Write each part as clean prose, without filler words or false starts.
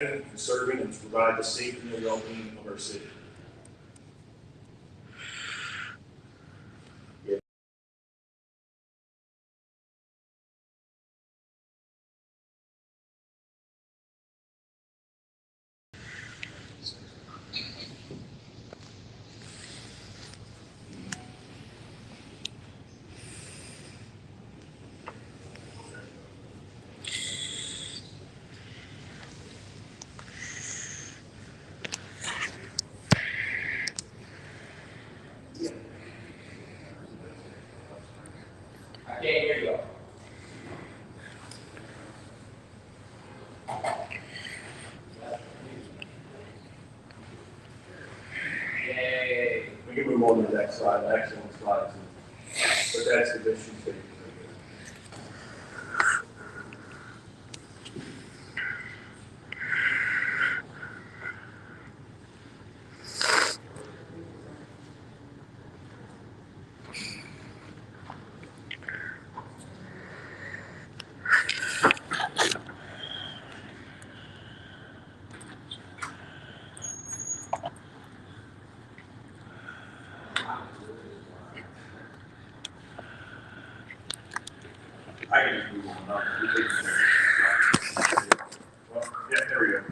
and serving and to provide the safety and well-being of our city. I can't hear you. Yay. We can move on to the next slide, excellent slides. But that's the mission statement. I can just move on up. Well, yeah, there we go.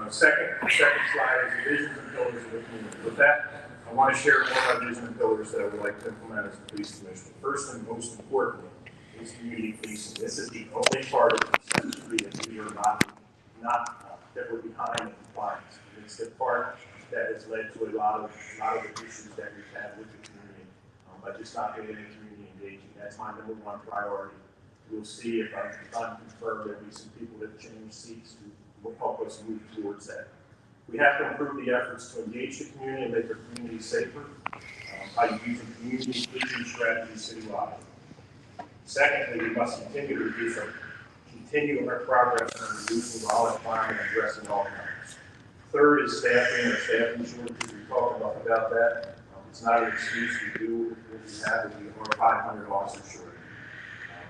Second slide is the visions and pillars of the community. With that, I want to share one of our vision and pillars that I would like to implement as the police commissioner. First and most importantly is community policing. This is the only part of the consent decree that we are not that we're behind in compliance. It's the part that has led to a lot of the issues that we've had with the community by just not getting the community engaging. That's my number one priority. We'll see if I'm confirmed there'll be some people that change seats to help us move towards that. We have to improve the efforts to engage the community and make our community safer by using community policing strategies citywide. Secondly, we must continue our progress on reducing violent crime and addressing all crimes. Third is staffing or staffing shortages. We talked about that. It's not an excuse. We do what we have. We are 500 officers short.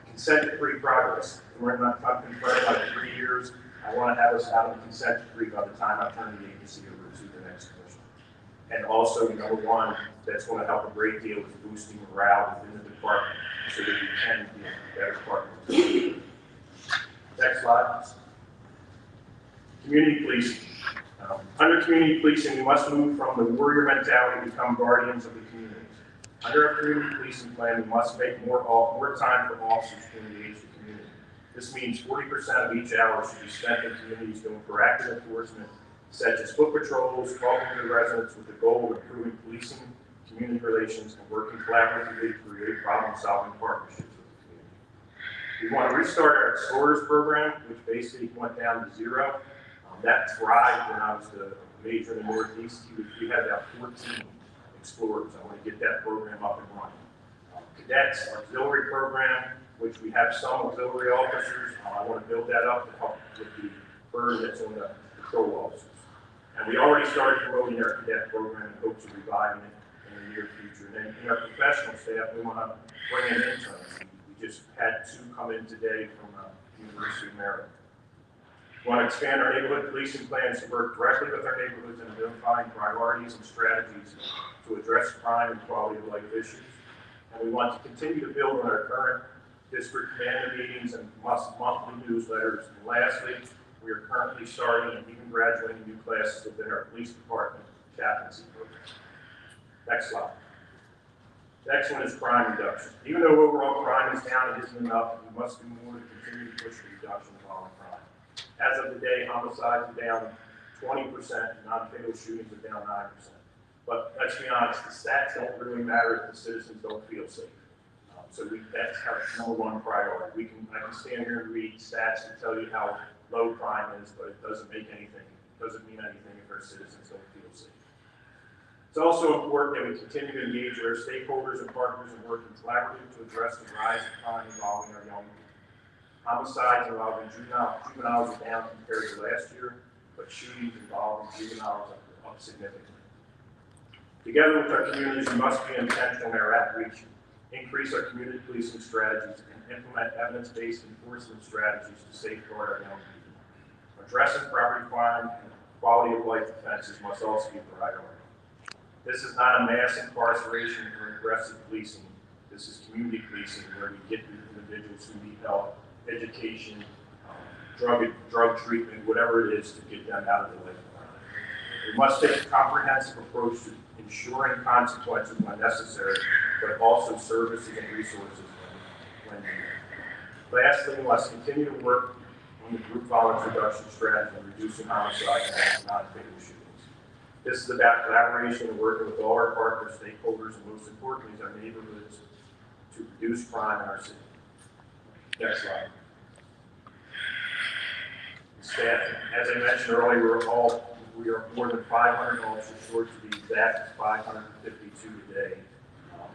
Consent decree progress. We're not confirmed by 3 years. I want to have us out of the consent decree by the time I turn the agency over to the next commission. And also, number one, that's going to help a great deal with boosting morale within the department so that we can be a better partner. Next slide. Community policing. Under community policing, we must move from the warrior mentality to become guardians of the community. Under our community policing plan, we must make more time for officers to engage the community. This means 40% of each hour should be spent in communities doing proactive enforcement, such as foot patrols, talking to the residents with the goal of improving policing, community relations, and working collaboratively to create problem-solving partnerships with the community. We want to restart our Explorers program, which basically went down to zero. That thrived when I was the major in the Northeast. We had about 14 Explorers. I want to get that program up and running. Cadets, auxiliary program, which we have some auxiliary officers. I want to build that up to help with the burden that's on the patrol officers. And we already started promoting our cadet program in hopes of reviving it in the near future. And then in our professional staff, we want to bring in interns. We just had 2 come in today from the University of Maryland. We want to expand our neighborhood policing plans to work directly with our neighborhoods and identifying priorities and strategies to address crime and quality of life issues. And we want to continue to build on our current district commander meetings and monthly newsletters. And lastly, we are currently starting and even graduating new classes within our police department chaplaincy program. Next slide. Next one is crime reduction. Even though overall crime is down, it isn't enough. We must do more to continue to push the reduction of violent crime. As of today, homicides are down 20%, non-fatal shootings are down 9%. But let's be honest, the stats don't really matter if the citizens don't feel safe. So that's our number one priority. I can stand here and read stats and tell you how low crime is, but it doesn't mean anything if our citizens don't feel safe. It's also important that we continue to engage our stakeholders and partners and working collaboratively to address the rise of crime involving our young people. Homicides involving juveniles are down compared to last year, but shootings involving juveniles are up significantly. Together with our communities, we must be intentional in our outreach, increase our community policing strategies, and implement evidence-based enforcement strategies to safeguard our young people. Our Addressing property crime and quality of life offenses must also be a priority. This is not a mass incarceration or aggressive policing. This is community policing where we get the individuals who need help, education, drug treatment, whatever it is to get them out of the life. We must take a comprehensive approach to ensuring consequences when necessary, but also services and resources when needed. Lastly, we must continue to work on the group violence reduction strategy and reducing homicide and non-fatal shootings. This is about collaboration and working with all our partners, stakeholders, and most importantly, our neighborhoods to reduce crime in our city. Next slide. Staffing. As I mentioned earlier, we are more than 500 officers short, to be exact, 552 today.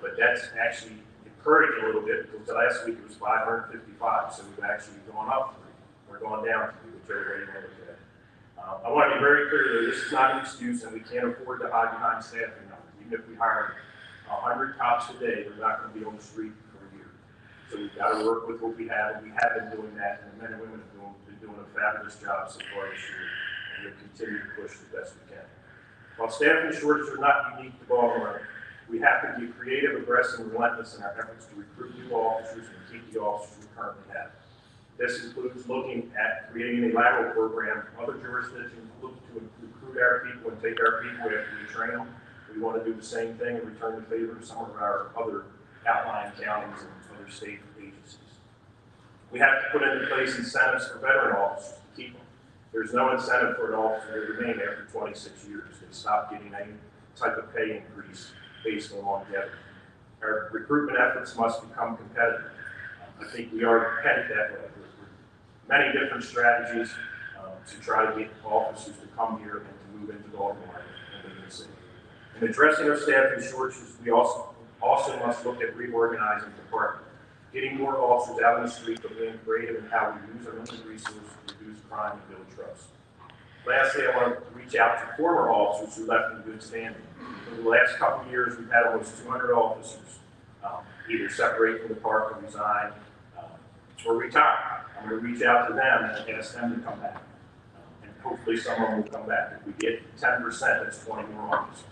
But that's actually encouraging a little bit because last week it was 555, so we've actually gone up 3. We're going down 3, whichever way you want to look at it. I want to be very clear that this is not an excuse, and we can't afford to hide behind staffing numbers. Even if we hire 100 cops today, they're not going to be on the street for a year. So we've got to work with what we have, and we have been doing that, and the men and women have been doing a fabulous job so far this year, and we'll continue to push the best we can. While staffing shortages are not unique to Baltimore, we have to be creative, aggressive, and relentless in our efforts to recruit new officers and keep the officers we currently have. This includes looking at creating a lateral program. Other jurisdictions look to recruit our people and take our people after we train them. We want to do the same thing and return the favor to some of our other outlying counties and other state agencies. We have to put into place incentives for veteran officers to keep them. There's no incentive for an officer to remain after 26 years. They stop getting any type of pay increase based on longevity. Our recruitment efforts must become competitive. I think we are headed that way. Many different strategies to try to get officers to come here and to move into Baltimore and live in the city. In addressing our staffing shortages, we also must look at reorganizing the department, getting more officers out in the street, but being creative in how we use our limited resources to reduce crime and build trust. Lastly, I want to reach out to former officers who left in good standing. For the last couple of years, we've had almost 200 officers either separate from the department, resign, or retire. I'm going to reach out to them and ask them to come back. And hopefully someone will come back. If we get 10%, that's 20 more officers.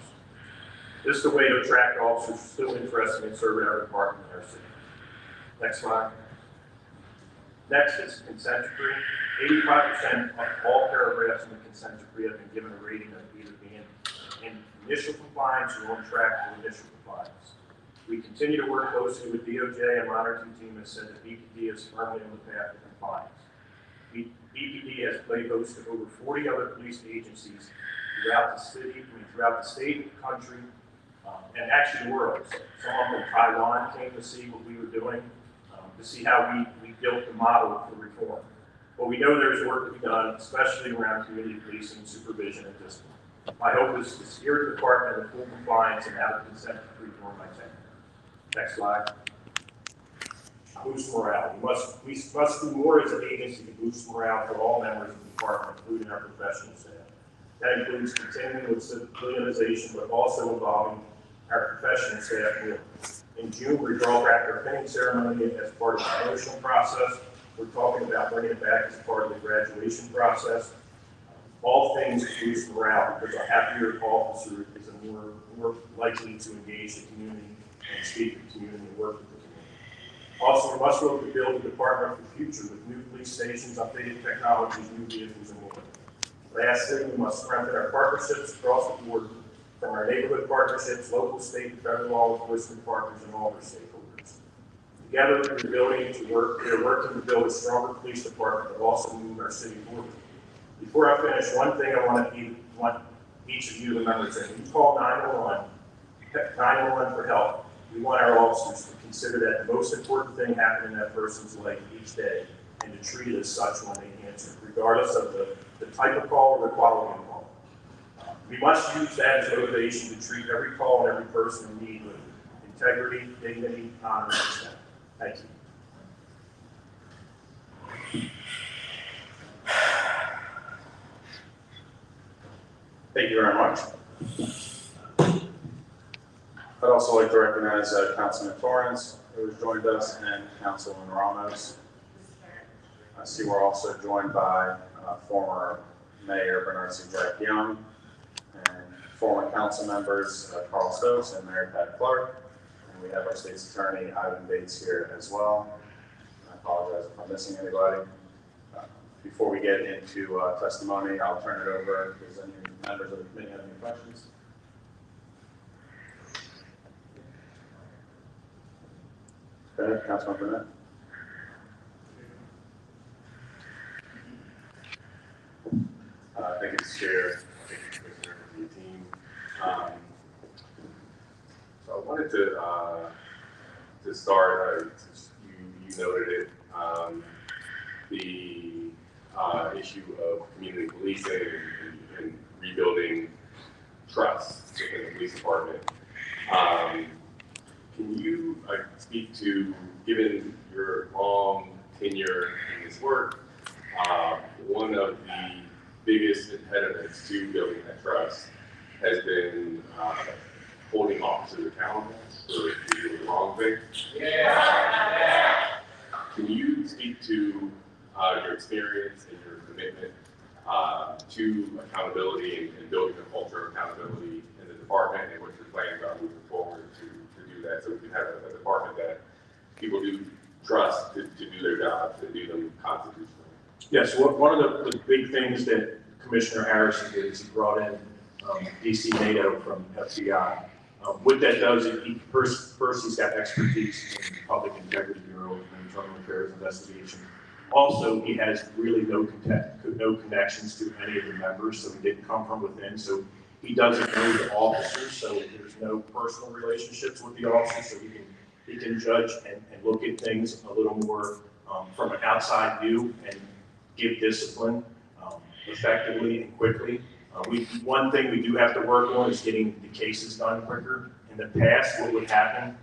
This is the way to attract officers still interested in serving our department in our city. Next slide. Next is consent decree. 85% of all paragraphs in the consent decree have been given a rating of either being in initial compliance or on track for initial compliance. We continue to work closely with DOJ, and monitoring team has said that BPD is firmly on the path to compliance. BPD has played host to over 40 other police agencies throughout the city, throughout the state, the country, and actually the world. Someone from Taiwan came to see what we were doing, to see how we built the model for reform. But we know there's work to be done, especially around community policing, supervision, and discipline. My hope is to steer the department in full compliance and have a consent decree during my tenure. Next slide. Boost morale. We must do more as an agency to boost morale for all members of the department, including our professional staff. That includes continuing with civilianization, but also involving our professional staff more. In June, we brought back our pinning ceremony as part of the promotional process. We're talking about bringing it back as part of the graduation process. All things to boost morale, because a happier officer is more likely to engage the community and speak to the community and work with the community. Also, we must look to build a department for the future with new police stations, updated technologies, new vehicles, and more. Lastly, we must strengthen our partnerships across the board, from our neighborhood partnerships, local, state, and federal law enforcement partners, and all our stakeholders. Together, we are working to build a stronger police department that also move our city forward. Before I finish, one thing I want each of you to remember is that when you call 911 for help, we want our officers to consider that the most important thing happening in that person's life each day, and to treat it as such when they answer, regardless of the type of call or the quality of call. We must use that as motivation to treat every call and every person in need with integrity, dignity, honor, and respect. Thank you. Thank you very much. I'd also like to recognize Councilman Torrance, who has joined us, and Councilman Ramos. I see we're also joined by former Mayor Bernard C. Jack Young, and former council members Carl Stokes and Mary Pat Clark. And we have our state's attorney Ivan Bates here as well. I apologize if I'm missing anybody. Before we get into testimony, I'll turn it over if there's any members of the committee have any questions. Okay, Councilman Burnett. Thank you, Mr. Chair. Thank you, Commissioner, for your team. So I wanted to start, you noted it, the issue of community policing and rebuilding trust within the police department. Can you speak to, given your long tenure in this work, one of the biggest impediments to building that trust has been holding officers accountable for doing the wrong thing? Yeah. Can you speak to your experience and your commitment to accountability and building a culture of accountability in the department, and what your plans are moving forward to do that, so we can have a department that people do trust to do their jobs and do them constitutionally? Yes, one of the big things that Commissioner Harrison did is he brought in DC NATO from FBI. What that does is first he's got expertise in the Public Integrity Bureau and Internal Affairs Investigation. Also, he has really no connections to any of the members, so he didn't come from within. So he doesn't know the officers, so there's no personal relationships with the officers, so he can judge and look at things a little more from an outside view and give discipline effectively and quickly. One thing we do have to work on is getting the cases done quicker. In the past, what would happen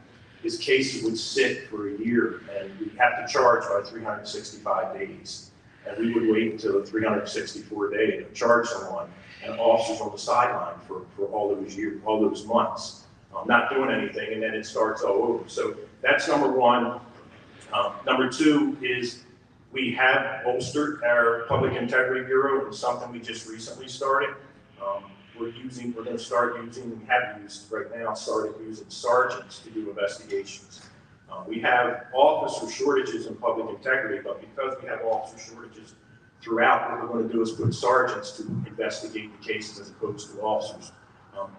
is cases would sit for a year, and we'd have to charge by 365 days. And we would wait until the 364th day to charge someone, and officers on the sideline for all those years, all those months, not doing anything, and then it starts all over. So that's number one. Number two is we have bolstered our Public Integrity Bureau. It's something we just recently started. We're going to start using, we have used right now, started using sergeants to do investigations. We have officer shortages in public integrity, but because we have officer shortages throughout, what we're going to do is put sergeants to investigate the cases as opposed to officers.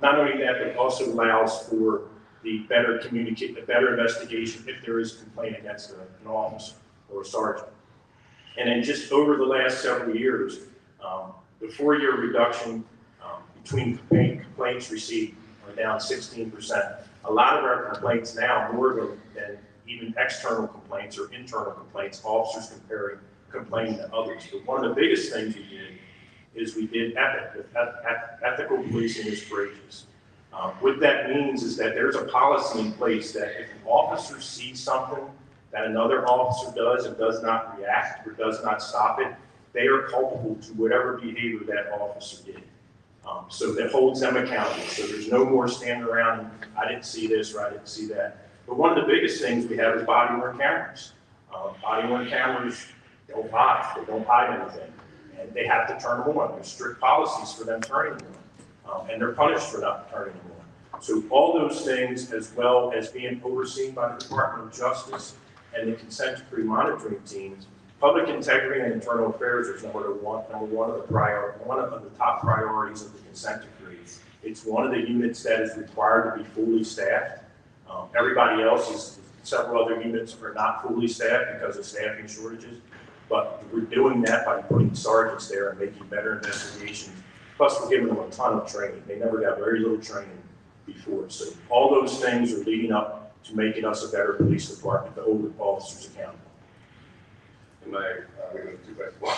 Not only that, but it also allows for the better investigation if there is a complaint against an officer or a sergeant. And then just over the last several years, the 4-year reduction between complaints received are down 16%. A lot of our complaints now, more than even external complaints or internal complaints, officers complaining to others. But one of the biggest things we did is we did ethical policing is courageous. What that means is that there's a policy in place that if an officer sees something that another officer does and does not react or does not stop it, they are culpable to whatever behavior that officer did. So that holds them accountable. So there's no more standing around and I didn't see this or I didn't see that. But one of the biggest things we have is body-worn cameras. Body-worn cameras don't lie. They don't hide anything. And they have to turn them on. There's strict policies for them turning them on. And they're punished for not turning them on. So all those things, as well as being overseen by the Department of Justice and the consent decree monitoring teams, public integrity and internal affairs is number one of the top priorities of the consent decree. It's one of the units that is required to be fully staffed. Everybody else several other units are not fully staffed because of staffing shortages, but we're doing that by putting sergeants there and making better investigations. Plus, we're giving them a ton of training. They never got very little training before. So all those things are leading up to making us a better police department to hold officers accountable. Am I going to do that? No,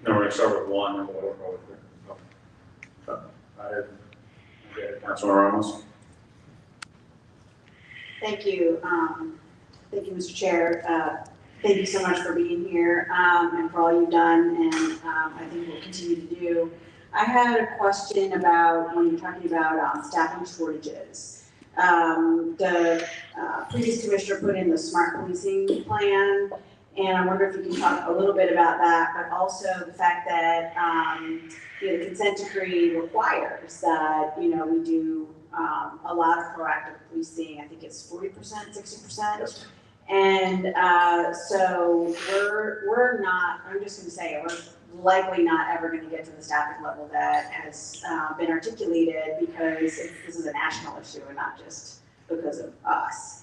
we're going to start with one and we'll go with it. Councilman Ramos. Thank you. Thank you, Mr. Chair. Thank you so much for being here and for all you've done, and I think we'll continue to do. I had a question about when you're talking about staffing shortages. The previous commissioner put in the smart policing plan, And I wonder if you can talk a little bit about that, but also the fact that, the consent decree requires that, we do, a lot of proactive policing. I think it's 40%, 60%. Yes. And, so we're not, I'm just gonna say, we're likely not ever gonna get to the staffing level that has, been articulated because this is a national issue and not just because of us.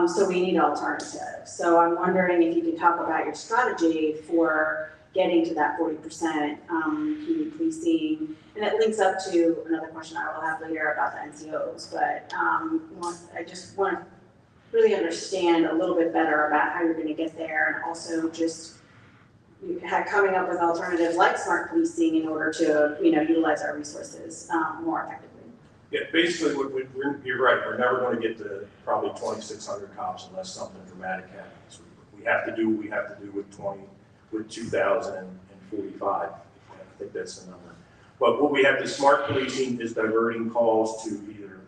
So we need alternatives. So I'm wondering if you could talk about your strategy for getting to that 40% community policing. And it links up to another question I will have later about the NCOs, but I just want to really understand a little bit better about how you're going to get there, and also just coming up with alternatives like smart policing in order to utilize our resources more effectively. Yeah, basically, you're right, we're never going to get to probably 2,600 cops unless something dramatic happens. We have to do what we have to do with 2,045. I think that's the number. But what we have to smart policing is diverting calls to either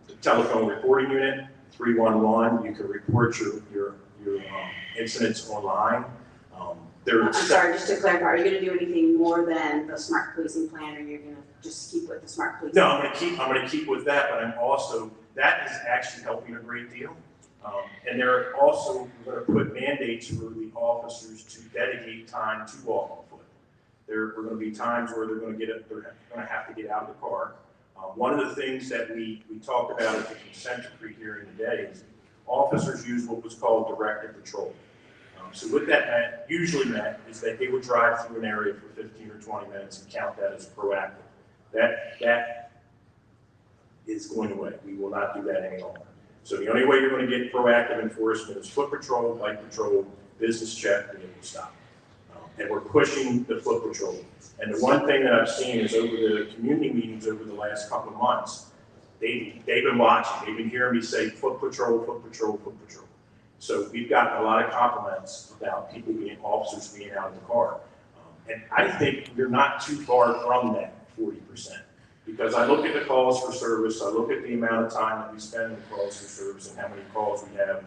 the telephone reporting unit, 311. You can report your incidents online. I'm sorry, just to clarify, are you going to do anything more than the smart policing plan, or you're going to just keep with the smart policing? No, I'm going to keep with that, but I'm also, that is actually helping a great deal. And they're also going to put mandates for the officers to dedicate time to walk on foot. There are going to be times where they're going to have to get out of the car. One of the things that we talked about at the consent decree hearing today is officers use what was called directed patrol. So what that usually meant is that they would drive through an area for 15 or 20 minutes and count that as proactive. That is going away. We will not do that any longer. So the only way you're going to get proactive enforcement is foot patrol, bike patrol, business check, vehicle stop. And we're pushing the foot patrol. And the one thing that I've seen is over the community meetings over the last couple of months, they've been watching. They've been hearing me say foot patrol, foot patrol, foot patrol. So we've gotten a lot of compliments about officers being out of the car. And I think we're not too far from that 40%. Because I look at the calls for service, I look at the amount of time that we spend on calls for service and how many calls we have.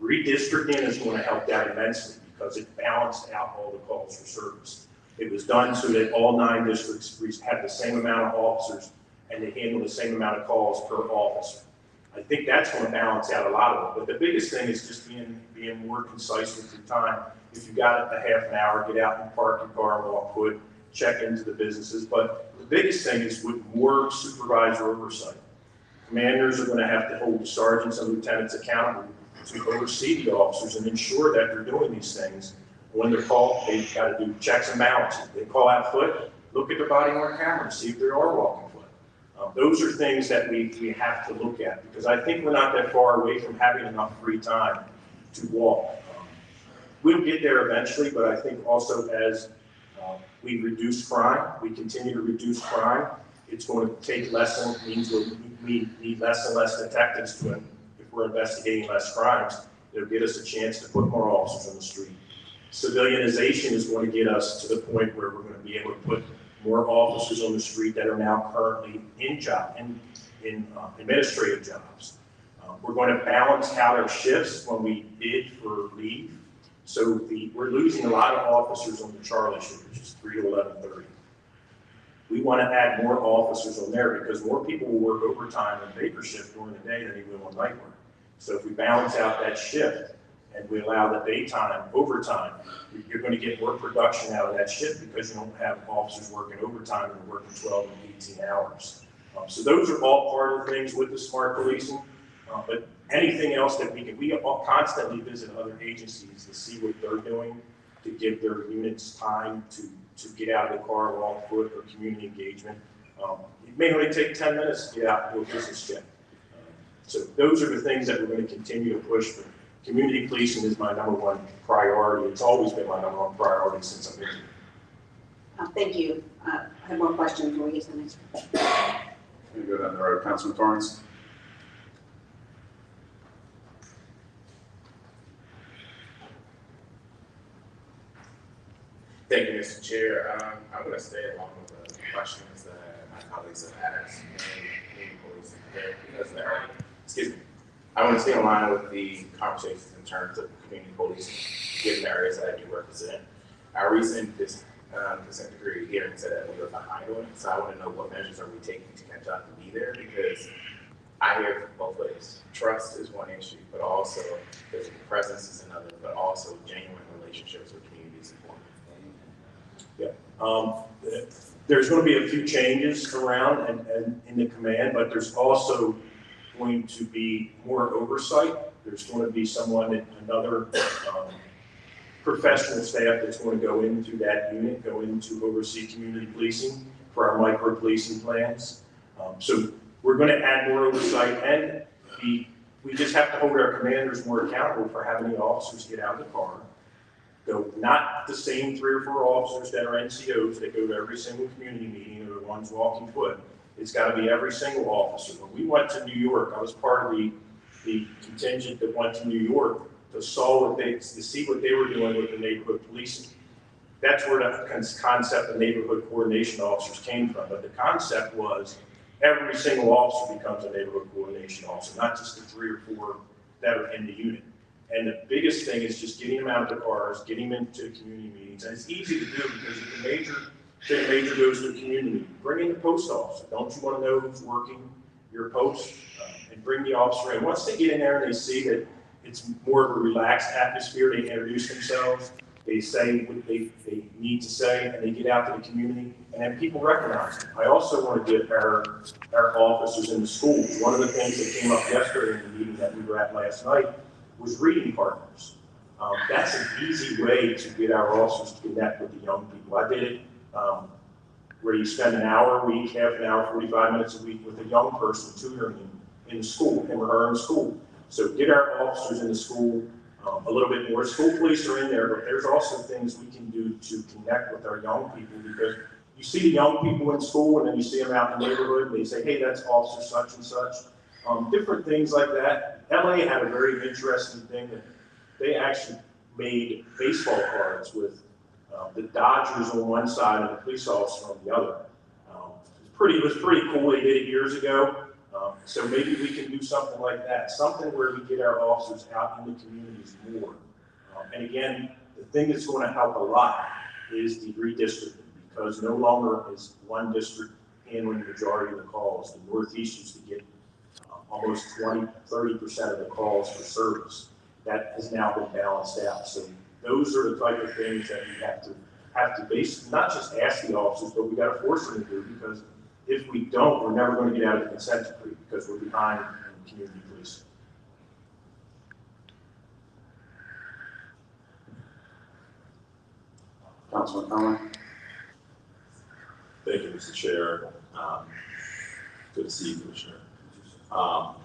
Redistricting is going to help that immensely because it balanced out all the calls for service. It was done so that all 9 districts had the same amount of officers and they handle the same amount of calls per officer. I think that's going to balance out a lot of it. But the biggest thing is just being more concise with your time. If you got a half an hour, get out and park your car, walk foot, check into the businesses. But the biggest thing is with more supervisor oversight. Commanders are going to have to hold the sergeants and lieutenants accountable to oversee the officers and ensure that they're doing these things. When they're called, they've got to do checks and balances. They call out foot, look at the body on camera and see if they are walking foot. Those are things that we have to look at because I think we're not that far away from having enough free time to walk. We'll get there eventually, but I think also as we reduce crime, we continue to reduce crime, it's going to take less and means we need less and less detectives if we're investigating less crimes. It'll get us a chance to put more officers on the street. Civilianization is going to get us to the point where we're going to be able to put more officers on the street that are now currently in administrative jobs. We're going to balance out our shifts when we bid for leave. So we're losing a lot of officers on the Charlie shift, which is 3 to 11:30. We want to add more officers on there because more people will work overtime on Baker shift during the day than they will on night work. So if we balance out that shift and we allow the daytime overtime, you're going to get more production out of that shift because you don't have officers working overtime and working 12 and 18 hours. So those are all part of the things with the smart policing. But anything else that we all constantly visit other agencies to see what they're doing, to give their units time to get out of the car, walk foot, or community engagement. It may only take 10 minutes to get out and do a business check. So those are the things that we're going to continue to push for. Community policing is my #1 priority. It's always been my #1 priority since I've been here. Thank you. I have more questions before we get to the next one. Can we go down the road, Councilman Torrance? Thank you, Mr. Chair. I'm going to stay along with the questions that my colleagues have asked in policing because excuse me, I want to stay in line with the conversations in terms of community policing, given the areas that I do represent. Our recent consent decree hearing said that we were behind on it, so I want to know what measures are we taking to catch up and be there, because I hear from both ways. Trust is one issue, but also there's presence is another, but also genuine relationships with communities is one. There's going to be a few changes around and in the command, but there's also going to be more oversight. There's going to be another professional staff that's going to go into that unit, go in to oversee community policing for our micro policing plans. So we're going to add more oversight, and we just have to hold our commanders more accountable for having the officers get out of the car. Go, not the same 3 or 4 officers that are NCOs that go to every single community meeting or the ones walking foot. It's got to be every single officer. When we went to New York, I was part of the contingent that went to New York to see what they were doing with the neighborhood policing. That's where the concept of neighborhood coordination officers came from. But the concept was every single officer becomes a neighborhood coordination officer, not just the 3 or 4 that are in the unit. And the biggest thing is just getting them out of the cars, getting them into community meetings. And it's easy to do because if the major goes to a community meeting, bring in the post officer. Don't you want to know who's working your post? And bring the officer in. Once they get in there and they see that it's more of a relaxed atmosphere, they introduce themselves, they say what they need to say, and they get out to the community, and then people recognize them. I also want to get our officers in the schools. One of the things that came up yesterday in the meeting that we were at last night was reading partners. That's an easy way to get our officers to connect with the young people. I did it where you spend an hour a week, half an hour, 45 minutes a week with a young person tutoring them in the school, him or her in school. So get our officers in the school a little bit more. School police are in there, but there's also things we can do to connect with our young people, because you see the young people in school and then you see them out in the neighborhood and they say, hey, that's Officer such and such. Different things like that. LA had a very interesting thing that they actually made baseball cards with the Dodgers on one side and the police officer on the other. It was pretty cool. They did it years ago. So maybe we can do something like that, something where we get our officers out in the communities more. And again, the thing that's going to help a lot is the redistricting, because no longer is one district handling the majority of the calls. The Northeast used to get almost 20–30% of the calls for service. That has now been balanced out. So those are the type of things that we have to basically not just ask the officers, but we got to force them to do, because if we don't, we're never going to get out of the consent decree, because we're behind in community policing. Councilman Conley. Thank you, Mr. Chair. Good to see you, Commissioner. I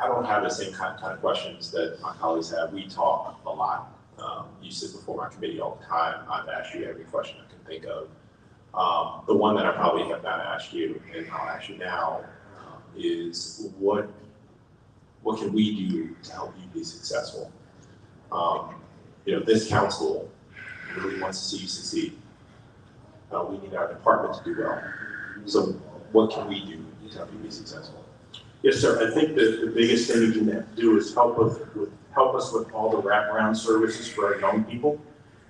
don't have the same kind of questions that my colleagues have. We talk a lot. You sit before my committee all the time. I've asked you every question I can think of. The one that I probably have not asked you, and I'll ask you now, is what can we do to help you be successful? This council really wants to see you succeed. We need our department to do well. So what can we do to help you be successful? Yes, sir. I think the biggest thing you can do is help us with all the wraparound services for our young people,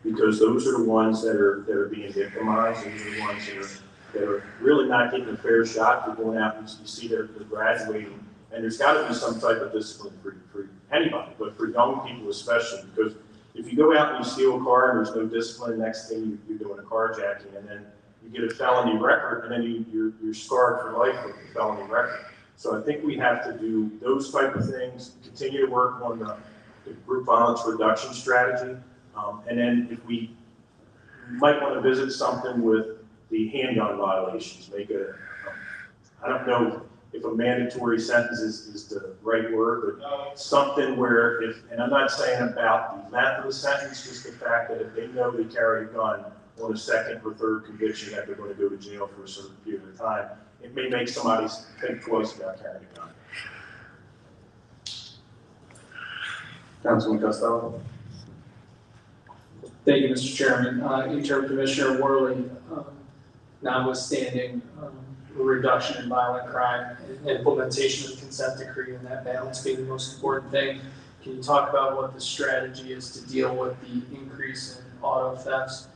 because those are the ones that are being victimized, and those are the ones that are really not getting a fair shot. They're going out and you see they're graduating, and there's got to be some type of discipline for anybody, but for young people especially, because if you go out and you steal a car and there's no discipline, next thing you're doing a carjacking, and then you get a felony record, and then you're scarred for life with a felony record. So I think we have to do those type of things, continue to work on the group violence reduction strategy. And then if we might want to visit something with the handgun violations, I don't know if a mandatory sentence is the right word, but something where and I'm not saying about the length of the sentence, just the fact that if they know they carry a gun on a second or third conviction that they're going to go to jail for a certain period of time, it may make somebody think twice about carrying a gun. Councilman Costello. Thank you, Mr. Chairman. Interim Commissioner Worley, notwithstanding a reduction in violent crime and implementation of the consent decree and that balance being the most important thing. Can you talk about what the strategy is to deal with the increase in auto thefts,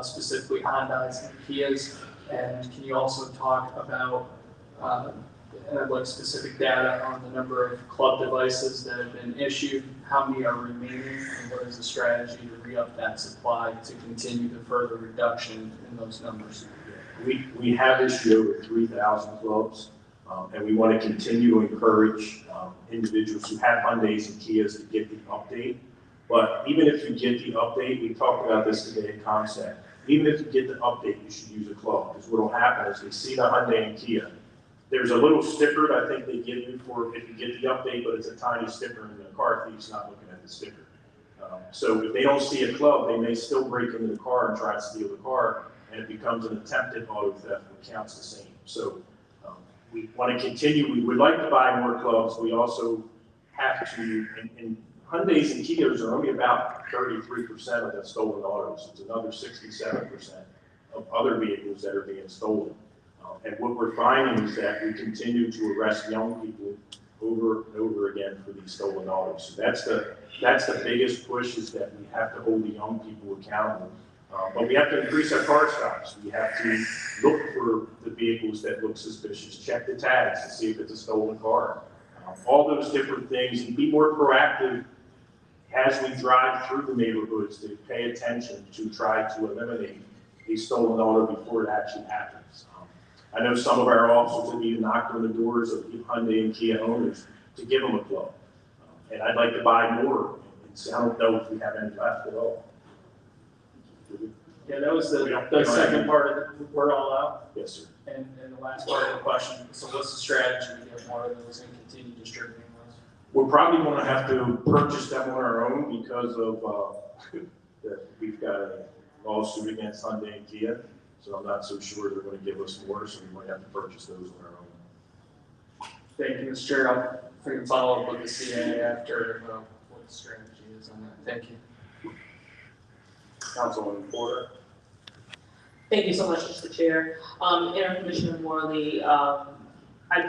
specifically Hondas and Kias? And can you also talk about, and I'd like specific data on the number of club devices that have been issued, how many are remaining, and what is the strategy to re-up that supply to continue the further reduction in those numbers? We have issued over 3,000 clubs, and we want to continue to encourage individuals who have Hyundais and Kias to get the update. But even if you get the update, we talked about this today at Concept, even if you get the update, you should use a club, because what will happen is they see the Hyundai and Kia. There's a little sticker I think they give you for if you get the update, but it's a tiny sticker, and the car thief's not looking at the sticker. So if they don't see a club, they may still break into the car and try to steal the car, and it becomes an attempted auto theft, which counts the same. So we want to continue. We would like to buy more clubs. We also have to, and Hyundais and Kias are only about 33% of the stolen autos. It's another 67% of other vehicles that are being stolen. And what we're finding is that we continue to arrest young people over and over again for these stolen autos. So that's the biggest push, is that we have to hold the young people accountable. But we have to increase our car stops. We have to look for the vehicles that look suspicious, check the tags to see if it's a stolen car. All those different things, and be more proactive as we drive through the neighborhoods to pay attention to try to eliminate a stolen auto before it actually happens. I know some of our officers have even knocked on the doors of Hyundai and Kia owners to give them a club. And I'd like to buy more. I don't know if we have any left at all. Yeah, that was the second part of it. We're all out. Yes, sir. And the last part of the question, so what's the strategy to get more of those and continue distributing those? We're probably going to have to purchase them on our own because of that we've got a lawsuit against Hyundai and Kia. So I'm not so sure they're going to give us more, so we might have to purchase those on our own. Thank you, Mr. Chair. I'll follow up with the CA after what the strategy is on that. Thank you. Councilman Porter. Thank you so much, Mr. Chair. Interim Commissioner Morley, I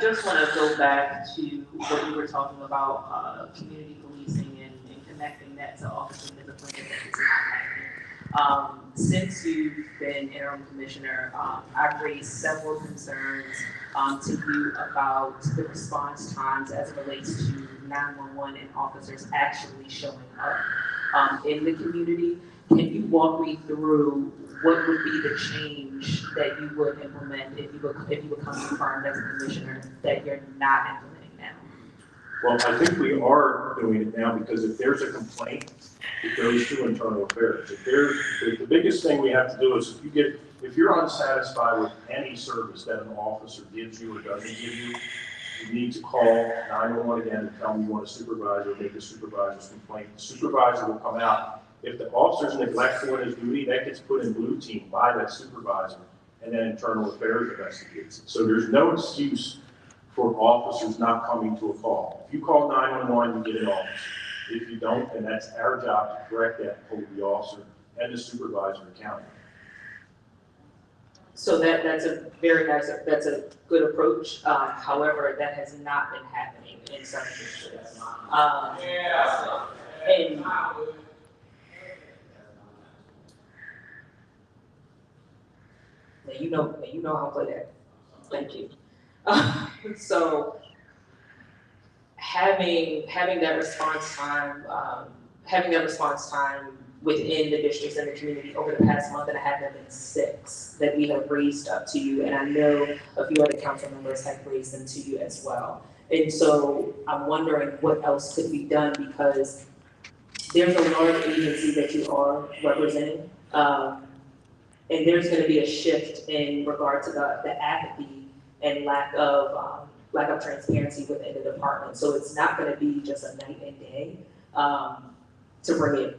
just want to go back to what you were talking about, community policing and connecting that to officer discipline that is not happening. Since you've been interim commissioner, I've raised several concerns to you about the response times as it relates to 911 and officers actually showing up in the community. Can you walk me through what would be the change that you would implement if you become confirmed as a commissioner that you're not implementing now? Well, I think we are doing it now, because if there's a complaint, it goes to internal affairs. The biggest thing we have to do is if you're unsatisfied with any service that an officer gives you or doesn't give you, you need to call 911 again and tell them you want a supervisor, make a supervisor's complaint. The supervisor will come out. If the officer's neglectful in his duty, that gets put in blue team by that supervisor, and then internal affairs investigates it. So there's no excuse for officers not coming to a call. If you call 911, you get an officer. If you don't, then that's our job to correct that, hold the officer and the supervisor accountable. So that's a very nice, that's a good approach. However, that has not been happening in some districts. And you know how to play that. Thank you. So having that response time, within the districts and the community over the past month and a half have been 6 that we have raised up to you, and I know a few other council members have raised them to you as well. And so I'm wondering what else could be done, because there's a large agency that you are representing, and there's going to be a shift in regard to the apathy and lack of transparency within the department. So it's not going to be just a night and day to bring it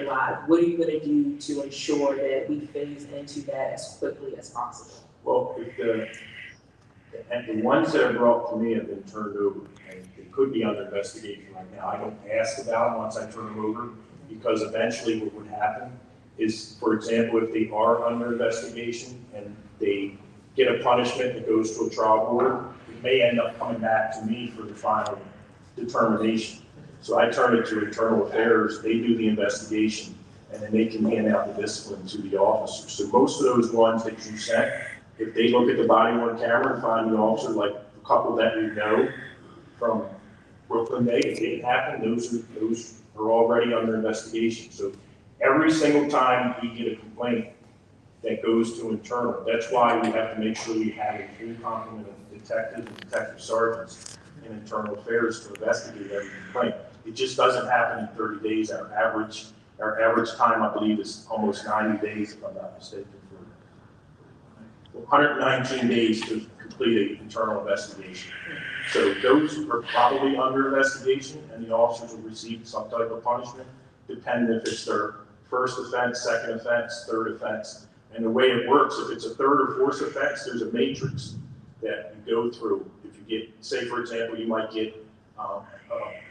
live. What are you going to do to ensure that we phase into that as quickly as possible? Well, the ones that are brought to me have been turned over, and they could be under investigation right now. I don't ask about them once I turn them over, because eventually what would happen is, for example, if they are under investigation and they get a punishment that goes to a trial board, it may end up coming back to me for the final determination. So I turn it to internal affairs, they do the investigation, and then they can hand out the discipline to the officers. So most of those ones that you sent, if they look at the body worn camera and find the officer, like a couple that we know from Brooklyn Bay, if it happened, those are already under investigation. So every single time we get a complaint that goes to internal, that's why we have to make sure we have a full complement of detectives and detective sergeants in internal affairs to investigate every complaint. It just doesn't happen in 30 days. Our average time, I believe, is almost 90 days, if I'm not mistaken, for 119 days to complete an internal investigation. So those are probably under investigation, and the officers will receive some type of punishment, depending if it's their first offense, second offense, third offense. And the way it works, if it's a third or fourth offense, there's a matrix that you go through. If you get, say for example, you might get a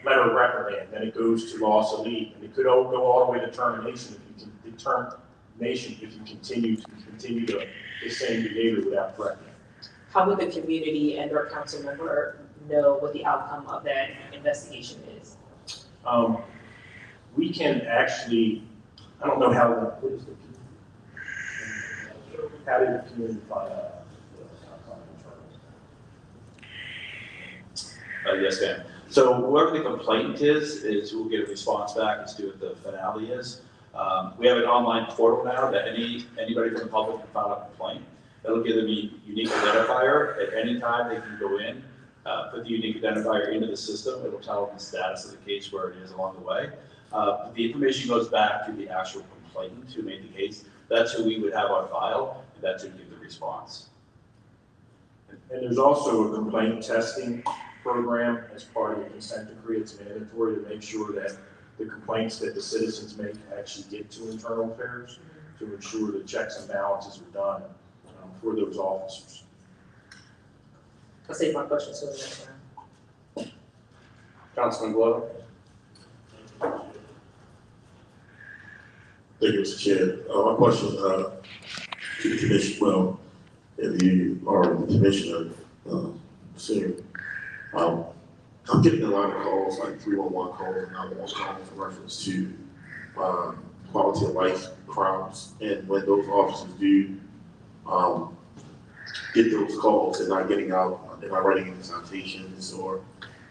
letter of reprimand, then it goes to loss of leave, and it could all go all the way to termination if you continue to the same behavior without correcting it. How would the community and or council member know what the outcome of that investigation is? We can actually, I don't know how did the community find out? Yes, ma'am. So whoever the complainant is who will get a response back as to what the finality is. We have an online portal now that anybody from the public can file a complaint. That'll give them a unique identifier. At any time they can go in, put the unique identifier into the system. It'll tell them the status of the case, where it is along the way. The information goes back to the actual complainant who made the case. That's who we would have on file, and that's who would give the response. And there's also a complaint testing program as part of the consent decree. It's mandatory to make sure that the complaints that the citizens make actually get to internal affairs to ensure the checks and balances are done for those officers. I'll save my questions for the next round. Councilman Glover? Thank you, Mr. Chair. My question to the commission, well, if you are the commissioner, soon, I'm getting a lot of calls, like 311 calls and 911 calls in reference to quality of life crimes. And when those officers do get those calls, they're not getting out, they're not writing any citations or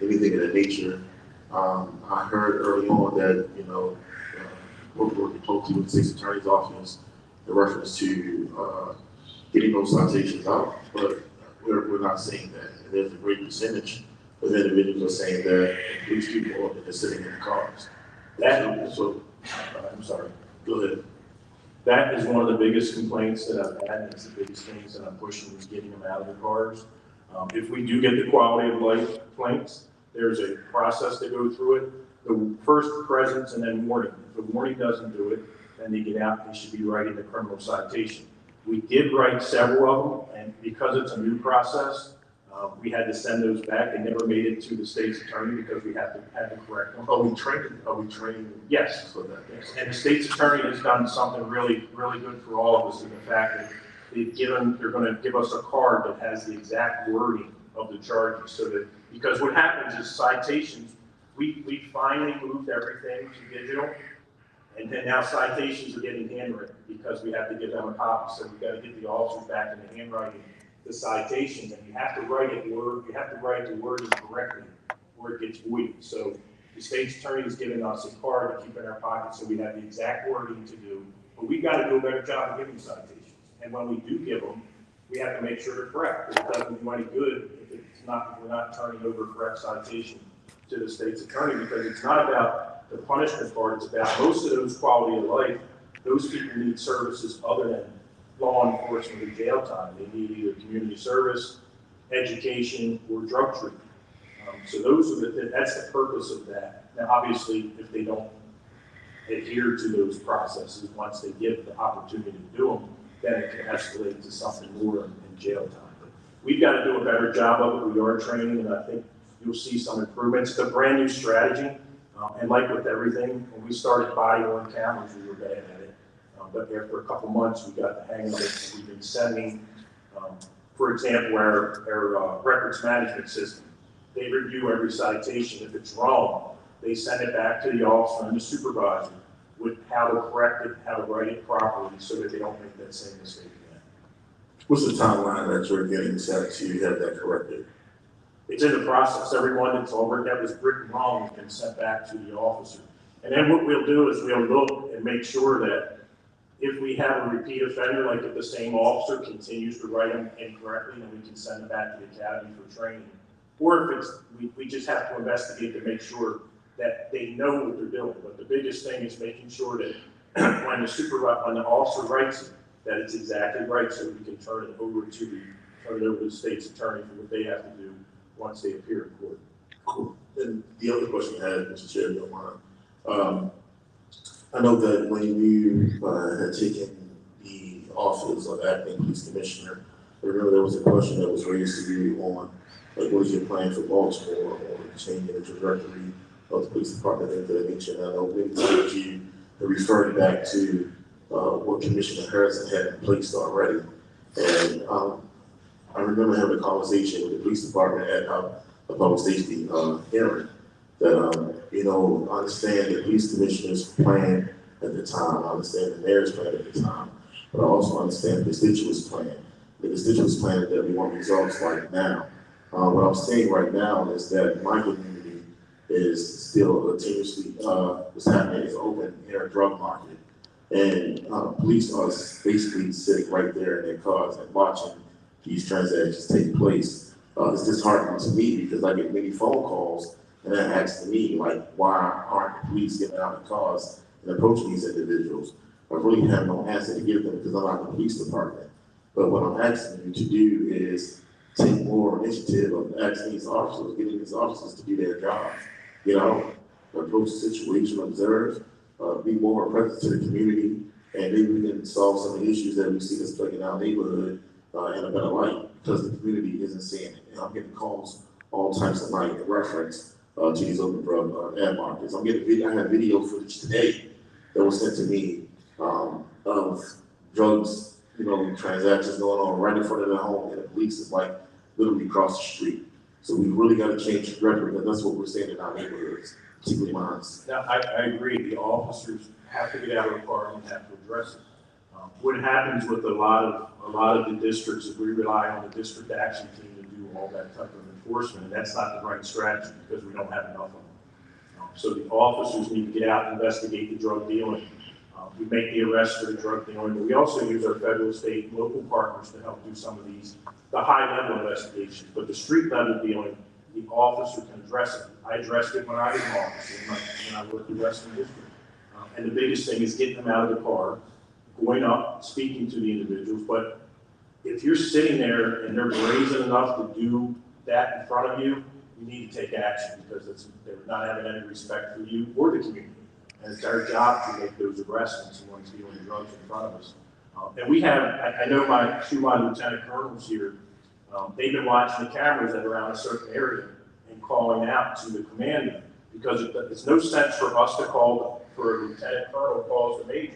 anything of that nature. I heard early on that, we're working closely with the state's attorney's office in reference to getting those citations out, but we're not saying that. And there's a great percentage of individuals are saying that police people are just sitting in the cars. I'm sorry, go ahead. That is one of the biggest complaints that I've had. It's the biggest things that I'm pushing is getting them out of the cars. If we do get the quality of life complaints, there's a process to go through it. The first presence and then warning. If the warning doesn't do it, then they get out, they should be writing the criminal citation. We did write several of them, and because it's a new process, we had to send those back. They never made it to the state's attorney because we had to correct them. Are we training? Yes. For that? Yes. And the state's attorney has done something really, really good for all of us in the fact that they're going to give us a card that has the exact wording of the charges. So that, because what happens is citations, we finally moved everything to digital, and then now citations are getting handwritten because we have to give them a copy. So we've got to get the officers back in the handwriting the citations, and you have to write the wording correctly or it gets voided. So the state's attorney is giving us a card to keep in our pocket so we have the exact wording to do, but we've got to do a better job of giving citations. And when we do give them, we have to make sure they're correct. It doesn't do any good if we're not turning over correct citation to the state's attorney, because it's not about the punishment part, it's about most of those quality of life. Those people need services other than law enforcement or jail time. They need either community service, education, or drug treatment. So that's the purpose of that. Now, obviously, if they don't adhere to those processes, once they get the opportunity to do them, then it can escalate to something more in jail time. But we've got to do a better job of it. We are training, and I think you'll see some improvements. It's a brand new strategy, and like with everything, when we started body-worn cameras, we were bad at it. But after a couple months, we got the hang of it, and we've been sending, for example, our records management system. They review every citation. If it's wrong, they send it back to the officer and the supervisor with how to correct it, how to write it properly, so that they don't make that same mistake again. What's the timeline that you're getting set to have that corrected? It's in the process. Everyone that's already that was written wrong has been sent back to the officer. And then what we'll do is we'll look and make sure that if we have a repeat offender, like if the same officer continues to write them incorrectly, then we can send them back to the academy for training. Or if it's, we just have to investigate to make sure that they know what they're doing. But the biggest thing is making sure that when the officer writes it, that it's exactly right, so we can turn it over to the state's attorney for what they have to do once they appear in court. Cool. And the other question I had, Mr. Chair, if you don't mind. I know that when you had taken the office of acting police commissioner, I remember there was a question that was raised to you on, like, what is your plan for Baltimore on changing the trajectory of the police department into that nature? And I know many times you referred back to what Commissioner Harrison had in place already. And I remember having a conversation with the police department at a public safety hearing that, you know, I understand the police commissioner's plan at the time, I understand the mayor's plan at the time, but I also understand the constituents' plan. The constituents' plan that we want results right now. What I'm saying right now is that my community is still continuously, what's happening is open air drug market. And police are basically sitting right there in their cars and watching these transactions take place. It's disheartening to me because I get many phone calls and they're asking me, like, why aren't the police getting out of cars and approaching these individuals? I really have no answer to give them because I'm not the police department. But what I'm asking you to do is take more initiative of asking these officers, getting these officers to do their job. You know, approach the situation, observe, be more present to the community, and maybe we can solve some of the issues that we see that's plaguing our neighborhood in a better light because the community isn't seeing it. And I'm getting calls all types of night in reference to these open drug ad markets. I had video footage today that was sent to me of drugs, you know, transactions going on right in front of their home, and the police is like literally across the street. So we really got to change the record because that's what we're seeing in our neighborhoods, particularly mine. Now, I agree, the officers have to get out of the car and have to address it. What happens with a lot of the districts is we rely on the district action team to do all that type of enforcement, and that's not the right strategy because we don't have enough of them. So the officers need to get out and investigate the drug dealing. We make the arrests for the drug dealing, but we also use our federal, state, and local partners to help do some of these, the high-level investigations. But the street-level dealing, the officer can address it. I addressed it when I was an officer, when I worked the Western District. And the biggest thing is getting them out of the car, going up, speaking to the individuals. But if you're sitting there and they're brazen enough to do that in front of you, you need to take action because they're not having any respect for you or the community. And it's our job to make those arrests when someone's dealing drugs in front of us. And we have, I know my lieutenant colonels here, they've been watching the cameras that are around a certain area and calling out to the commander because it's no sense for us to call, for a lieutenant colonel calls the major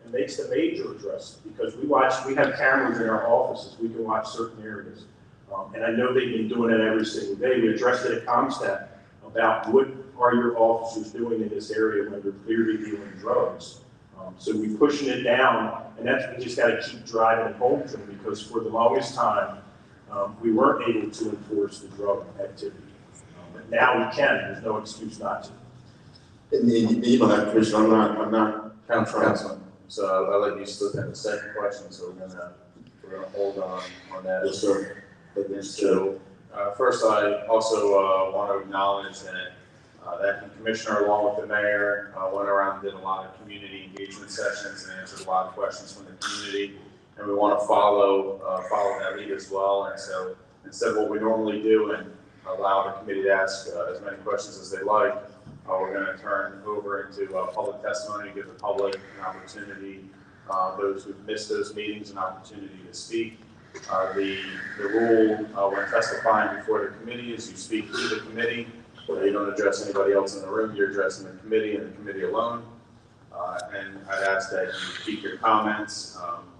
and makes the major address it because we have cameras in our offices, we can watch certain areas. And I know they've been doing it every single day. We addressed it at CompStat about what are your officers doing in this area when they're clearly dealing drugs. So we're pushing it down, and we just got to keep driving it home to them because for the longest time, we weren't able to enforce the drug activity. But now we can, there's no excuse not to. And you know that, Commissioner, I'm not Councilman, so I'll let you still have the second question, so we're gonna hold on that. Yes, sir. And so, first I also want to acknowledge that the acting commissioner, along with the mayor, went around and did a lot of community engagement sessions and answered a lot of questions from the community. And we want to follow that lead as well. And so instead of what we normally do and allow the committee to ask as many questions as they like, we're going to turn over into public testimony to give the public an opportunity, those who've missed those meetings, an opportunity to speak. The rule when testifying before the committee is you speak to the committee. You don't address anybody else in the room, you're addressing the committee and the committee alone. And I'd ask that you keep your comments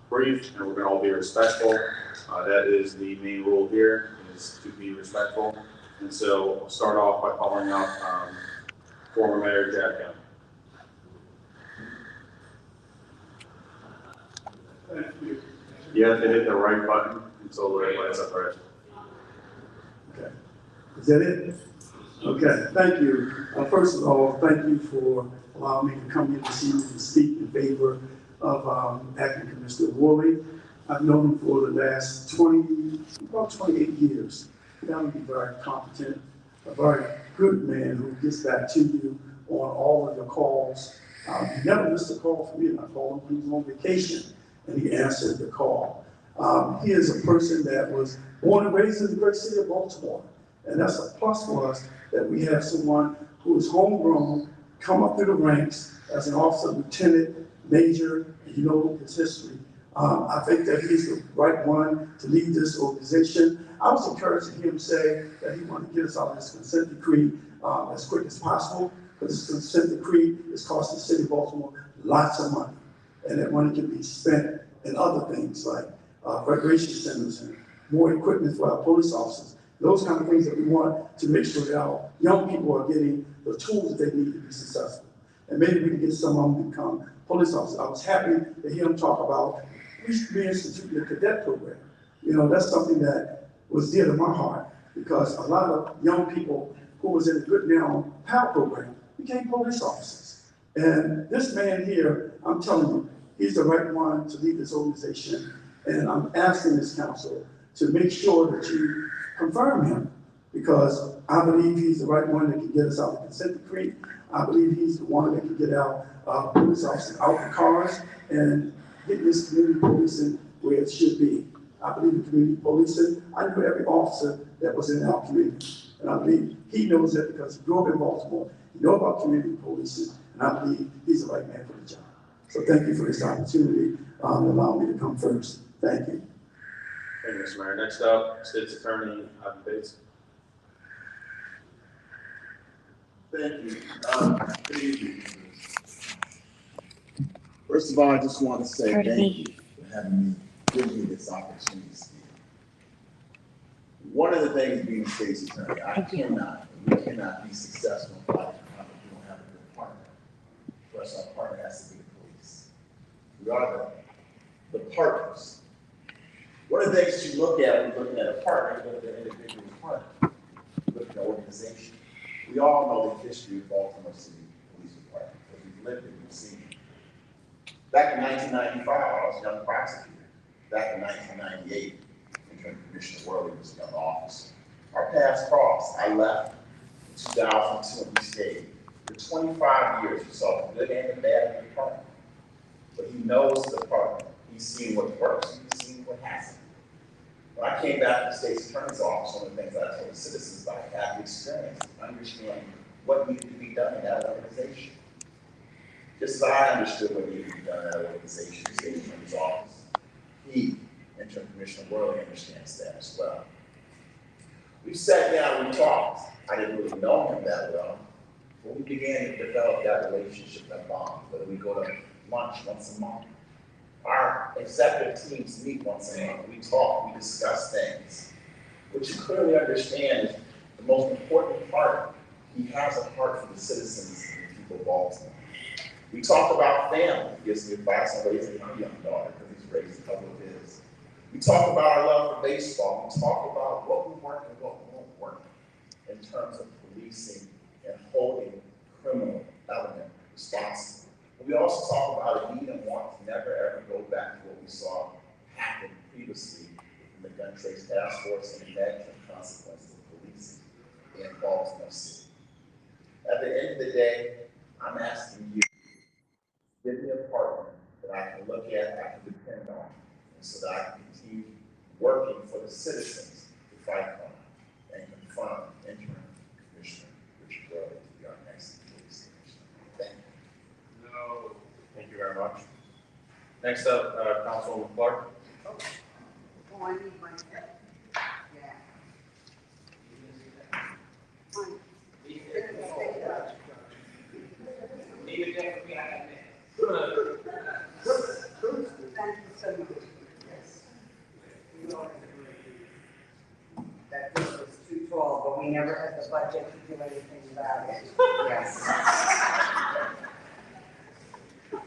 brief, and we're going to all be respectful. That is the main rule here, is to be respectful. And so we'll start off by calling up former Mayor Jack Young. Thank you. You have to hit the right button until the red lights up red. Okay. Is that it? Okay, thank you. First of all, thank you for allowing me to come here this evening and speak in favor of Acting Commissioner Worley. I've known him for the last about 28 years. Found him to be very competent, a very good man who gets back to you on all of your calls. He never missed a call from me, and I called him when he was on vacation, and he answered the call. He is a person that was born and raised in the great city of Baltimore, and that's a plus for us that we have someone who is homegrown, come up through the ranks as an officer, lieutenant, major, and you know his history. I think that he's the right one to lead this organization. I was encouraged to hear him say that he wanted to get us out of this consent decree as quick as possible, because this consent decree is costing the city of Baltimore lots of money, and that money can be spent in other things like recreation centers and more equipment for our police officers. Those kind of things that we want to make sure that our young people are getting the tools that they need to be successful. And maybe we can get some of them to become police officers. I was happy to hear him talk about reinstituting the cadet program. You know, that's something that was dear to my heart, because a lot of young people who was in the Good Now PAL program became police officers. And this man here, I'm telling you, he's the right one to lead this organization. And I'm asking this council to make sure that you confirm him, because I believe he's the right one that can get us out of the consent decree. I believe he's the one that can get our police officers out the cars and get this community policing where it should be. I believe in community policing. I knew every officer that was in our community. And I believe he knows that because he grew up in Baltimore. He knows about community policing, and I believe he's the right man for the job. So thank you for this opportunity to allow me to come first. Thank you. Thank you, Mr. Mayor. Next up, State's Attorney Ivan Bates. Thank you. Good evening. First of all, I just want to say thank you for having me, giving me this opportunity to speak. One of the things being a state's attorney, we cannot be successful in fighting crime if we don't have a good partner. First, our partner has to be the police. We are the partners. One of the things you look at when you're looking at a partner, you look at an individual's partner, you look at the organization. We all know the history of Baltimore City Police Department, because we've lived it, we've seen it. Back in 1995, I was a young prosecutor. Back in 1998, Interim Commissioner Worley was a young officer. Our paths crossed. I left in 2002 and we stayed. For 25 years, we saw the good and the bad in the department. But he knows the department. He's seen what works, he's seen what hasn't. When I came back to the state's attorney's office, one of the things I told the citizens that I had the experience, understanding what needed to be done in that organization. Just as I understood what needed to be done in that organization, the state's attorney's office, he, Interim Commissioner Worley, understands that as well. We sat down, we talked. I didn't really know him that well, but we began to develop that relationship, that bond, whether we go to lunch once a month. Our executive teams meet once a month. We talk, we discuss things. What you clearly understand is the most important part, he has a heart for the citizens and the people of Baltimore. We talk about family. He gives me advice on raising my young daughter because he's raised a couple of his. We talk about our love for baseball. We talk about what will work and what won't work in terms of policing and holding criminal element responsible. We also talk about a need and want to never ever go back to what we saw happen previously in the Gun Trace Task Force and the negative consequences of policing in Baltimore City. At the end of the day, I'm asking you, give me a partner that I can look at, I can depend on, and so that I can continue working for the citizens to fight crime and confront Interim Commissioner Richard Worley to be our next police commissioner. Thank you. Thank you very much. Next up, Councilwoman Clark. Oh, I need my pen. Yeah. So moved. Yes. We always agreed that this was too tall, but we never had the budget to do anything about it. Yes.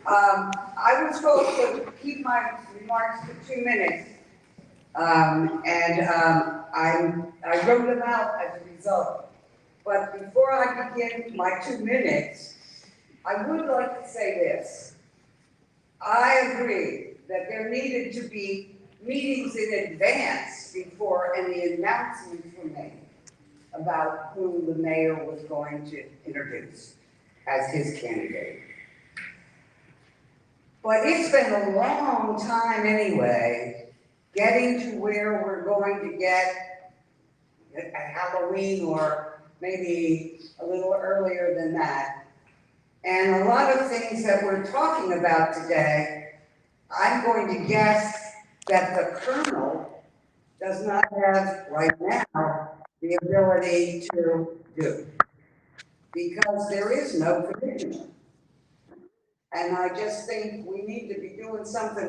I was told to keep my remarks to 2 minutes. I wrote them out as a result. But before I begin my 2 minutes, I would like to say this. I agree that there needed to be meetings in advance before any announcements were made about who the mayor was going to introduce as his candidate. But it's been a long time anyway, getting to where we're going to get at Halloween or maybe a little earlier than that. And a lot of things that we're talking about today, I'm going to guess that the colonel does not have right now the ability to do, because there is no commissioner. And I just think we need to be doing something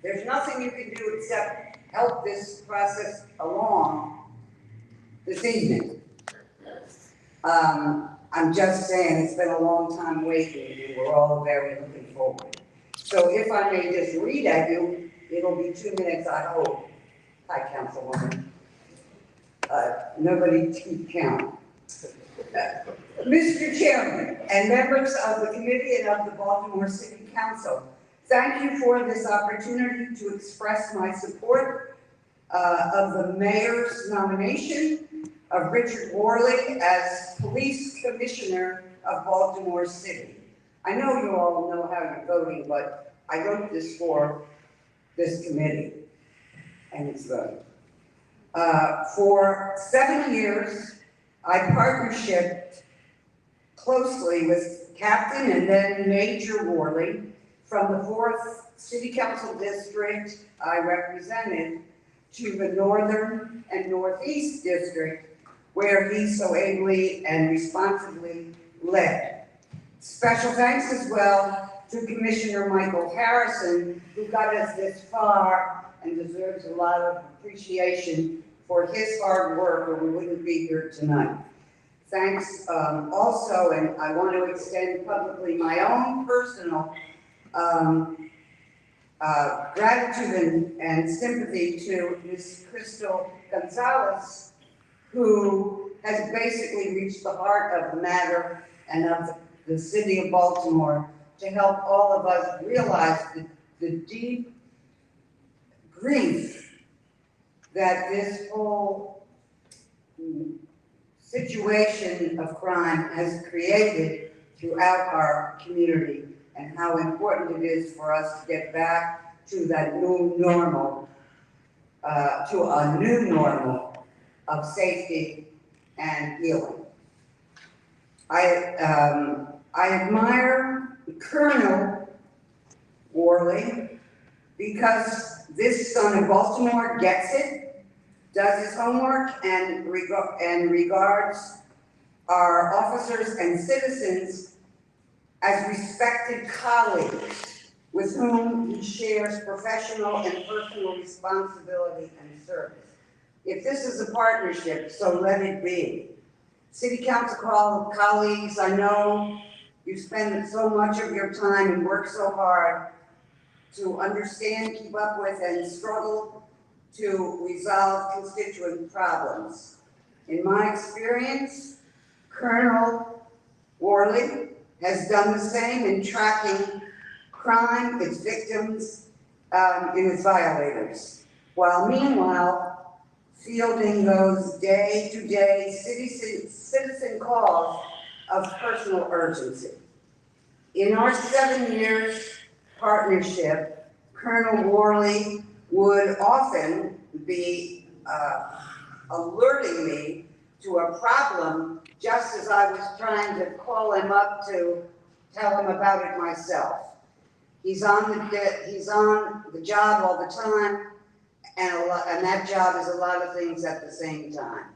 there's nothing you can do except help this process along this evening. I'm just saying, it's been a long time waiting, and we're all very looking forward. So if I may just read at you, it'll be 2 minutes, I hope. Hi, Councilwoman. Nobody keep count. Mr. Chairman and members of the committee and of the Baltimore City Council, thank you for this opportunity to express my support of the mayor's nomination of Richard Worley as Police Commissioner of Baltimore City. I know you all know how you're voting, but I wrote this for this committee and its vote. For 7 years, I partnershiped closely with Captain and then Major Worley from the 4th City Council District I represented to the Northern and Northeast District, where he so ably and responsibly led. Special thanks as well to Commissioner Michael Harrison, who got us this far and deserves a lot of appreciation for his hard work, or we wouldn't be here tonight. Thanks also, and I want to extend publicly my own personal gratitude and sympathy to Ms. Crystal Gonzalez, who has basically reached the heart of the matter and of the city of Baltimore to help all of us realize the deep grief that this whole situation of crime has created throughout our community, and how important it is for us to get back to that new normal, to a new normal of safety and healing. I admire Colonel Worley because this son of Baltimore gets it, does his homework, and regards our officers and citizens as respected colleagues with whom he shares professional and personal responsibility and service. If this is a partnership, so let it be. City Council colleagues, I know you spend so much of your time and work so hard to understand, keep up with, and struggle to resolve constituent problems. In my experience, Colonel Worley has done the same in tracking crime, its victims, and its violators, while meanwhile fielding those day-to-day citizen calls of personal urgency. In our 7 years partnership, Colonel Worley would often be alerting me to a problem just as I was trying to call him up to tell him about it myself. He's on the job all the time, and that job is a lot of things at the same time,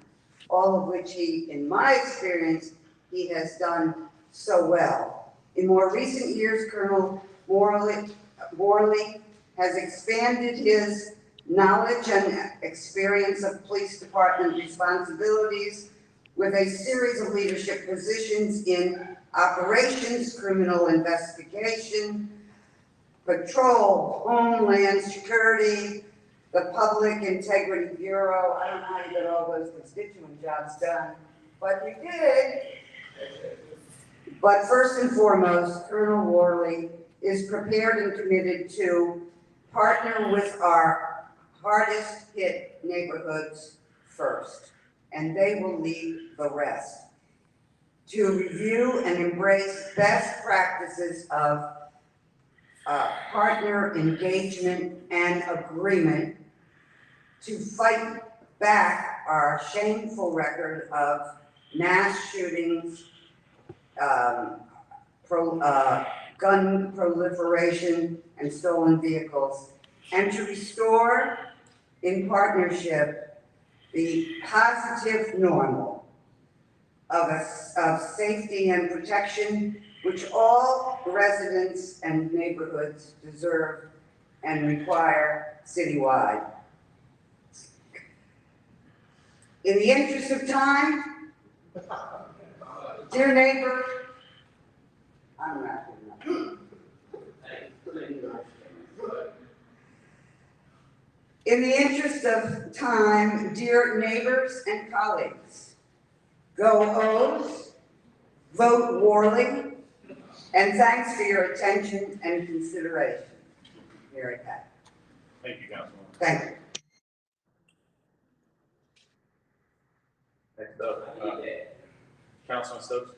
all of which he, in my experience, he has done so well. In more recent years, Colonel Worley has expanded his knowledge and experience of police department responsibilities with a series of leadership positions in operations, criminal investigation, patrol, homeland security, the Public Integrity Bureau. I don't know how you got all those constituent jobs done, but you did. But first and foremost, Colonel Worley is prepared and committed to partner with our hardest hit neighborhoods first, and they will lead the rest. To review and embrace best practices of partner engagement and agreement to fight back our shameful record of mass shootings, gun proliferation, and stolen vehicles, and to restore in partnership the positive normal of safety and protection which all residents and neighborhoods deserve and require citywide. In the interest of time, dear neighbor, I'm wrapping up. In the interest of time, dear neighbors and colleagues, go O's, vote Worley, and thanks for your attention and consideration. Mary Pat. Thank you, Councilwoman. Thank you. Next up, Councilman Stokes.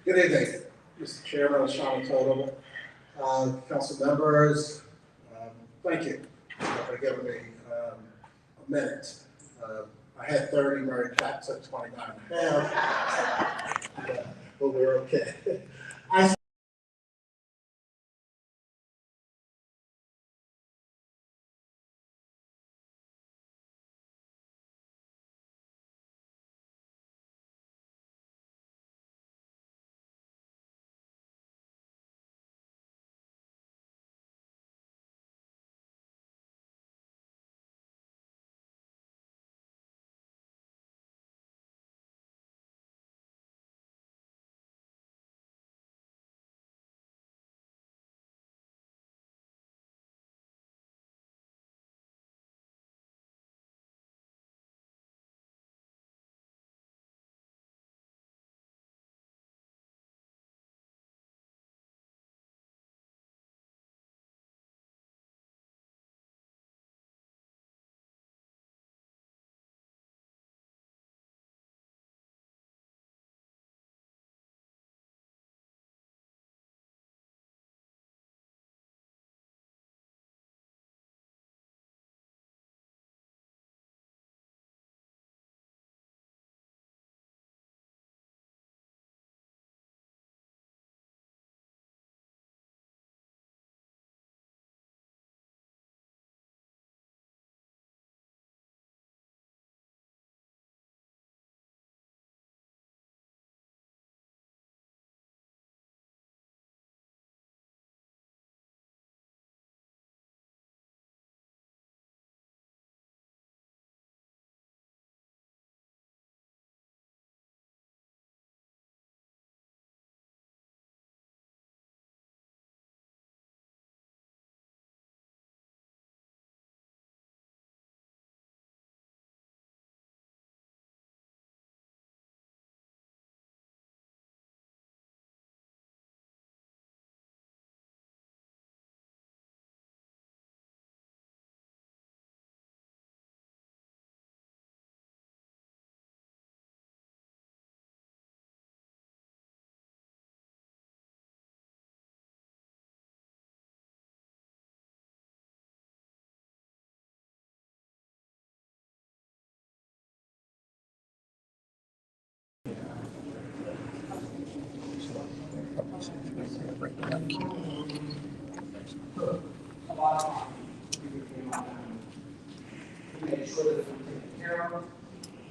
Good evening, Mr. Chairman, Sean Total, council members, thank you for giving me a minute. I had 30, Mary Pat took 29 and a half, but we're okay.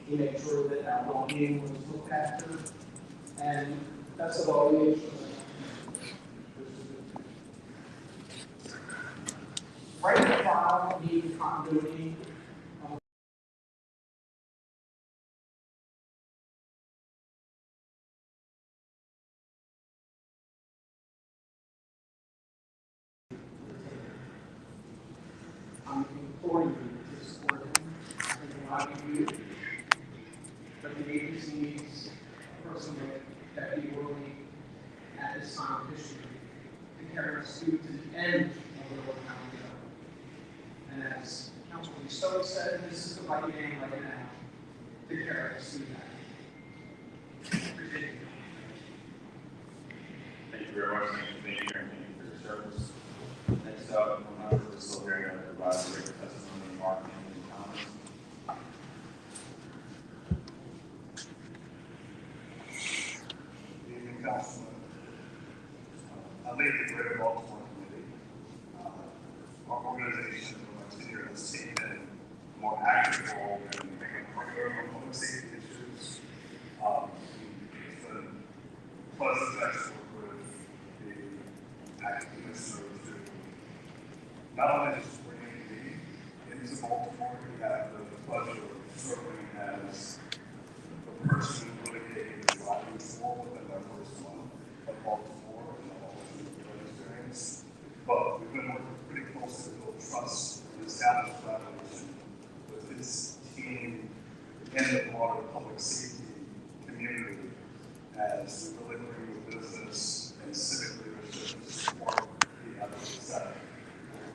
he made sure that our well-being was looked after, and that's about it. Right now, need continuity. I'm imploring you to support him. I think a lot of you, but the agency needs a person that be willing at this time of history to carry us through to the end of the Little County Government. And as Councilman Stowe said, this is the right man right now to carry us through that. Appreciate it. Thank you very much, thank you for being here, and thank you for your service. Next up, we're still hearing a provide written testimony, Mark, and comments. Good evening, Councilman. I lead the Greater Baltimore Committee. Our organization, like tenure, has taken a more active role in making regular public safety issues. It's a pleasant to actually work with the acting commissioner to not only just bring me into Baltimore, we have the pleasure of serving as the person who litigated the driving school within their first month of Baltimore and all of the experience. But we've been working pretty closely to build trust and establish collaboration with his team and the broader public safety community as we really bring the business and civic leadership to support the ethics set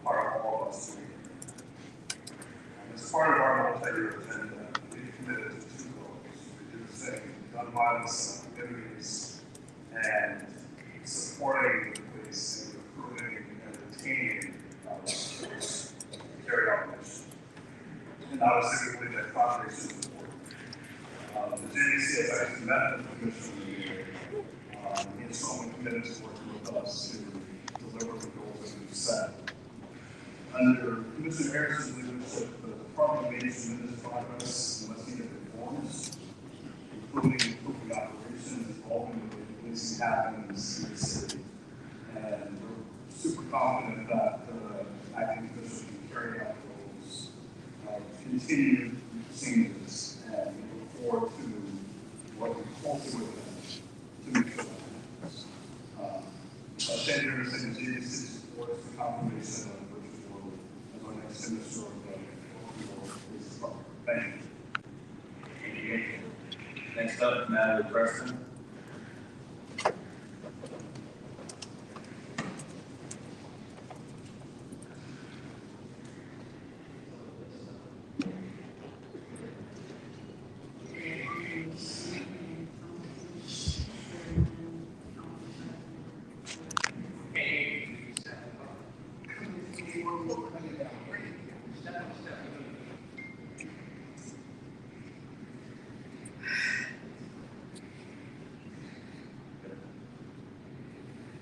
part of all of us. As part of our multi-year agenda, we've committed to two goals: reducing gun violence in our communities and supporting the police in recruiting and retaining our officers to carry out our mission. And obviously, we believe that collaboration is important. The JDC has actually met with the commission. He is someone committed to working with us to deliver the goals that we've set. Under Commissioner Harris's leadership, the Department made tremendous progress in much needed reforms, including improving operations, involving the way policing happens in the city. And we're super confident that the acting commission can carry out those continued changes, and we look forward to working closely with them to make sure that happens. Thank you for saying the GDC supports the confirmation of as our next semester of the police department. Thank you. Thank you. Next up, Natalie Preston.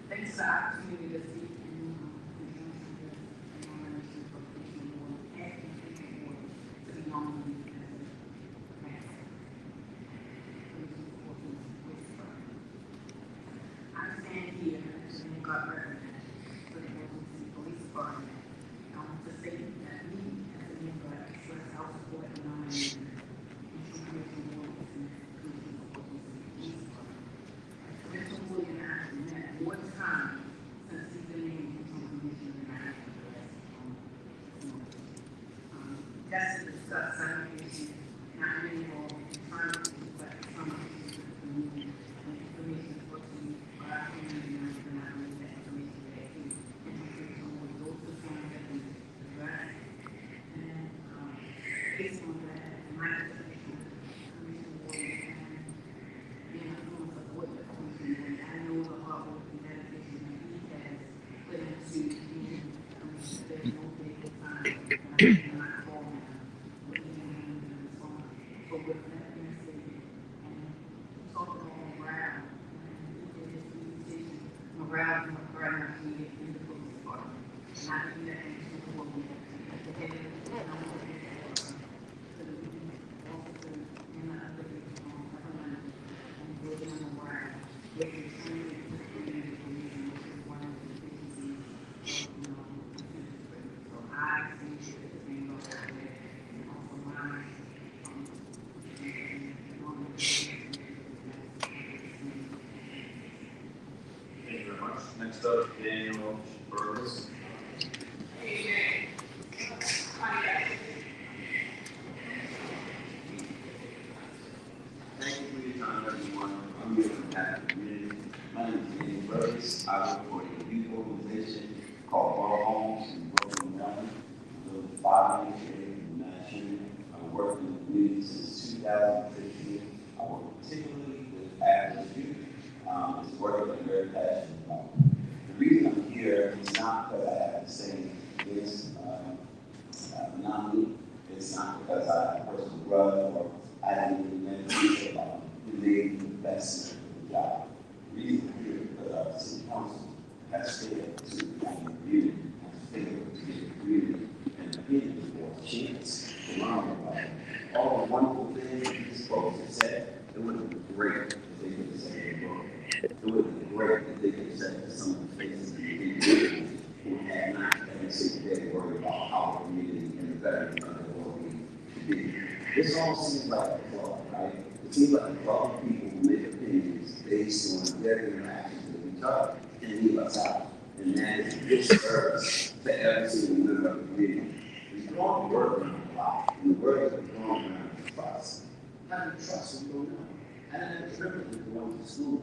Thanks for the opportunity to speak I stand here as a God representative for the Baltimore Police Department. I want to say that me, as a member, express our support and our Mr. William and I have met more time since he's been named to the commission than I have. That's to discuss some issues, not many more trying to but some issues with the community and information is what we are community members and I believe that information that too. And we can come with those concerns that we address. And based on that, in my perception, Commissioner Williams and being a form of what the commission, and I know the hard work and dedication that he has put into being a commission. There's no day of time that I cannot call him with anything and respond. So with that being said, and talking all around, and we did this presentation, morale is needed in the police department. And I think that is important at the head of the, and I want to get that, so that we can also, and much. Next up, Daniel Burgess. Thank you for your time, everyone. I'm here on behalf of the community. My name is Daniel Burgess. I work for a youth organization called Borough Homes in Brooklyn, Maryland. I'm doing 5 years here in Nashville. I've worked in the community since 2015. I work particularly with at-risk youth. It's work that I'm very passionate about. The reason I'm here is not because I have to say this anomaly. It's not because I have a personal grudge or I haven't even been to about who made the best of the job. The reason I'm here is because our city council has failed to become a community, has failed to get a community and opinion for a chance to learn about it. All the wonderful things that these folks have said, it would have been great if they could have said in the book. It would have been great if they could have said to some of the faces of the individuals who had not every single day worried about how the community and the veterans of the world should be. This all seems like a flaw, right? It seems like a flaw of people who make opinions based on their interactions with each other and leave us out. And that is a disservice to every single member of the community. We've gone word around a lot, and the word that we've gone around is trust. How do you trust when you don't know? I didn't have the privilege of going to school,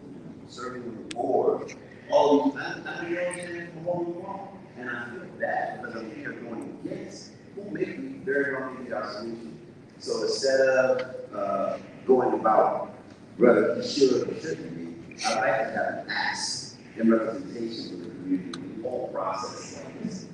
serving on the board, all these things. I didn't know from home along. And I feel bad because I'm here going against who make me very wrong to get our solution. So instead of going about whether he should or shouldn't be, I like to have an ask and representation of the community in the whole process like this.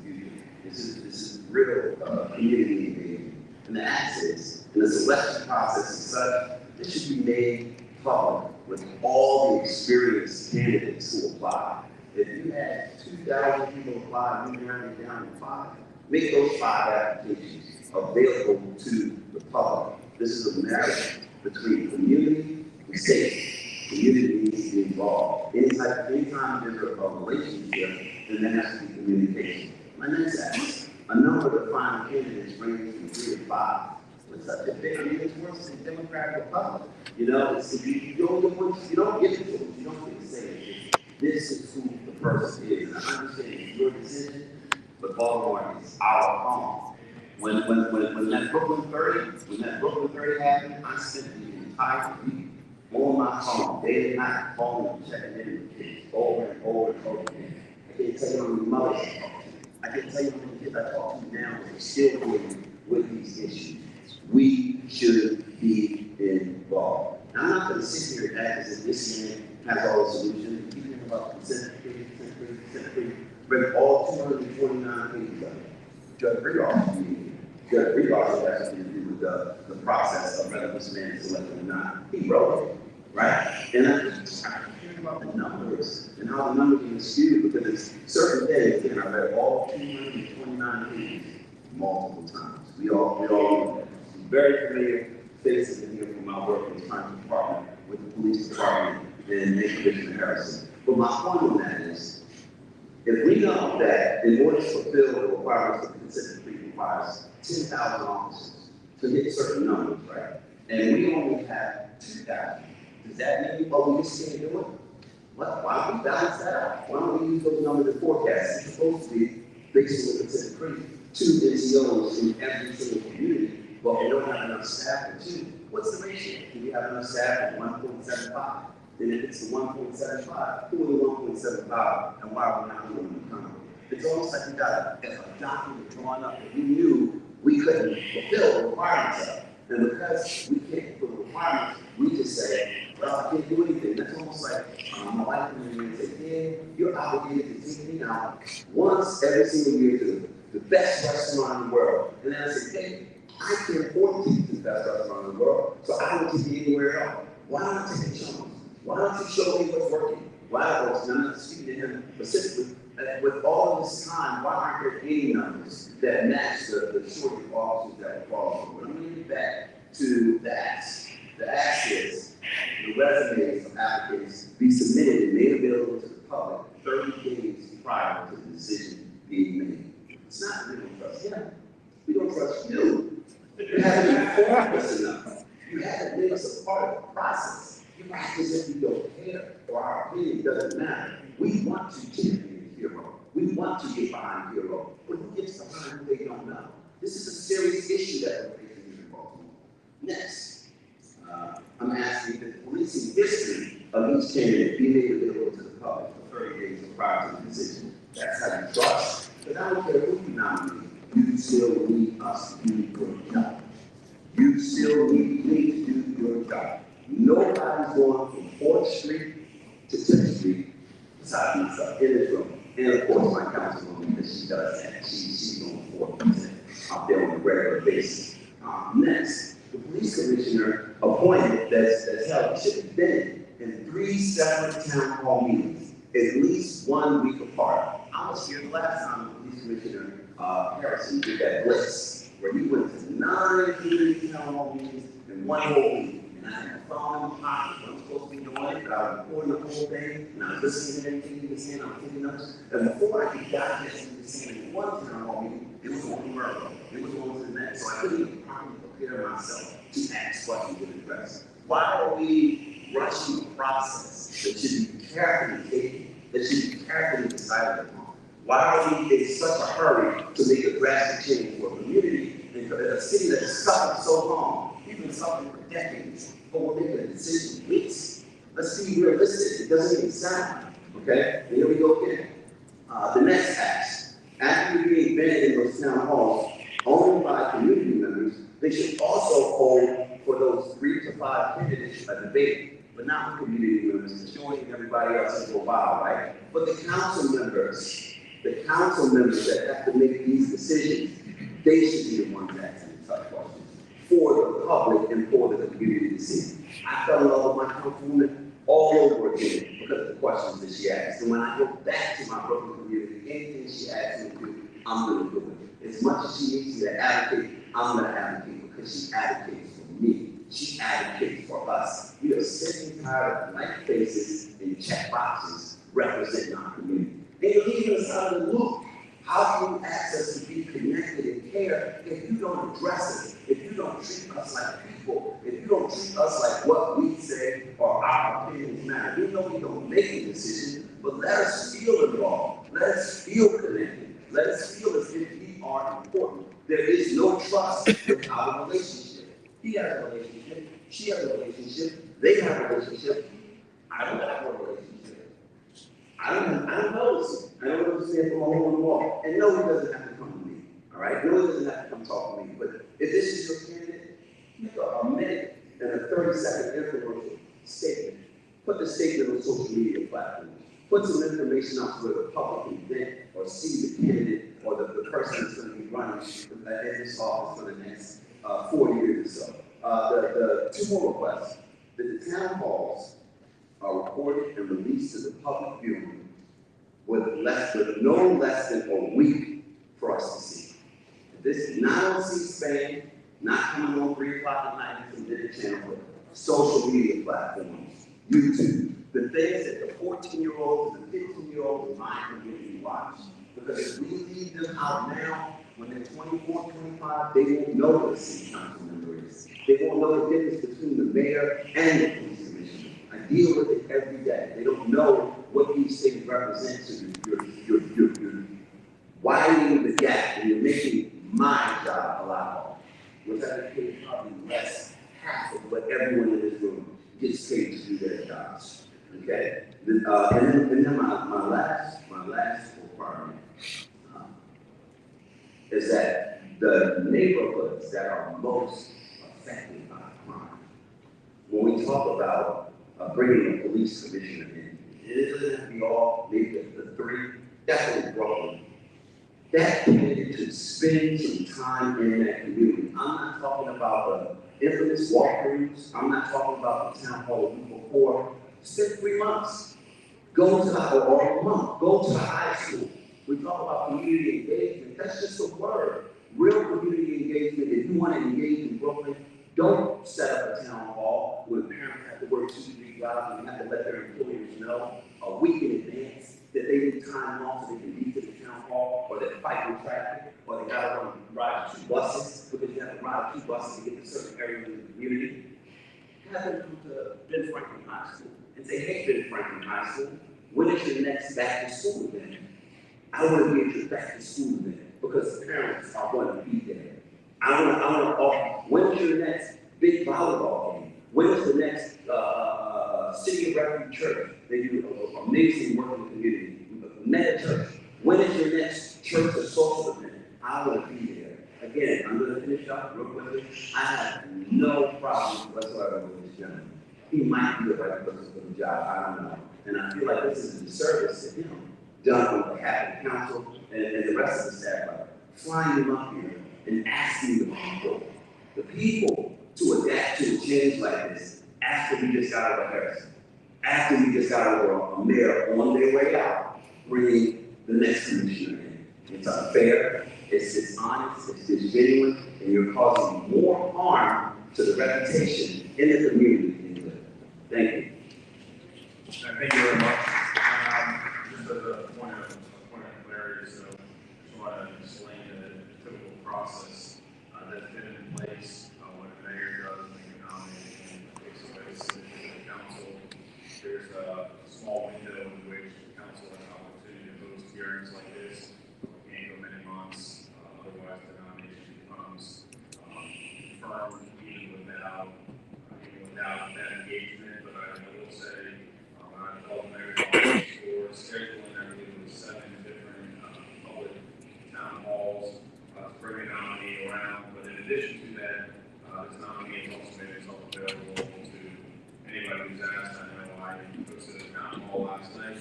This is real community engagement. And the ask is, and the selection process is such, it should be made public with all the experienced candidates who apply. If you had 2,000 people apply and you narrow it down to 5, make those 5 applications available to the public. This is a marriage between community and state. Community needs to be involved. Anytime there's a relationship, then there has to be communication. My next ask, a number of the final candidates range from 3 to 5. It's such a big, it's worse than Democratic Republic. You know, you don't get it to them. You don't get to say it. This is who the person is. And I understand it's your decision, but Baltimore is our home. When that Brooklyn 30 happened, I spent the entire week on my phone, day and night, calling and checking in with kids over and over and over again. I can't tell you how many mothers I talk to. I can't tell you how many kids I talk to now that are still dealing with these issues. We should be involved. Now, I'm not going to sit here and act as if this man has all the solutions. Keep thinking about consent decree. Bring all 229 pages of it. Judge Breedlove has to do with the process of whether this man is selected or not. He wrote it, right? And I'm just thinking about the numbers and how the numbers are skewed because it's certain things. Again, I read all 229 pages multiple times. We all know that. Very familiar faces in here from my work in the crime department, with the police department, and Commissioner Harrison. But my point on that is, if we know that in order to fulfill the requirements of the consent decree requires 10,000 officers to hit certain numbers, right? And we only have 2,000. Does that mean, we just can't do it? Well, why don't we balance that out? Why don't we use those numbers to forecast? It's supposed to be based on the consent decree. 2 NCOs in every single community. But we don't have enough staff for 2. What's the ratio? Do we have enough staff for 1.75? Then if it's the 1.75, who are the 1.75 and why are we not doing them accountable? It's almost like we got a document drawn up that we knew we couldn't fulfill the requirements of. And because we can't fulfill the requirements, we just say, well, I can't do anything. That's almost like my wife and me say, yeah, you're obligated to take me out once every single year to the best restaurant in the world. And then I say, hey, I can't afford to take the best restaurant in the world, so I don't take you anywhere else. Why not take a chance? Why don't you show me what's working? Why not? And I'm not speaking to him specifically. With all of this time, why aren't there any numbers that match the shortage of officers that will fall? But I'm going to get back to the ask. The ask is the resumes of applicants be submitted and made available to the public 30 days prior to the decision being made. It's not we don't trust him. We don't trust you. You haven't informed us enough. You haven't made us a part of the process. You act as if you don't care, or our opinion doesn't matter. We want to champion the hero. We want to get behind the hero. But who gets behind who they don't know? This is a serious issue that we're facing here in Baltimore. Next, I'm asking that the policing history of each candidate be made available to the public for 30 days prior to the decision. That's how you trust. But I don't care who you nominate, you still need us to do your job. You still need me to do your job. Nobody's going from 4th Street to 10th Street besides myself in this room. And of course, my councilwoman, because she does that. She's on 4%. I'm there on a regular basis. Next, the police commissioner appointed that's held, should have been in 3 separate town hall meetings, at least 1 week apart. I was here the last time the police commissioner, Harrison, did that blitz, where he went to 9 community town hall meetings in 1 whole week. And I had a phone in my pocket, I was supposed to be doing it, but I was recording the whole thing, and I was listening to everything he was saying, I was taking notes. And before I could digest what he was saying in 1 town hall meeting, it was on Merlot, it was on to the next. So I couldn't even properly prepare myself to ask questions and address. Why are we rushing the process that should be carefully taken, that should be carefully decided upon? Why are we in such a hurry to make a drastic change for a community and a city that's suffered so long, even suffering for decades, but we're making a decision in weeks? Let's be realistic. It doesn't even sound, okay? And here we go again. The next act, after being vetted in those town halls, owned by community members, they should also hold for those 3 to 5 candidates a debate, but not with community members, joining everybody else and go wild, right? But the council members that have to make these decisions, they should be the ones asking the tough questions for the public and for the community to see. I fell in love with my councilwoman all over again because of the questions that she asked. And when I go back to my Brooklyn community, anything she asks me to do, I'm going to do it. As much as she needs me to advocate, I'm going to advocate because she advocates for me. She advocates for us. We are sick and tired of blank faces and check boxes representing our community. And you're leaving us out of the loop. How do you ask us to be connected and care if you don't address us, if you don't treat us like people, if you don't treat us like what we say or our opinions matter? We know we don't make a decision, but let us feel involved. Let us feel connected. Let us feel as if we are important. There is no trust without a relationship. He has a relationship. She has a relationship. They have a relationship. I don't have a relationship. I don't know this. I don't understand from a hole in the wall. And no, he doesn't have to come to me. All right? No, he doesn't have to come talk to me. But if this is your candidate, make a minute and a 30-second infomercial statement. Put the statement on social media platforms. Put some information out where the public can vent or see the candidate or the person that's going to be running in this office for the next 4 years or so. The 2 more requests. That the town halls are recorded and released to the public viewing with no less than a week for us to see. This is not on C-SPAN, not coming on 3 o'clock at night on some dinner channel, but social media platforms, YouTube, the things that the 14-year-olds and the 15-year-olds in my community watch. Because if we leave them out now, when they're 24, 25, they won't know what a city council member is. They won't know the difference between the mayor and the police commissioner. I deal with it every day. They don't know what these things represent to you. You're widening the gap and you're making my job a lot harder. Which I think probably less half of what everyone in this room gets paid to do their jobs. Okay? And then my last requirement is that the neighborhoods that are most affected by crime, when we talk about bringing a police commissioner in, it doesn't have to be all, maybe the 3, definitely Brooklyn. That candidate to spend some time in that community. I'm not talking about the infamous walkthroughs. I'm not talking about the town hall before. Spend 3 months. Go to the, or a month. Go to the high school. We talk about community engagement. That's just a word. Real community engagement. If you want to engage in Brooklyn, don't set up a town hall where parents have to work 2 to 3 jobs and have to let their employers know a week in advance that they need time off so they can be to the town hall, or they're fighting traffic, or they gotta ride 2 buses because you have to ride 2 buses to get to certain areas in the community. have them come to Ben Franklin High School and say, hey, Ben Franklin High School, when is your next back to school event? I want to be at your back to school event because parents are going to be there. I want to, when is your next big volleyball game? When is the next City of Refuge Church? They do amazing work in the community. Meta Church. When is your next church or social event? I want to be there. Again, I'm going to finish up real quickly. I have no problem whatsoever with this gentleman. He might be the right person for the job. I don't know. And I feel like this is a disservice to him, done on behalf of the council and the rest of the staff, by flying him up here and asking the people to adapt to a change like this after we just got over Harrison, after we just got over a mayor on their way out, bringing the next commissioner in. It's unfair, it's dishonest, it's disgenuine, and you're causing more harm to the reputation in the community than good. Thank you. Thank you very much. Just as a point of clarity, so I just want to explain the typical process that's been in place when the mayor does make a nomination, takes away the council. There's a small window in which the council has an opportunity to host hearings like this. We can't go many months, otherwise the nomination becomes confirmed, even without that engagement. But I will say, I've called mayor for scheduling, I believe it was 7 different public town halls to bring a nominee around. But in addition to that, this nominee has also made himself available to anybody who's asked. I know I posted a town hall last night.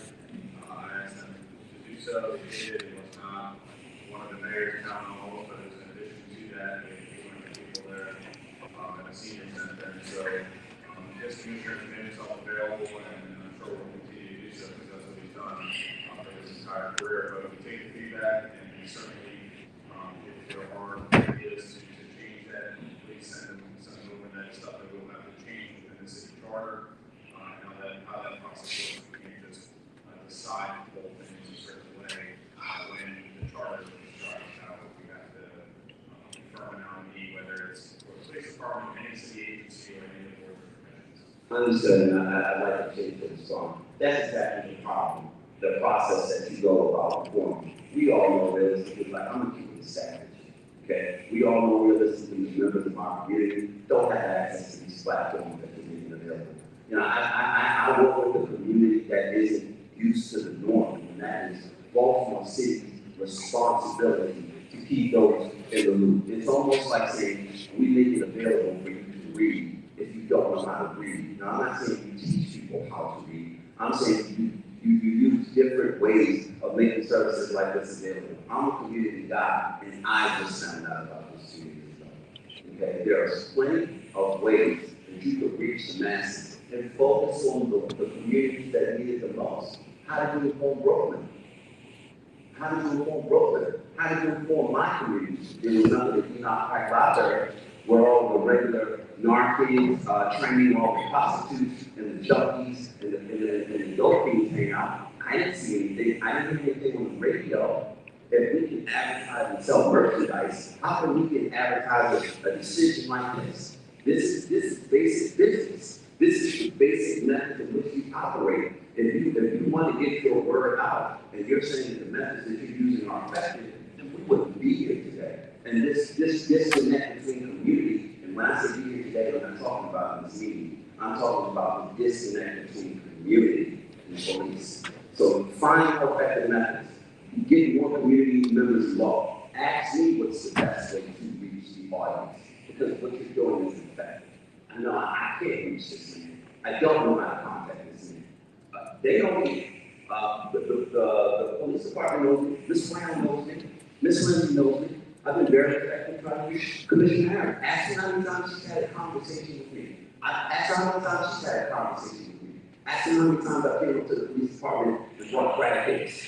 I asked them to do so. They did. It was not one of the mayor's town halls, but in addition to that, they were people there at a senior center. And so this commissioner has made himself available, and I'm sure we'll continue to do so because that's what he's done for his entire career. But we take the feedback, and certainly if there are ideas to change that, please send them over that stuff that we'll have to change within the city charter. How that process works, we can just decide to hold things a certain way when the charter describes how we have to confirm a nominee, whether it's for the police department, any city agency, or any of the board of commissions. Understood, and I'd like to change the song. That's exactly the problem, the process that you go about performing. We all know realistically, like I'm gonna keep it savage, okay? We all know realistically, members of our community don't have access to these platforms that are making available. You know, I work with a community that isn't used to the norm, and that is Baltimore City's responsibility to keep those in the loop. It's almost like saying, we make it available for you to read if you don't know how to read. Now, I'm not saying you teach people how to read. I'm saying you use different ways of making services like this available. I'm a community guy, and I just found out about this 2 years ago. Okay, there are plenty of ways that you could reach the masses and focus on the communities that need it the most. How did you inform Brooklyn? How did you inform Brooklyn? How did you inform my community? There was none of the Enoch Pike Library where all the regular narcissists, training all the prostitutes and the junkies and the dope fiends hang out. I didn't see anything. I didn't hear anything on the radio. If we can advertise and sell merchandise, how can we can advertise a decision like this? This is basic business. This is the basic method in which we operate. If you want to get your word out and you're saying that the methods that you're using are effective, then we wouldn't be here today. And this disconnect between community, and when I say be here today, I'm not talking about this meeting. I'm talking about the disconnect between community and police. So find effective methods. Get more community members involved. Ask me what's the best way to reach the audience, because what you're doing is effective. I know I can't reach this man. I don't know how to contact this man. They know me. The police department knows me. Miss Brown knows me. Miss Lindsay knows me. I've been very effective trying to reach Commissioner Harris. Ask her how many times she's had a conversation with me. Ask her how many times she's had a conversation with me. Ask her how many times I came up to the police department and brought crack case.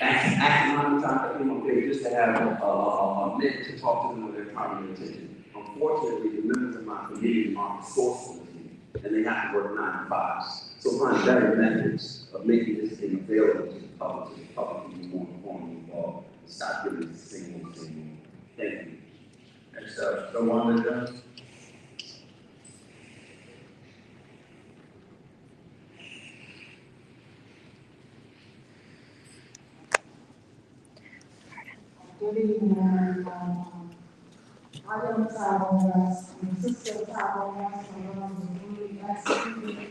Ask her how many times I came up there just to have a minute to talk to them when they're trying to get attention. Unfortunately, the members of my community aren't resourceful with me, and they have to work 9 to 5s. So find better methods of making this thing available to the public to be more informed and involved. Stop doing the same old thing. Thank you. Next up, Wanda Jones. Good evening, I am Tyrone West, I'm Sister Tyrone West, I'm one of the community activities.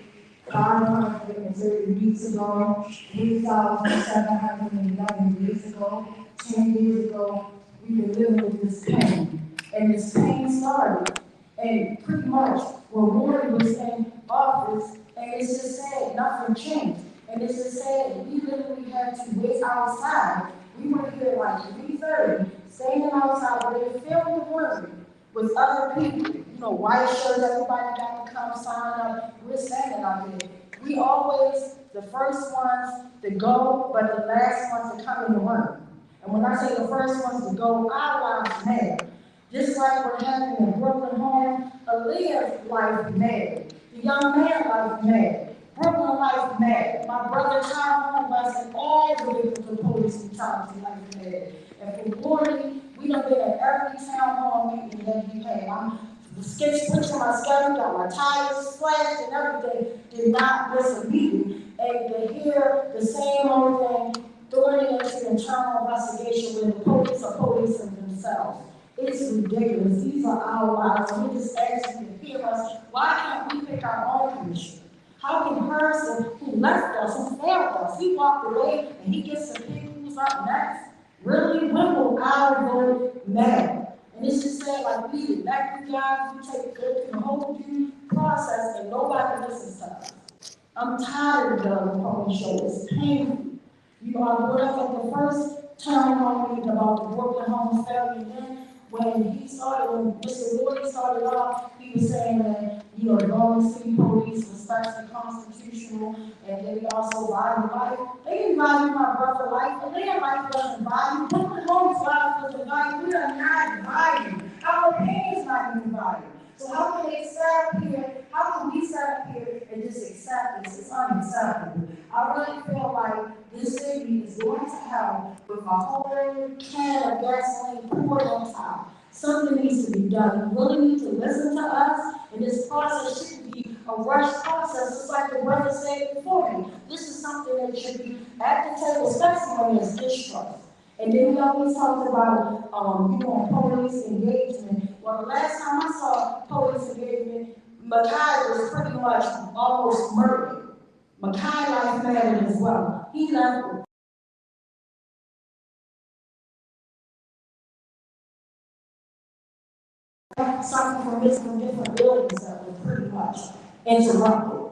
530 weeks ago, 3,711 years ago, 10 years ago, we were living with this pain. And this pain started, and pretty much when Warren was in office, and it's just sad, nothing changed. And it's just sad, we literally had to wait outside. We were here like 3:30, standing outside, but they filled the room with other people. You know, white shirts, everybody got to come sign up. We're standing out here. We always the first ones to go, but the last ones to come in the room. And when I say the first ones to go, our lives matter. Just like what happened in Brooklyn home, Aaliyah's life mattered. The young man life mattered. Brooklyn life mattered. My brother Tyrone West and all the victims of police brutality life mattered. And for Warren, we done been at every town hall meeting that he had. I'm switching my schedule, got my tires slashed and everything, did not miss a meeting. And to hear the same old thing, throwing it into internal investigation when the police are policing themselves. It's ridiculous. These are our lives. We just ask you to hear us. Why can't we pick our own commissioner? How can person who left us, who failed us, he walked away and he gets to pick who's up next? Really, when will our vote matter? And it's just saying, like, we elect you guys, we take good through the whole due process, and nobody listens to us. I'm tired of the Republican show. It's painful. You know, I brought up at the first town hall meeting about the Brooklyn Homes family, and then when Mr. Woody started off, he was saying that, you know, the Golden City Police respects the constitutional, and they also value life. They didn't value my brother's life, and their life wasn't valued. Brooklyn Homes' life wasn't valued. We are not valued. Our pain is not even valued. So how can they sit up here, how can we sit up here and just accept this? It's unacceptable. I really feel like this city is going to hell with a whole can of gasoline poured on top. Something needs to be done. You really need to listen to us, and this process shouldn't be a rushed process, just like the brother said before me. This is something that should be at the table, especially when there's distrust. And then we always talked about, police engagement. Well, the last time I saw police engagement, Makai was pretty much almost murdered. Makai life mattered as well. He left. Something from different buildings that were pretty much interrupted,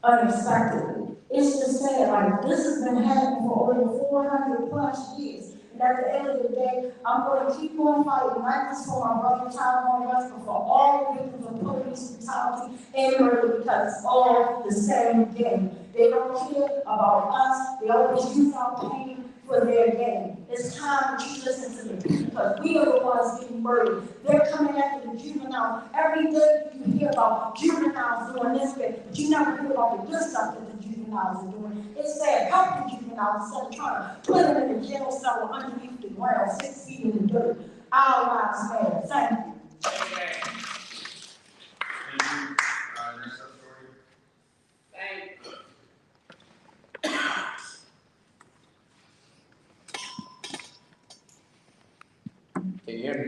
unexpectedly. It's just saying, like, this has been happening for over 400 plus years. And at the end of the day, I'm going to keep on fighting, not just for my brother Tyrone West, but for all the victims of police brutality and murder, because it's all the same game. They don't care about us. They always use our pain for their gain. It's time that you listen to them, because we are the ones getting murdered. They're coming after the juveniles. Every day you hear about juveniles doing this bit, but you never hear about the good stuff that the juveniles are doing. It's sad, help the juveniles instead of trying to put them in the jail cell underneath the ground, 6 feet in the dirt. Our lives matter. Thank you. Can you hear me?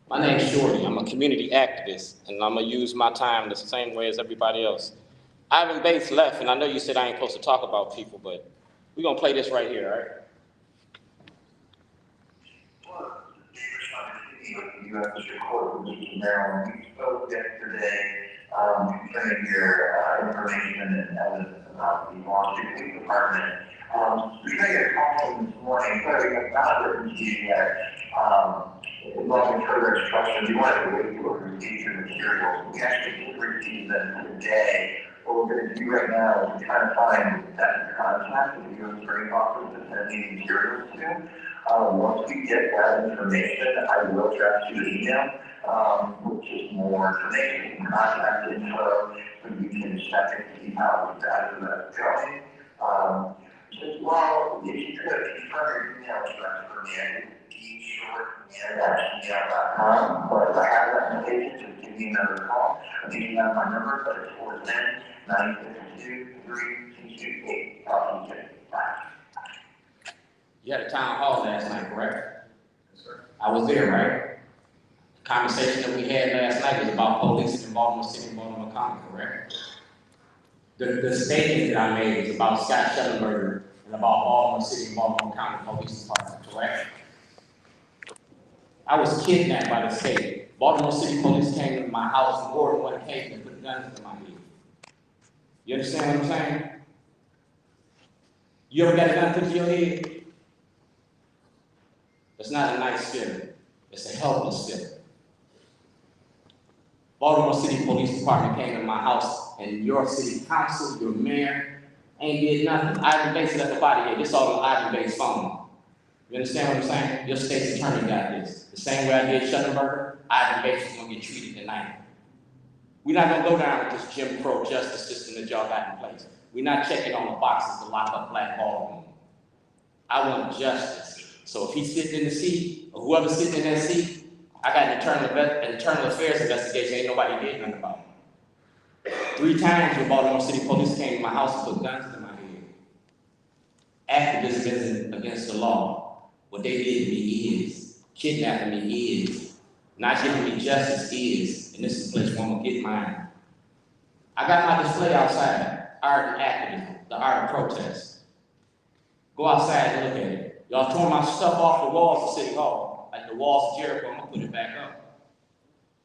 My name's Shorty. I'm a community activist, and I'm gonna use my time the same way as everybody else. Ivan Bates left, and I know you said I ain't supposed to talk about people, but we're gonna play this right here, all right? U.S. District Court of Maryland. We spoke yesterday concerning your information and evidence about the Washington Police Department. We made a call this morning, but we have not written to you yet. Involving further instructions, we wanted to wait for receipt of materials. We actually received them today. What we're going to do right now is we're trying to find that contact with the U.S. Attorney's Office to send these materials to. Once we get that information, I will draft you an email with just more information, contact info, so you can check and see how that is going. As well, if you could confirm your email address for me, I can dshort@gmail.com. But if I have that information, just give me another call. I think you have my number, but it's 410-962-3228. You had a town hall last night, correct? I was there, right? The conversation that we had last night was about policing in Baltimore City and Baltimore County, correct? The statement that I made was about Scott Shellenberger and about Baltimore City and Baltimore County Police Department, correct? I was kidnapped by the state. Baltimore City Police came to my house and more than one occasion and put guns to my head. You understand what I'm saying? You ever got a gun put to your head? It's not a nice feeling. It's a helpless feeling. Baltimore City Police Department came to my house and your city council, your mayor, ain't did nothing. Ivan Bates left the body here. This all on Ivan Bates' phone. You understand what I'm saying? Your state's attorney got this. The same way I did Shellenberger, Ivan Bates is gonna get treated tonight. We're not gonna go down with this Jim Crow justice system that y'all got in place. We're not checking on the boxes to lock up Black Baltimore. I want justice. So if he's sitting in the seat, or whoever's sitting in that seat, I got an internal affairs investigation, ain't nobody did nothing about it. 3 times the Baltimore City Police came to my house and put guns to my head. Activism isn't against the law. What they did to me is, kidnapping me is, not giving me justice is, and this is the place where I'm gonna get mine. I got my display outside, art and activism, the art of protest. Go outside and look at it. Y'all tore my stuff off the walls of City Hall, like the walls of Jericho, I'm gonna put it back up.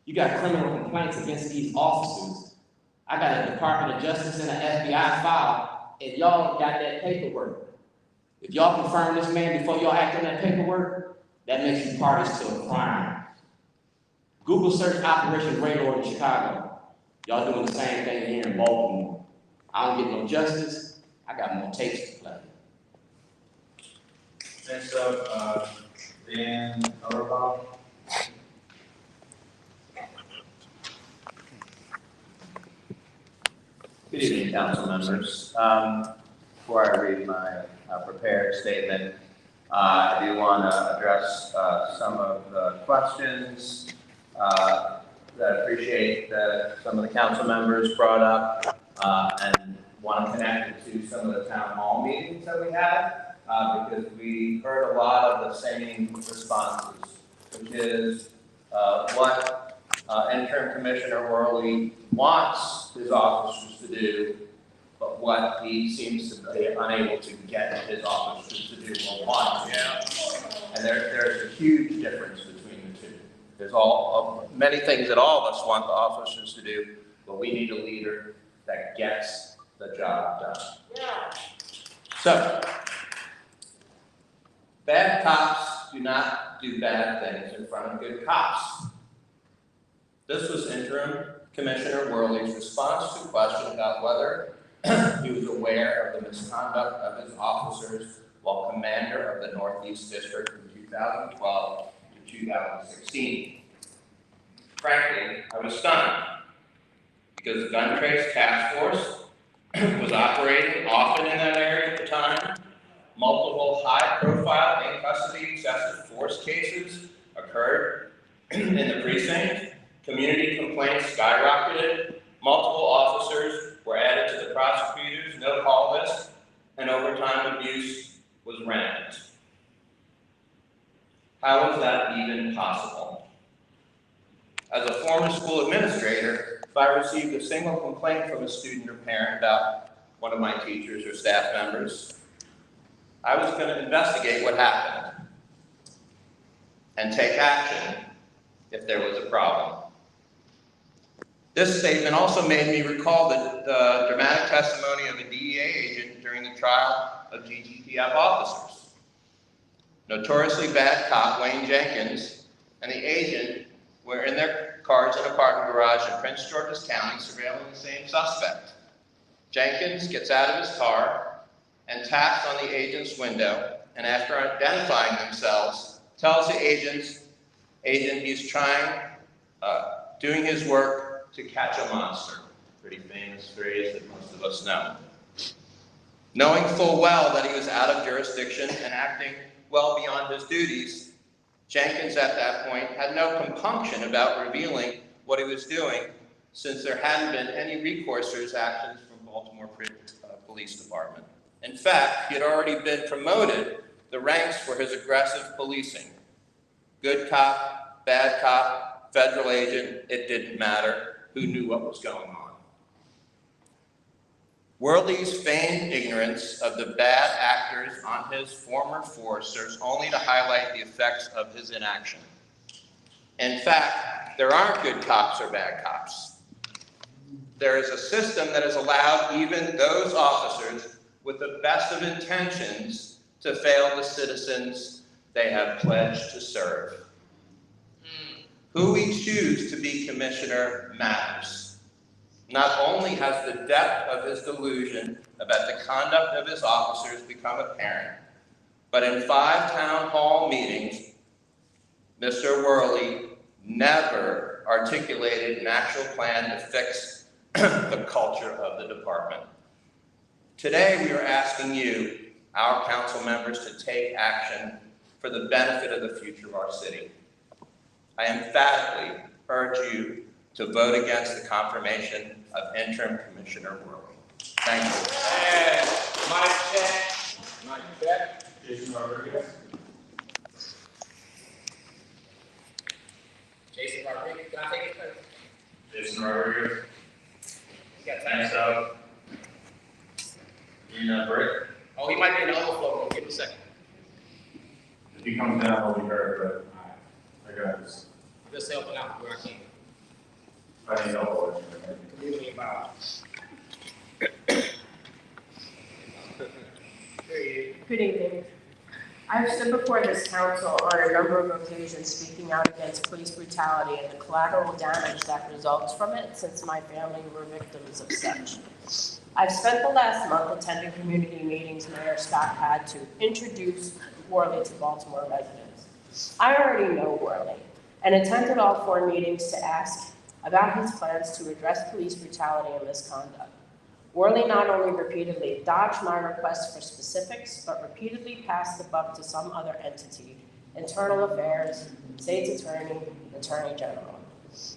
You got criminal complaints against these officers. I got a Department of Justice and an FBI file, and y'all got that paperwork. If y'all confirm this man before y'all act on that paperwork, that makes you parties to a crime. Google search Operation Railroad in Chicago. Y'all doing the same thing here in Baltimore. I don't get no justice, I got more tapes to play. Next up, Dan Auerbach. Good evening, council members. Before I read my prepared statement, I do want to address some of the questions that I appreciate that some of the council members brought up and want to connect it to some of the town hall meetings that we had because we heard a lot of the same responses, which is what interim Commissioner Worley wants his officers to do, but what he seems to be unable to get his officers to do or want to do. And there's a huge difference between the two. There's many things that all of us want the officers to do, but we need a leader that gets the job done. So, bad cops do not do bad things in front of good cops. This was interim Commissioner Worley's response to a question about whether he was aware of the misconduct of his officers while commander of the Northeast District from 2012 to 2016. Frankly, I was stunned because the Gun Trace Task Force was operating often in that area at the time. Multiple high-profile in-custody excessive force cases occurred in the precinct. Community complaints skyrocketed. Multiple officers were added to the prosecutor's no-call list, and overtime abuse was rampant. How is that even possible? As a former school administrator, if I received a single complaint from a student or parent about one of my teachers or staff members, I was going to investigate what happened and take action if there was a problem. This statement also made me recall the dramatic testimony of a DEA agent during the trial of GGPF officers. Notoriously bad cop Wayne Jenkins and the agent were in their cars in a parking garage in Prince George's County surveilling the same suspect. Jenkins gets out of his car and taps on the agent's window, and after identifying themselves, tells the agent he's doing his work to catch a monster. Pretty famous phrase that most of us know. Knowing full well that he was out of jurisdiction and acting well beyond his duties, Jenkins at that point had no compunction about revealing what he was doing, since there hadn't been any recourse for his actions from Baltimore Police Department. In fact, he had already been promoted the ranks for his aggressive policing. good cop, bad cop, federal agent, it didn't matter who knew what was going on. Worley's feigned ignorance of the bad actors on his former force serves only to highlight the effects of his inaction. In fact, there aren't good cops or bad cops. There is a system that has allowed even those officers with the best of intentions to fail the citizens they have pledged to serve. Who we choose to be commissioner matters. Not only has the depth of his delusion about the conduct of his officers become apparent, but in 5 town hall meetings, Mr. Worley never articulated an actual plan to fix the culture of the department. Today, we are asking you, our council members, to take action for the benefit of the future of our city. I emphatically urge you to vote against the confirmation of interim Commissioner Worley. Thank you. Mike check. Mike check. Jason Rodriguez. Jason Rodriguez, can I take it first? Jason Rodriguez. You got time? Next up, Gina Brick. Oh, he might be in the overflow room. Give me a second. If he comes down, he'll be heard, but I got this. Just helping out where I can. I need help. Community involved. Good evening. I've stood before this council on a number of occasions speaking out against police brutality and the collateral damage that results from it, since my family were victims of such. I've spent the last month attending community meetings Mayor Scott had to introduce Worley to Baltimore residents. I already know Worley and attended all 4 meetings to ask about his plans to address police brutality and misconduct. Worley not only repeatedly dodged my requests for specifics, but repeatedly passed the buck to some other entity, Internal Affairs, State's Attorney, Attorney General.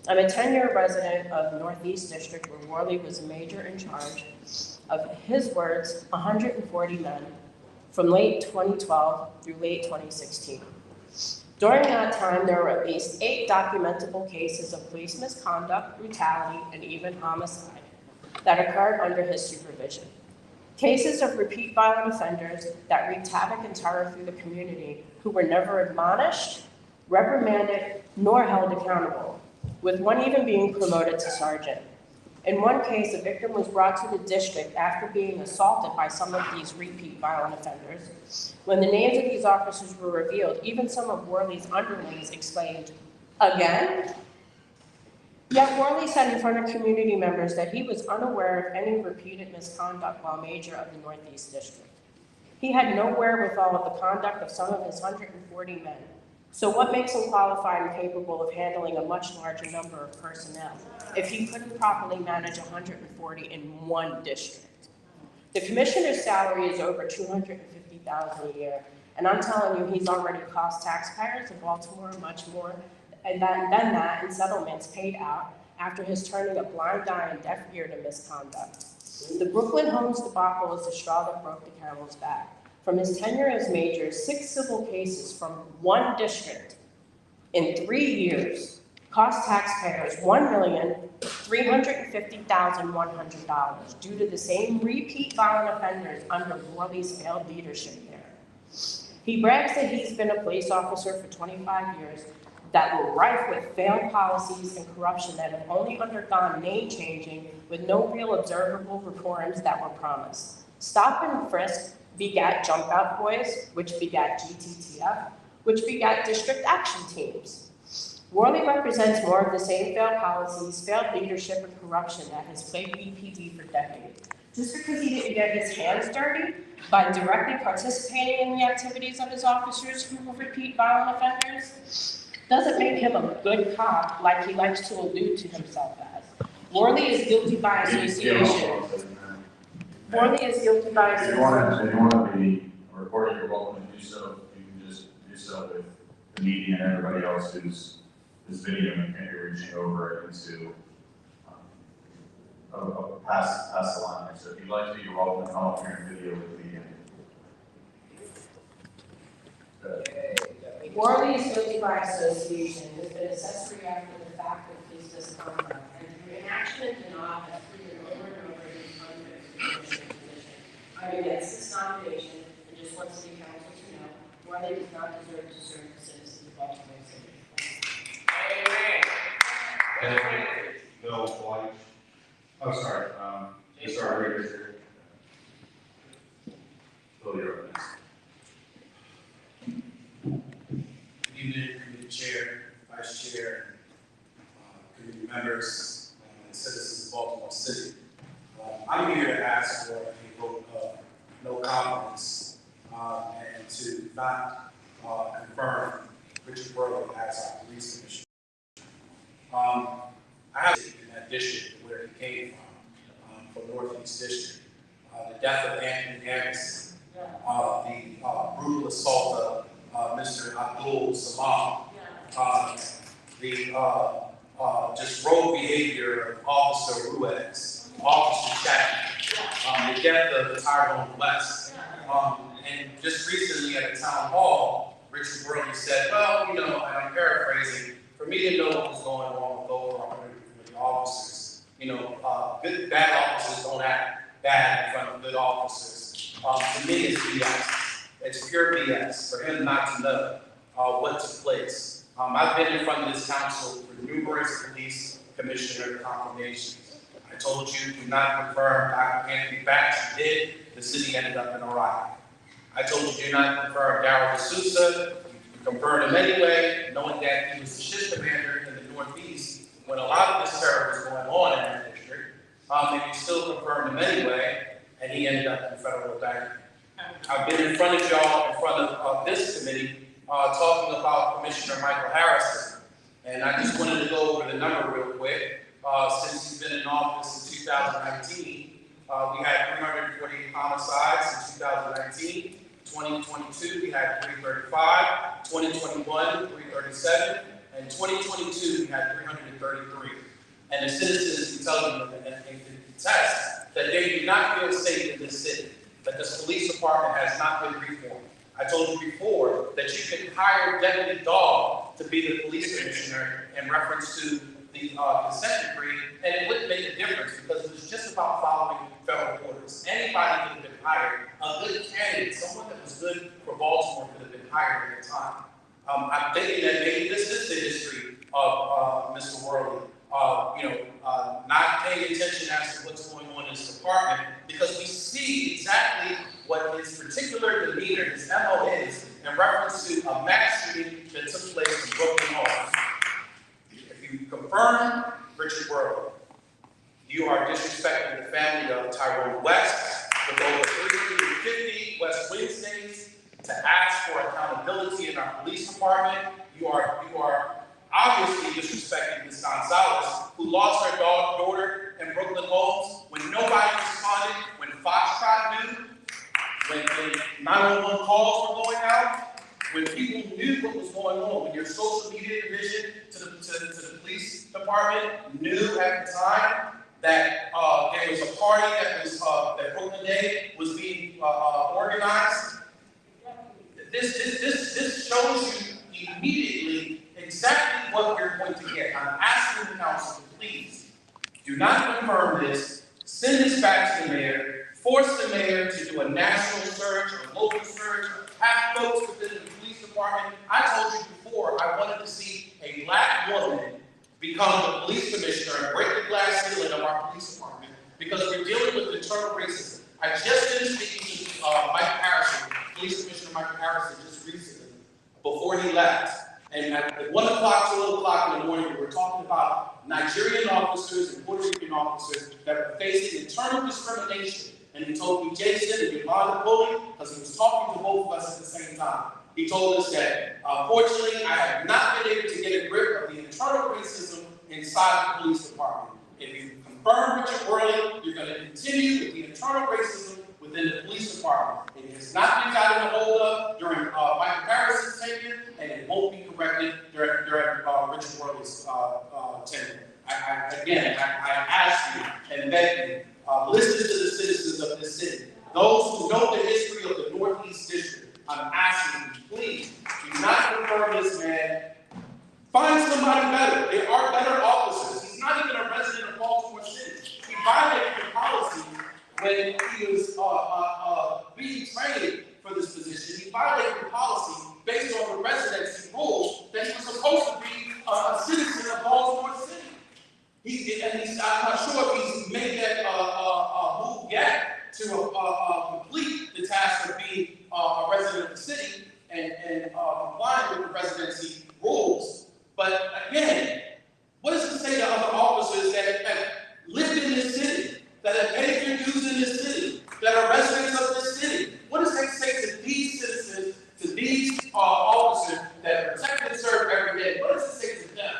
I'm a 10-year resident of Northeast District where Worley was a major in charge of, his words, 140 men from late 2012 through late 2016. During that time, there were at least 8 documentable cases of police misconduct, brutality, and even homicide that occurred under his supervision. Cases of repeat violent offenders that wreaked havoc and terror through the community who were never admonished, reprimanded, nor held accountable, with one even being promoted to sergeant. In one case, a victim was brought to the district after being assaulted by some of these repeat violent offenders. When the names of these officers were revealed, even some of Worley's underlings exclaimed, "Again?" Yet Worley said in front of community members that he was unaware of any repeated misconduct while mayor of the Northeast District. He had no wherewithal of the conduct of some of his 140 men. So what makes him qualified and capable of handling a much larger number of personnel if he couldn't properly manage 140 in one district? The commissioner's salary is over $250,000 a year, and I'm telling you, he's already cost taxpayers in Baltimore much more and than that in settlements paid out after his turning a blind eye and deaf ear to misconduct. The Brooklyn Homes debacle is the straw that broke the camel's back. From his tenure as mayor, 6 civil cases from one district in 3 years cost taxpayers $1,350,100 due to the same repeat violent offenders under Worley's failed leadership there. He brags that he's been a police officer for 25 years that were rife with failed policies and corruption that have only undergone name changing with no real observable reforms that were promised. Stop and frisk begat Jump Out Boys, which begat GTTF, which begat district action teams. Worley represents more of the same failed policies, failed leadership, and corruption that has plagued BPD for decades. Just because he didn't get his hands dirty by directly participating in the activities of his officers who were repeat violent offenders, doesn't make him a good cop like he likes to allude to himself as. Worley is guilty by association. Worley is guilty by association. If you want to be a reporter, you're welcome to do so. You can just do so with the media and everybody else who's videoing and you're reaching over into past the line. So if you'd like to, you're welcome to come up here and video with the media. Okay, Worley is guilty by association, has been accessory after the fact of his misconduct, and through inaction and denial has pleaded over and over his unfit for the commissioner position. I'm against this nomination and just want city council to know Worley does not deserve to serve the citizens of Baltimore City. Bill White. Oh, sorry, Mr. Rodriguez. Bill, you're up next. Good evening, committee chair, vice chair, committee members, and citizens of Baltimore City. I'm here to ask for a vote of no confidence and to not confirm Richard Worley as our police commissioner. I have in that district where he came from Northeast District. The death of Anthony Anderson, the brutal assault of Mr. Abdul Salam, just rogue behavior of Officer Ruiz, Officer Chapman, the death of Tyrone West. And just recently at a town hall, Richard Worley said, well, you know, and I'm paraphrasing, for me to know what was going on with over 150 officers, you know, bad officers don't act bad in front of good officers. To me, it's BS. It's pure BS for him not to know what took place. I've been in front of this council for numerous police commissioner confirmations. I told you do not confirm Dr. Anthony Batch. You did. The city ended up in a riot. I told you do not confirm Darryl D'Souza. You confirmed him anyway, knowing that he was the shift commander in the Northeast when a lot of this terror was going on in that district. And you still confirmed him anyway, and he ended up in federal bank. I've been in front of y'all, in front of this committee, talking about Commissioner Michael Harrison. And I just wanted to go over the number real quick. Since he's been in office in 2019, we had 348 homicides in 2019. 2022, we had 335. 2021, 337. And 2022, we had 333. And the citizens can tell you and can attest that they do not feel safe in this city, that this police department has not been reformed. I told you before that you could hire Deputy Dog to be the police commissioner in reference to the consent decree, and it wouldn't make a difference because it was just about following federal orders. Anybody could have been hired. A good candidate, someone that was good for Baltimore could have been hired at the time. I'm thinking that maybe this is the history of Mr. Worley. Not paying attention as to what's going on in his department because we see exactly what his particular demeanor, his MO is, in reference to a mass shooting that took place in Brooklyn Hall. If you confirm Richard Worley, you are disrespecting the family of Tyrone West with over 350 West Wednesdays to ask for accountability in our police department. You are obviously disrespecting Ms. Gonzalez, who lost her daughter in Brooklyn Homes when nobody responded, when Foxtrot knew, when 911 calls were going out, when people knew what was going on, when your social media division to the police department knew at the time that there was a party that Brooklyn Day was being organized. This shows you immediately exactly what we're going to get. I'm asking the council to please do not confirm this, send this back to the mayor, force the mayor to do a national search or local search, have folks within the police department. I told you before, I wanted to see a black woman become the police commissioner and break the glass ceiling of our police department because we're dealing with internal racism. I just finished speaking to Mike Harrison, Police Commissioner Michael Harrison, just recently, before he left. And at 1 o'clock, 2 o'clock in the morning, we were talking about Nigerian officers and Puerto Rican officers that were facing internal discrimination. And he told me, Jason, you're not a bully, because he was talking to both of us at the same time. He told us that, unfortunately, I have not been able to get a grip of the internal racism inside the police department. If you confirm Richard Worley, you're going to continue with the internal racism within the police department. It has not been gotten a hold of during Michael Harrison's tenure, and it won't be corrected during Richard Worley's tenure. I ask you and beg you, listen to the citizens of this city. Those who know the history of the Northeast District, I'm asking you, please, do not confirm confirm this man. Find somebody better. There are better officers. He's not even a resident of Baltimore City. He violated the policy when he was being trained for this position. He violated the policy based on the residency rules that he was supposed to be a citizen of Baltimore City. I'm not sure if he's made that move yet to complete the task of being a resident of the city and complying with the residency rules. But again, what does it say to other officers that have lived in this city, that have paid their dues in this city, that are residents of this city? What does that say to these citizens, to these officers that protect and serve every day? What does it say to them?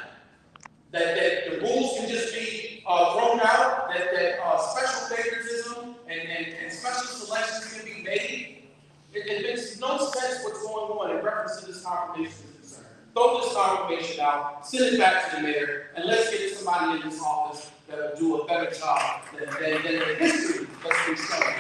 That the rules can just be thrown out, that special favoritism and special selections can be made? It makes no sense what's going on in reference to this confirmation is concerned. Throw this confirmation out, send it back to the mayor, and let's get somebody in this office that will do a better job than the history that's been shown.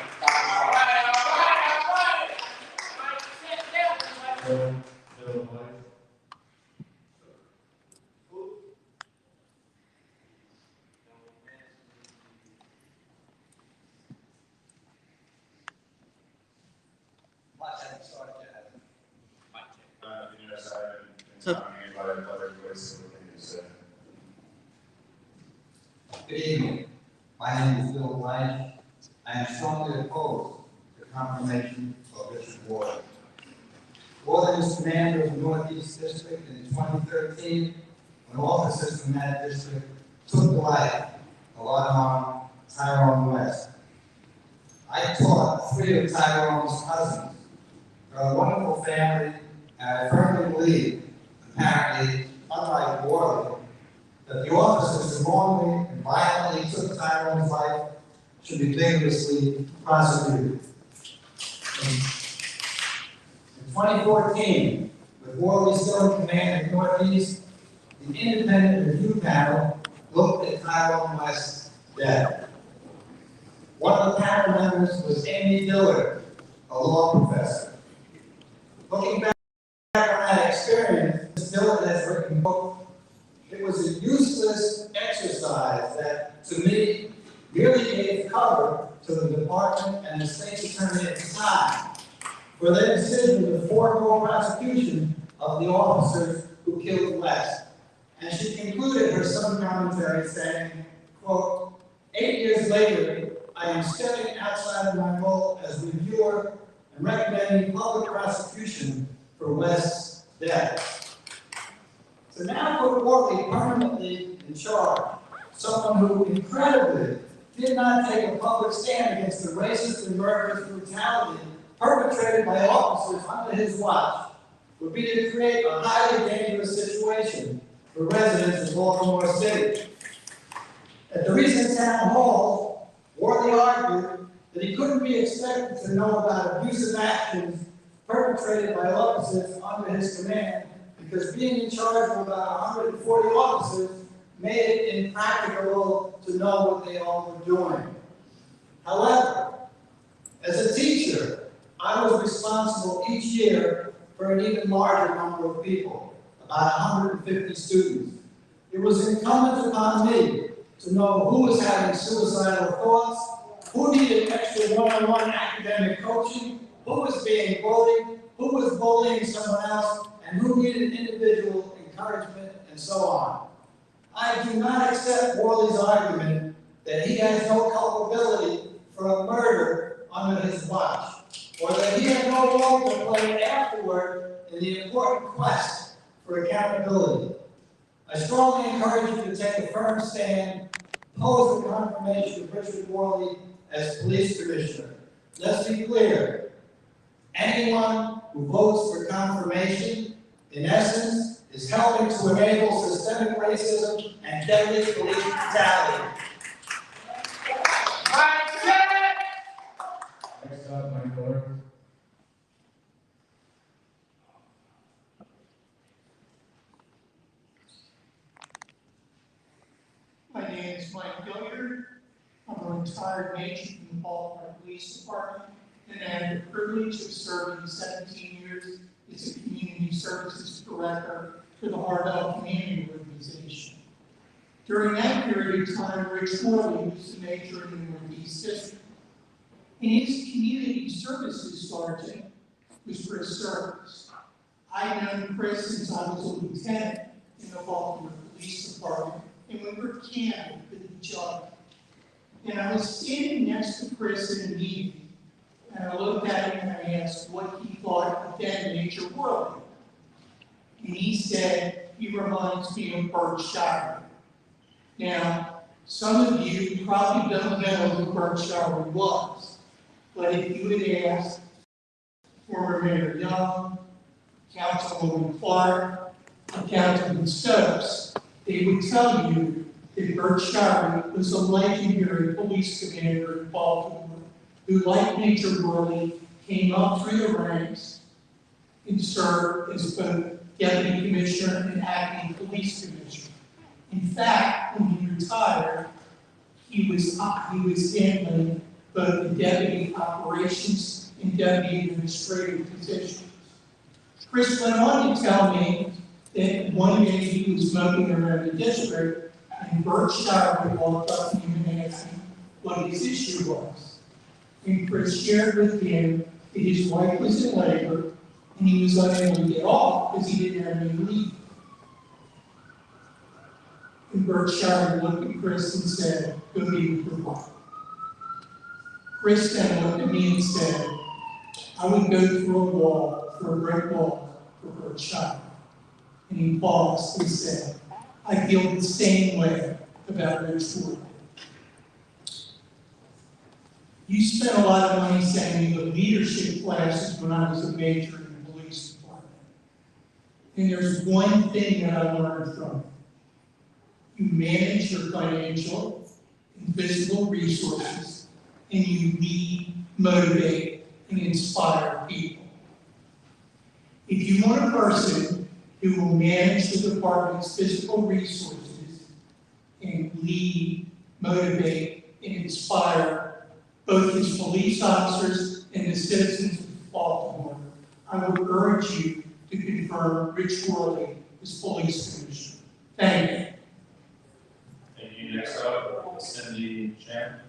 Good evening. My name is Bill White. I am strongly opposed to confirmation of Richard Ward. Ward was commander of the Northeast District in 2013 when officers from that district took the life of unarmed Tyrone West. I taught 3 of Tyrone's cousins. They're a wonderful family, and I firmly believe, apparently, unlike Worley, that the officers who wrongly and violently took Tyrone's life should be vigorously prosecuted. In 2014, with Worley still in command of Northeast, the independent review panel looked at Tyrone West's death. One of the panel members was Amy Dillard, a law professor. Looking back on that experience, Ms. Dillard has written, "It was a useless exercise that, to me, merely gave cover to the department and the state's attorney at the time for their decision to forego prosecution of the officers who killed West." And she concluded her some commentary saying, quote, "8 years later, I am stepping outside of my role as reviewer and recommending public prosecution for West's death." So now put Worley permanently in charge, someone who incredibly did not take a public stand against the racist and murderous brutality perpetrated by officers under his watch, would be to create a highly dangerous situation for residents of Baltimore City. At the recent town hall, Worley argued that he couldn't be expected to know about abusive actions perpetrated by officers under his command because being in charge of about 140 officers made it impracticable to know what they all were doing. However, as a teacher, I was responsible each year for an even larger number of people, about 150 students. It was incumbent upon me to know who was having suicidal thoughts, who needed extra one-on-one academic coaching, who was being bullied, who was bullying someone else, and who needed individual encouragement, and so on. I do not accept Worley's argument that he has no culpability for a murder under his watch, or that he had no role to play afterward in the important quest for accountability. I strongly encourage you to take a firm stand, oppose the confirmation of Richard Worley as police commissioner. Let's be clear, anyone who votes for confirmation, in essence, is helping to enable systemic racism and deadly police brutality. Next up, Mike Miller. My name is Mike Gilliard. I'm a retired major from the Baltimore Police Department, and I had the privilege of serving 17 years as a community Services Director for the Harvell Community Organization. During that period of time, Rich Worley was the major in the Northeast District. And his community services sergeant was Chris Service. I've known Chris since I was a lieutenant in the Baltimore Police Department, and we were candid with each other. And I was standing next to Chris in a meeting, and I looked at him and I asked what he thought of then Major Worley. And he said, he reminds me of Bert Shire. Now, some of you probably don't know who Bert Shire was, but if you would ask former Mayor Young, Councilwoman Clark, and Councilman Stokes, they would tell you that Bert Shire was a legendary police commander in Baltimore who, like Major Worley, came up through the ranks and served as both Deputy Commissioner and Acting Police Commissioner. In fact, when he retired, he was handling both the Deputy Operations and Deputy Administrative positions. Chris went on to tell me that one day he was smoking around the district and Bert Shire would walk up to him and ask him what his issue was. And Chris shared with him that his wife was in labor and he was unable to get off because he didn't have any leave. And Bert Shire looked at Chris and said, go be with your wife. Chris then looked at me and said, I would go through a wall, through a brick wall, for Bert Shire. And he paused and said, I feel the same way about Rich Worley. You spent a lot of money sending me to leadership classes when I was a major in the police department. And there's one thing that I learned from it. You manage your financial and physical resources, and you lead, motivate, and inspire people. If you want a person who will manage the department's physical resources and lead, motivate, and inspire both its police officers and the citizens of Baltimore, I would urge you to confirm Rich Worley as police commissioner. Thank you. Thank you. Next up, Cindy Chan.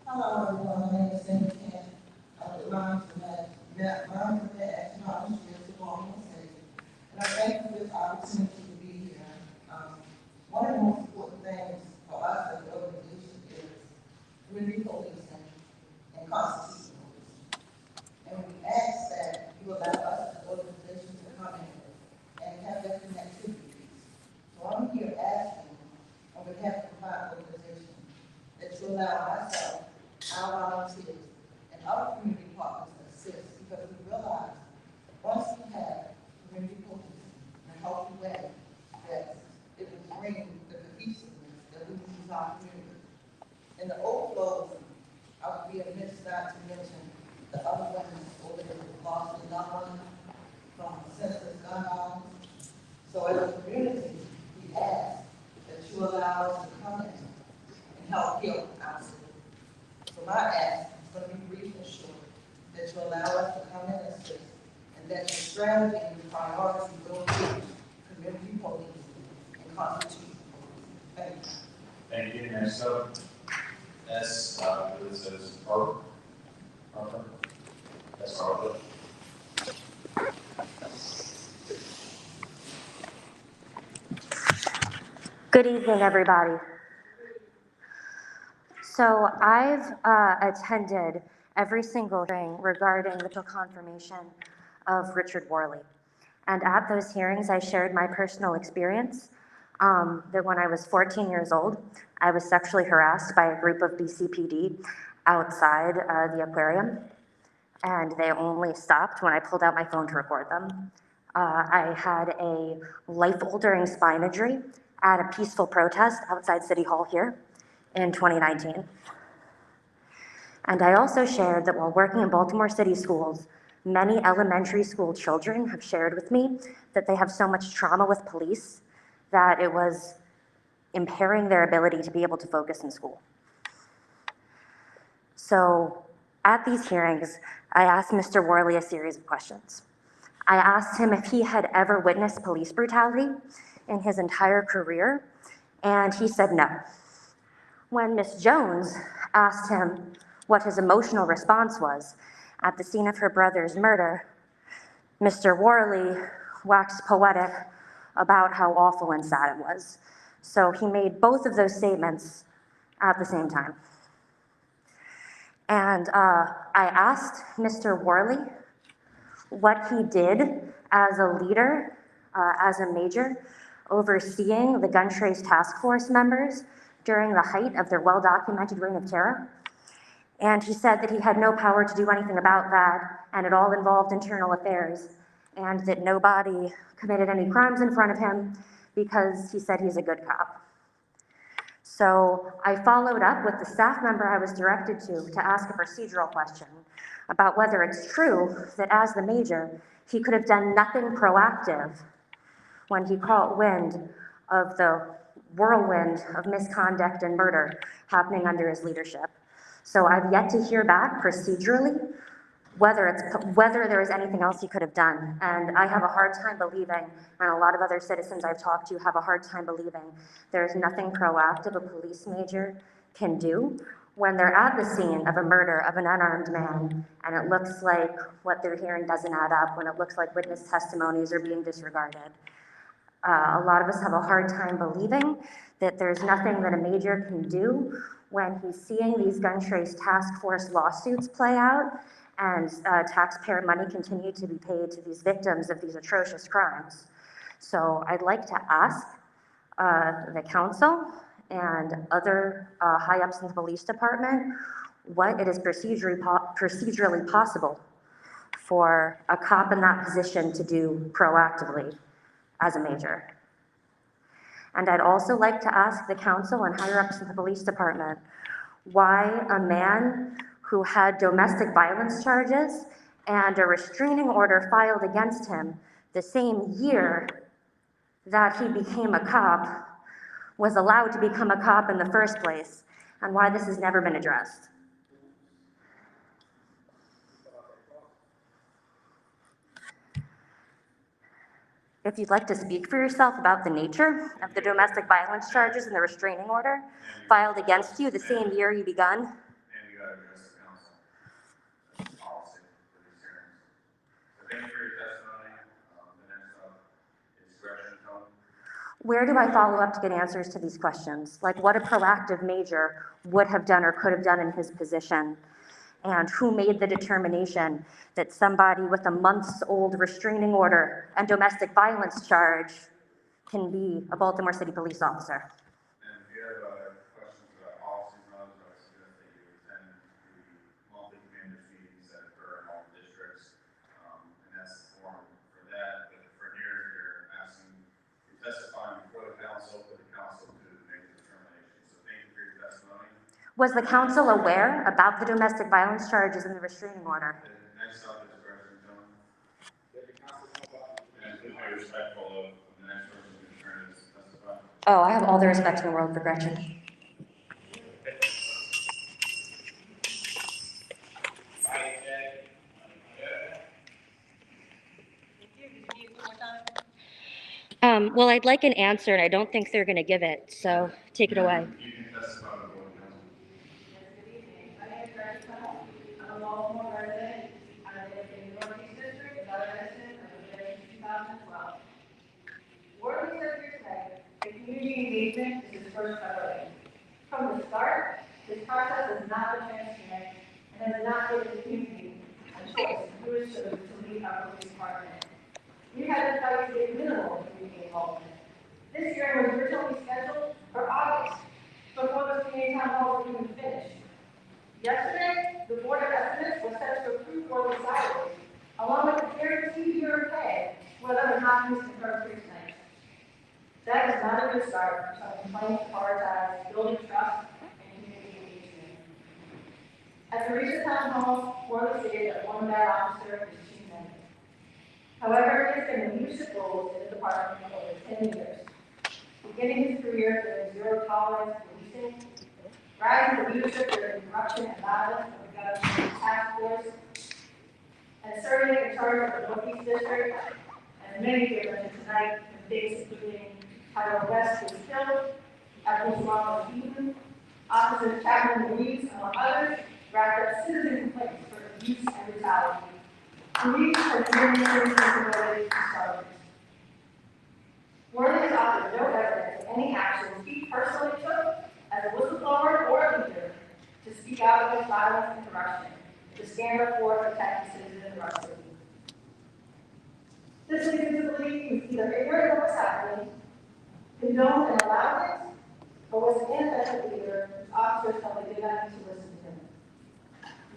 Hello, everyone. My name is Cindy Chan. I would run for that economic shift to Baltimore City. And I thank you for this opportunity to be here. One of the most important things for us as an organization is community policing and constitutional policing. And we ask that you allow us as an organization to come in and have that connectivity. So I'm here asking on behalf of my organization that you allow myself, our volunteers, and other community partners to assist, because we realize once we have community policing in a healthy way, that it will bring the cohesiveness that we need in our community. And the overflow, I would be amiss not to mention the other women over there who lost their loved ones from senseless gun violence. So as a community, we ask that you allow us to come in and help heal our city. So my ask is going to be brief and short, that you allow us to come in and assist, and that your strategy and your priority will be community policing and constitutional policing. Thank you. Thank you. Next up, this is Harper. That's Harper. Good evening, everybody. So I've attended every single hearing regarding the confirmation of Richard Worley. And at those hearings, I shared my personal experience that when I was 14 years old, I was sexually harassed by a group of BCPD outside the aquarium. And they only stopped when I pulled out my phone to record them. I had a life-altering spine injury at a peaceful protest outside City Hall here in 2019. And I also shared that while working in Baltimore City schools, many elementary school children have shared with me that they have so much trauma with police that it was impairing their ability to be able to focus in school. So at these hearings, I asked Mr. Worley a series of questions. I asked him if he had ever witnessed police brutality in his entire career, and he said no. When Ms. Jones asked him what his emotional response was at the scene of her brother's murder, Mr. Worley waxed poetic about how awful and sad it was. So he made both of those statements at the same time. And I asked Mr. Worley what he did as a leader, as a major, overseeing the gun trace task force members during the height of their well-documented reign of terror. And he said that he had no power to do anything about that, and it all involved internal affairs, and that nobody committed any crimes in front of him because he said he's a good cop. So I followed up with the staff member I was directed to ask a procedural question about whether it's true that as the major, he could have done nothing proactive when he caught wind of the whirlwind of misconduct and murder happening under his leadership. So I've yet to hear back procedurally whether there is anything else he could have done. And I have a hard time believing, and a lot of other citizens I've talked to have a hard time believing, there's nothing proactive a police major can do when they're at the scene of a murder of an unarmed man, and it looks like what they're hearing doesn't add up, when it looks like witness testimonies are being disregarded. A lot of us have a hard time believing that there's nothing that a major can do when he's seeing these gun trace task force lawsuits play out and taxpayer money continue to be paid to these victims of these atrocious crimes. So I'd like to ask the council and other high-ups in the police department what it is procedurally possible for a cop in that position to do proactively as a major. And I'd also like to ask the council and higher-ups in the police department why a man who had domestic violence charges and a restraining order filed against him the same year that he became a cop was allowed to become a cop in the first place, and why this has never been addressed. If you'd like to speak for yourself about the nature of the domestic violence charges and the restraining order filed against you the same year you begun. And you gotta address the council. That's the policy for these hearings. So thank you for your testimony. The next up is Gretchen Cohen. Where do I follow up to get answers to these questions? Like what a proactive major would have done or could have done in his position, and who made the determination that somebody with a months-old restraining order and domestic violence charge can be a Baltimore City police officer? And if you have questions about policies and others, I suggest that you attend the monthly commander meetings that occur in all the districts. And that's the forum for that. But for here, you're asking, you're testifying before the council, for the council to make a determination. So thank you for your testimony. Was the council aware about the domestic violence charges and the restraining order? Next up is Gretchen Cohen. And be respectful of the next person who's trying to testify. Oh, I have all the respect in the world for Gretchen. Well, I'd like an answer, and I don't think they're going to give it, so take it away. You can testify before the council. My name is Gretchen Tunnell. I'm a Baltimore resident. I live in the Northeast District, another resident. I've been there since 2012. Worthy said here today, the community engagement is his first priority. From the start, this process has not been transparent and has not given the community a choice who is chosen to lead our police department. We had to fight to get minimal community involvement. This hearing was originally scheduled for August, before the community town hall was even finished. Yesterday, the Board of Estimates was set to approve Worley's salary, along with a guaranteed year pay, whether or not he was confirmed tonight. That is not a good start for some complaints to prioritize building trust and community engagement. At the recent town hall, Worley stated that one bad officer is too many. However, he has been in leadership roles in the department for over 10 years. beginning his career doing zero tolerance policing, rising to leadership during corruption and violence of the government task force, and serving in charge of the Northeast District, and many given tonight, in things including Tyrell West was killed, Admiral Ron was beaten, Officer Chapman Louise, among others, wrapped up citizen complaints for abuse and brutality. Louise has been promoted to sergeant. Worthy has offered no evidence of any actions he personally took as a whistleblower or a leader to speak out against violence and corruption, to stand up for and protect the citizens of our city. This leader was either ignorant of what's happening, condoned and allowed it, or was an ineffective leader whose officers felt they did not need to listen to him.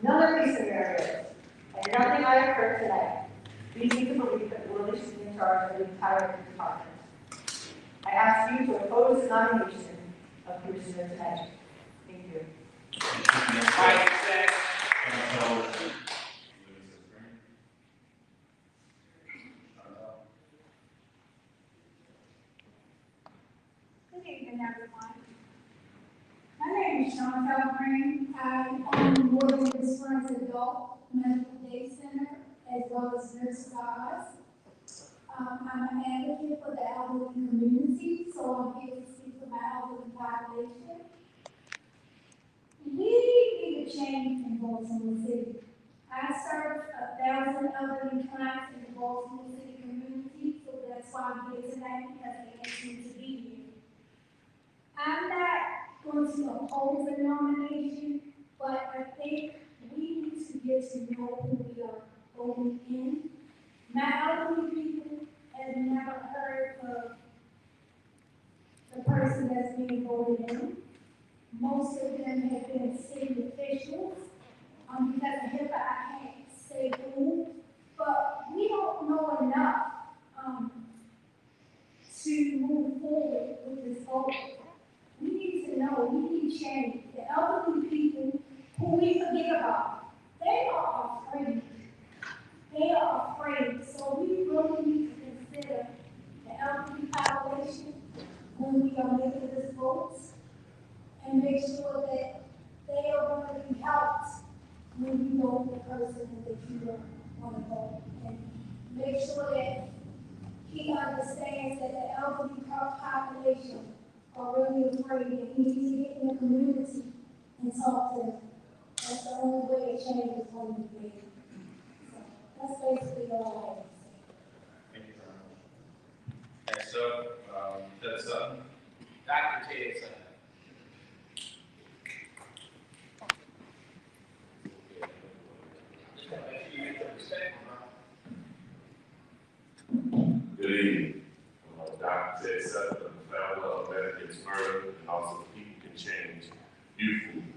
None of these scenarios, and nothing I have heard today, leads me to believe that Worley should be in charge of the entire department. I ask you to oppose the nomination of Commissioner tonight. Thank you. Good evening, everyone. My name is Chantel Green. I'm on the Northern Springs Adult Medical Day Center as well as Nurse Guys. I'm an advocate for the elderly community, so I'm here to speak for my elderly population. We need a change in Baltimore City. I serve 1,000 elderly clients in the Baltimore City community, so that's why I'm here tonight, because they asked me to be here. I'm not going to oppose the nomination, but I think we need to get to know who we are voting in. My elderly people have never heard of the person that's being voted in. Most of them have been city officials. Because of HIPAA, I can't say who, but we don't know enough to move forward with this vote. We need to know, we need change. The elderly people who we forget about, they are afraid. They are afraid. So we really need to consider the elderly population when we are making this vote and make sure that they are going to be helped when you vote the person that you don't want to vote. And make sure that he understands that the elderly population are really afraid that he needs to get in the community and talk to them. That's the only way change is going to be made. So that's basically all I have to say. Thank you very much. Next up, that's Dr. Ted Sutton. Good evening. I'm Dr. Ted Sutton, the founder of Medicare Murder, and also People Can Change Youth Movement.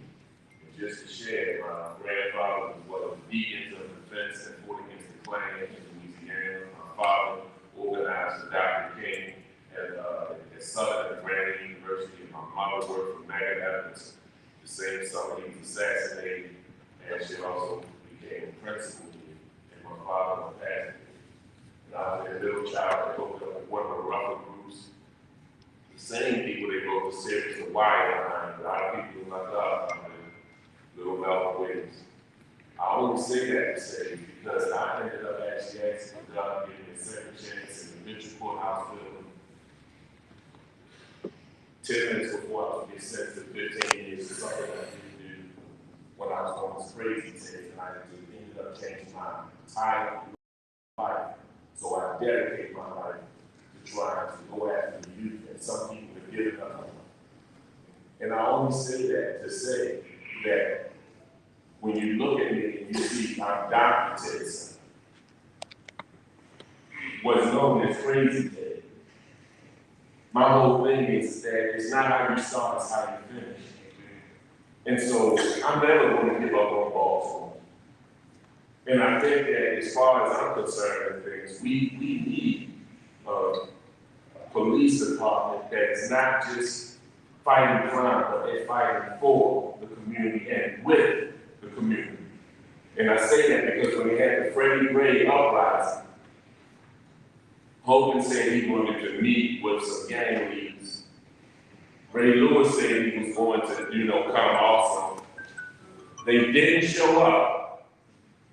And just to share, my grandfather was one of the beacons of defense and fought against the Klan in Louisiana. My father organized the Dr. King at Southern and Grand University. My mother worked for MAGA Evans. The same summer he was assassinated, and she also became a principal, and my father was pastor. I was a little child that looked up one of the rougher groups. The same people they go to serious and wire behind. A lot of people like us, little Malcolm Williams. I only say that to say because I ended up actually asking God to give me a second chance in the Mitchell Courthouse building. 10 minutes before I was getting sentenced to 15 years, something I didn't do when I was on this crazy test, and I ended up changing my entire life. So I dedicate my life to trying to go after the youth, and some people have given up. And I only say that to say that when you look at me and you see I'm Dr. Ted Sutton, what's known as Crazy Ted, my whole thing is that it's not how you start, it's how you finish. And so I'm never going to give up on Baltimore. And I think that as far as I'm concerned with things, we need a police department that's not just fighting crime, but they're fighting for the community and with the community. And I say that because when we had the Freddie Gray uprising, Hogan said he wanted to meet with some gang leaders Ray Lewis said he was going to, come also. They didn't show up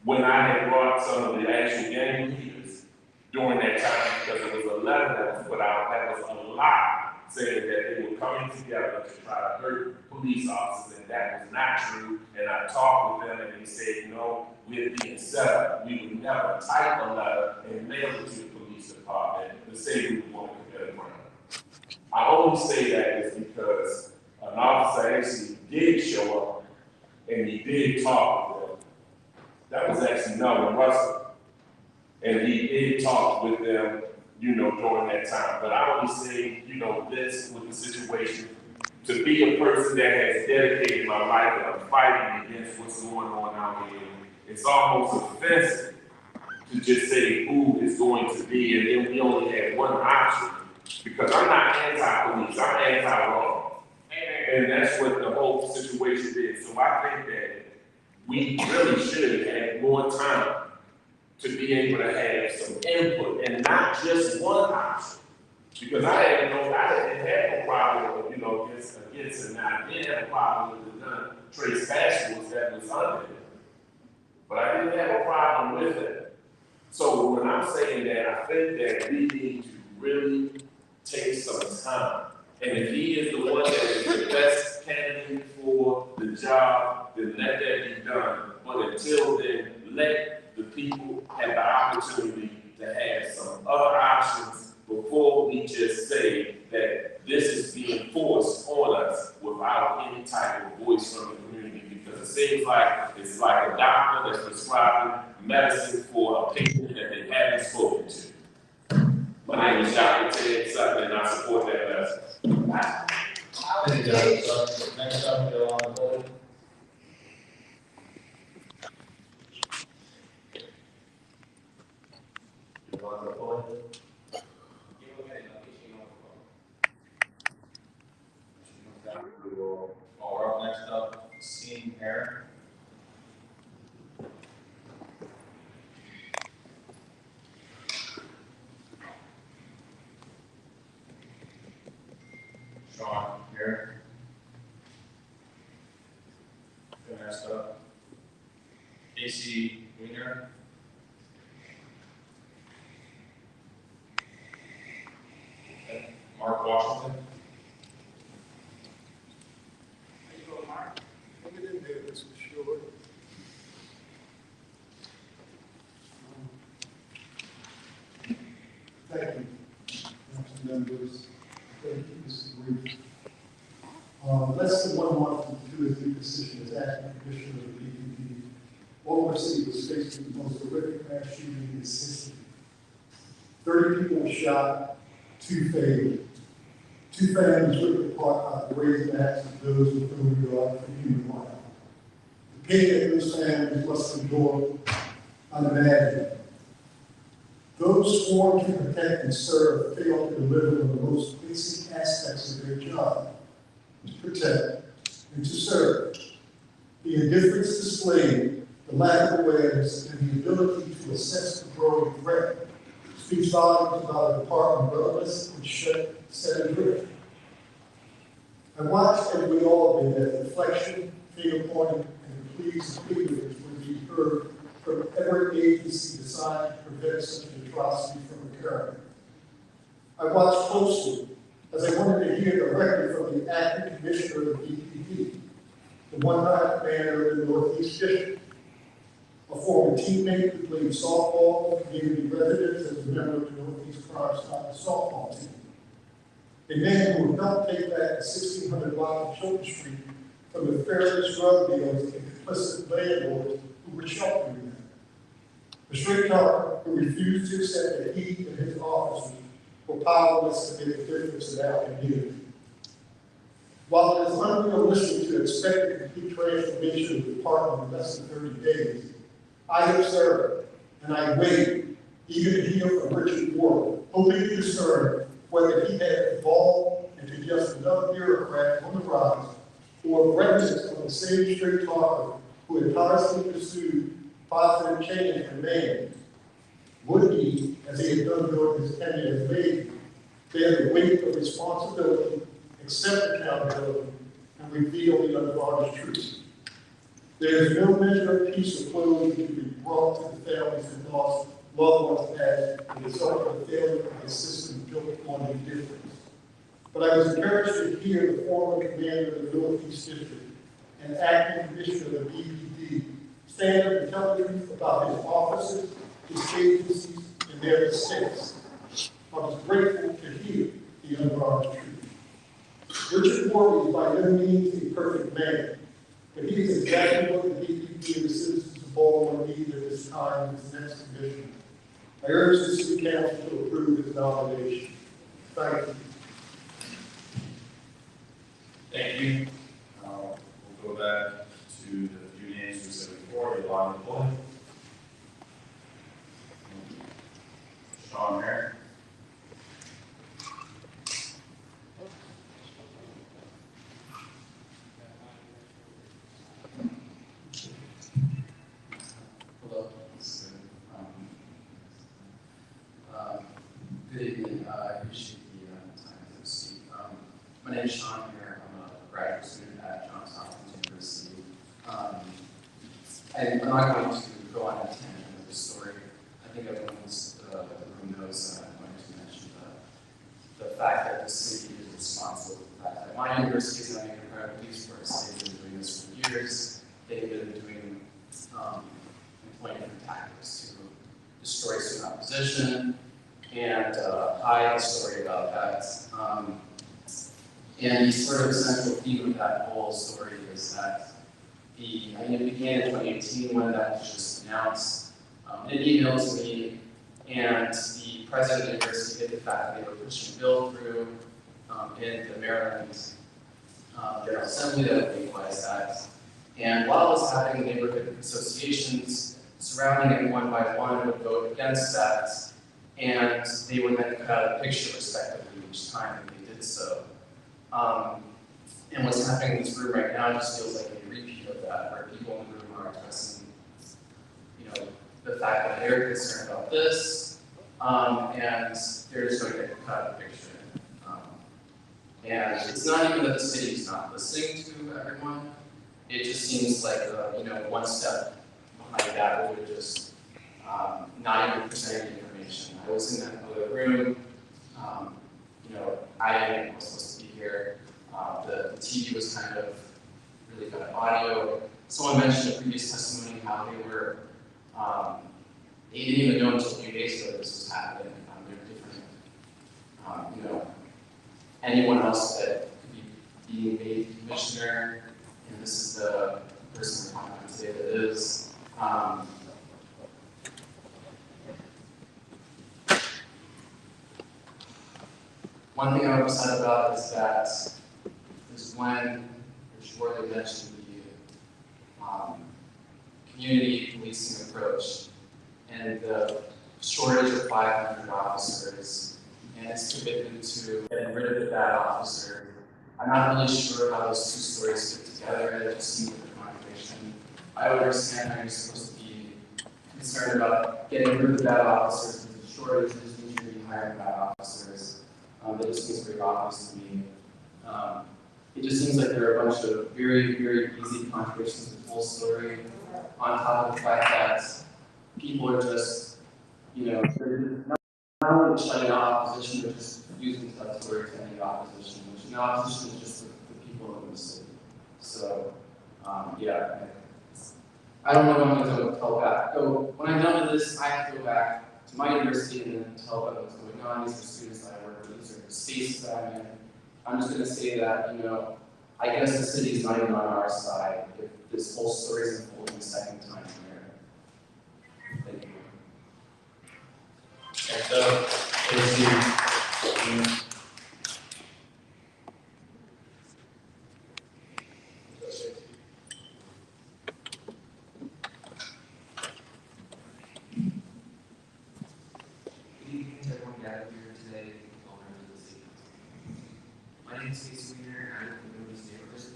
when I had brought some of the actual gang leaders during that time, because it was a letter that was put out that was a lie, saying that they were coming together to try to hurt police officers, and that was not true. And I talked with them, and they said, no, we're being set up. We would never type a letter and mail it to the police department to say we were going to commit a crime. I only say that is because an officer actually did show up, and he did talk with them. That was actually Melvin Russell. And he did talk with them, during that time. But I only say, this with the situation, to be a person that has dedicated my life and I'm fighting against what's going on out here, it's almost offensive to just say who is going to be, and then we only had one option, because I'm not anti-police, I'm anti-law. And that's what the whole situation is. So I think that we really should have more time to be able to have some input and not just one option. Because I didn't have no problem with, against it. Now, I did have a problem with the non-trace specials that was under it. But I didn't have a problem with it. So when I'm saying that, I think that we need to really take some time. And if he is the one that is the best candidate for the job, then let that be done. But until then, let the people have the opportunity to have some other options before we just say that this is being forced on us without any type of voice from the community. Because it seems like it's like a doctor that's prescribing medicine for a patient that they haven't spoken to. My name is Dr. Ted Sutton, and I support that message. Thank you, Dr. Sutton. Next up, Bill on the board. You want the board? We will call up next up, Sean Aaron. Sean Aaron. Next up, Casey Wiener. Mark Washington. How you doing, Mark? Hang it in there, Mr. Short. Thank you, council members. Thank you, Mr. Reed. Less than 1 month into his new position as acting commissioner of the BPD, Baltimore City was faced with the most horrific mass shooting in its history. 30 people were shot, 2 failed. 2 families ripped apart by the brazen acts of those with whom we are for human life. The pain that those families must endure, unimaginable. Those sworn to protect and serve fail to deliver on the most basic aspects of their job, to protect and to serve. The indifference displayed, the lack of awareness, and the ability to assess the growing threat speaks volumes about a department relevance and set adrift. I watched, as we all did, as reflection, finger pointing, and pleas and pleadings would be heard from every agency designed to prevent such an atrocity from occurring. I watched closely as I wanted to hear directly from the acting commissioner of the BPD, the one-time commander of the Northeast District, a former teammate who played softball in community residence as a member of the Northeast Crime Stoppers softball team. A man who would help take back the 1600 block of Chilton Street from the nefarious drug dealers and complicit landlords who were sheltering them. A straight talker who refused to accept that he and his officers were powerless to make a difference in our community. While it is unrealistic to expect a complete transformation of the department in less than 30 days, I have served and I wait even to hear from Richard Ward, hoping to discern whether he had evolved into just another bureaucrat on the rise or remnants of the same straight talker who had constantly pursued positive change for man. Would he, as he had done during his tenure as mayor, bear the weight of responsibility accept accountability, and reveal the unvarnished truth. There is no measure of peace or closure to be brought to the families and lost loved ones as a result of the failure of a system built on indifference. But I was encouraged to hear the former commander of the Northeast District and acting commissioner of the BPD stand up and tell the truth about his officers, his agencies, and their mistakes. I was grateful to hear the unvarnished truth. Richard Worley is by no means a perfect man, but he is exactly what the BPD and the citizens of Baltimore need at this time in this next commission. I urge the City Council to approve his nomination. Thank you. Thank you. We'll go back to the few names we said before, Yolanda Bullen, Sean Merrick, Hello. Good evening. I appreciate the time to speak. My name is Sean Mayer. I'm a graduate student at Johns Hopkins University. I'm not going to go on a tangent with the story. I think everyone in the room knows that I'm going to mention the fact that the city is responsible for the fact that my university is having a private police force. They've been doing this for years. They've been doing employing different tactics to destroy student opposition and hide the story about that. And the sort of central theme of that whole story is that it began in 2018 when that was just announced. An email to me, and the president of the university hid the fact that they were pushing a bill through in the Maryland General Assembly that would legalize that. And while it was happening, the neighborhood associations surrounding it one by one would vote against that, and they would then cut out a picture respectively each time that they did so. And what's happening in this room right now just feels like a repeat of that, where people in the room are addressing, the fact that they're concerned about this, and they're just going to cut out a picture. And it's not even that the city's not listening to everyone. It just seems like, one step behind that would just not even present the information. I was in that other room. I was supposed to be here. The TV was kind of really good at audio. Someone mentioned in a previous testimony how they were, they didn't even know until a few days ago this was happening. They're different. Anyone else that could be being made commissioner, and this is the person we're talking about today that is. One thing I'm upset about is when Rich Worley mentioned the community policing approach and the shortage of 500 officers and its commitment to getting rid of the bad officer. I'm not really sure how those two stories fit together, and it just seems like a contradiction. I understand how you're supposed to be concerned about getting rid of the bad officers, and the shortage just means you're going to be hiring bad officers. That just seems very obvious to me. It just seems like there are a bunch of very, very easy contradictions in the whole story, on top of the fact that people are just, they're not only shutting out opposition, but just using that story to end the opposition, which opposition is just the people in the city. So, I don't know when I'm going to tell back. So when I'm done with this, I have to go back to my university and then tell them what's going on. These are students that I work with, these are the spaces that I'm in. I'm just going to say that, I guess the city is not even on our side if this whole story is unfolding a second time here. Thank you. And so, let's see. My name is Casey Wiener, and I live in the Northeast neighborhood.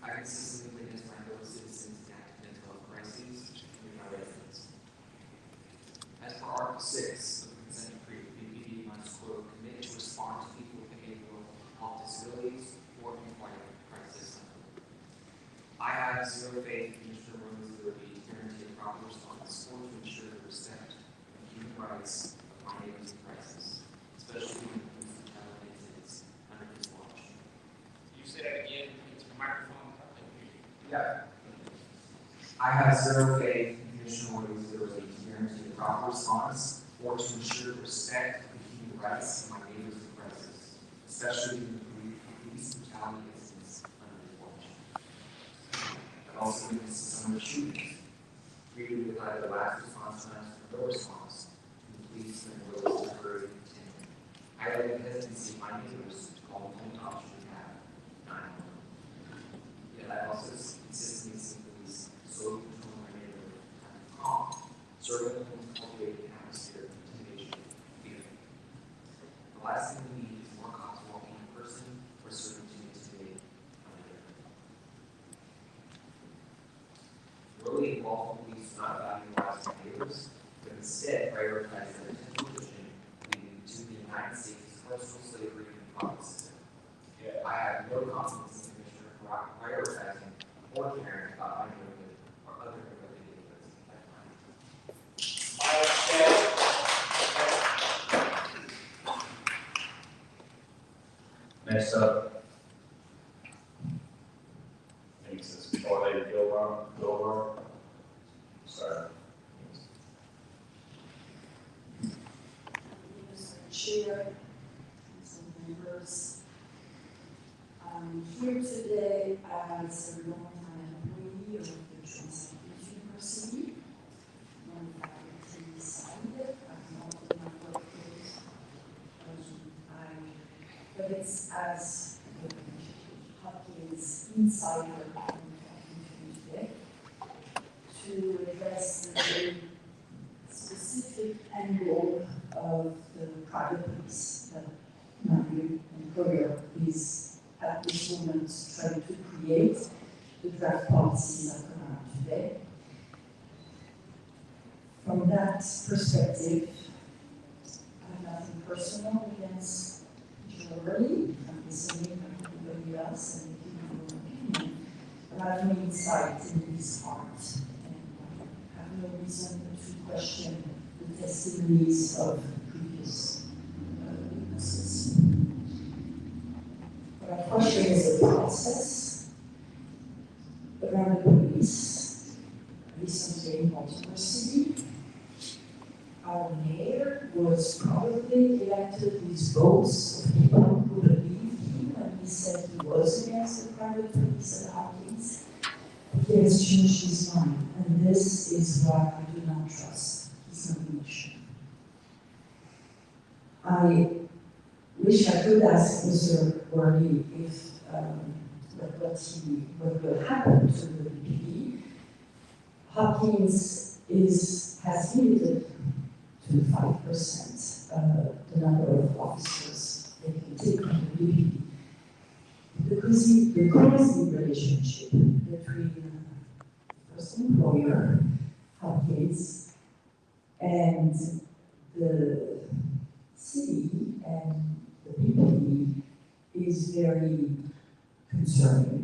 I consistently witness my fellow citizens enact mental health crises with my residents. As per Article 6 of the consent decree, BPD must, quote, commit to respond to people with behavioral health disabilities have zero faith in Commissioner Worley's ability to guarantee a proper response or to ensure the respect of human rights of my neighbors in crisis, especially when it comes to brutality incidents under his watch. You say that again, it's your microphone. Yeah. I have zero faith in Commissioner Worley's ability to guarantee a proper response or to ensure the respect of human rights of my neighbors in crisis, especially when police brutality incidents under his watch. I've also witnessed some of the shootings, treated with either lax response times or no response to the police and Worley's temporary detention. I have the hesitancy of my neighbors to call the home option we have 911. Yet I also consistently see police slowly controlling my neighborhood and calm, serving them and cultivating an atmosphere of intimidation and fear. The last thing we need is more cops walking in person or serving to intimidate my neighborhood. Really involved police do not value the lives of neighbors, but instead prioritize their potential vision leading to the United States personal slavery and poverty system. I have no confidence in the Commissioner prioritizing or caring about my neighborhood or other neighborhood neighborhoods like mine. Next up, next is before they Gilmore. Sorry. Mr. Chair, some members. I'm here today as a longtime employee of the Johnson University. One faculty decided I'm not in my workplace. But it's as Hopkins insider today to address the very specific angle of the private police that my employer is at this moment trying to create the draft policies that come out today. From that perspective, I have nothing personal against Worley. I'm listening to everybody else and giving your opinion. But I have no insight in his heart. And I have no reason to question the testimonies of previous witnesses. What I question is the process around the police. Recently in Baltimore City, our mayor was probably elected with votes of people who believed him when he said he was against the private police at Hopkins. He has changed his mind, and this is why I do not trust his nomination. I wish I could ask Mr. Worley if what will happen to the BPD. Hopkins has limited to 5% the number of officers they can take from the BPD. The crazy relationship between the first employer, Hopkins, and the city and the BPD is very concerning.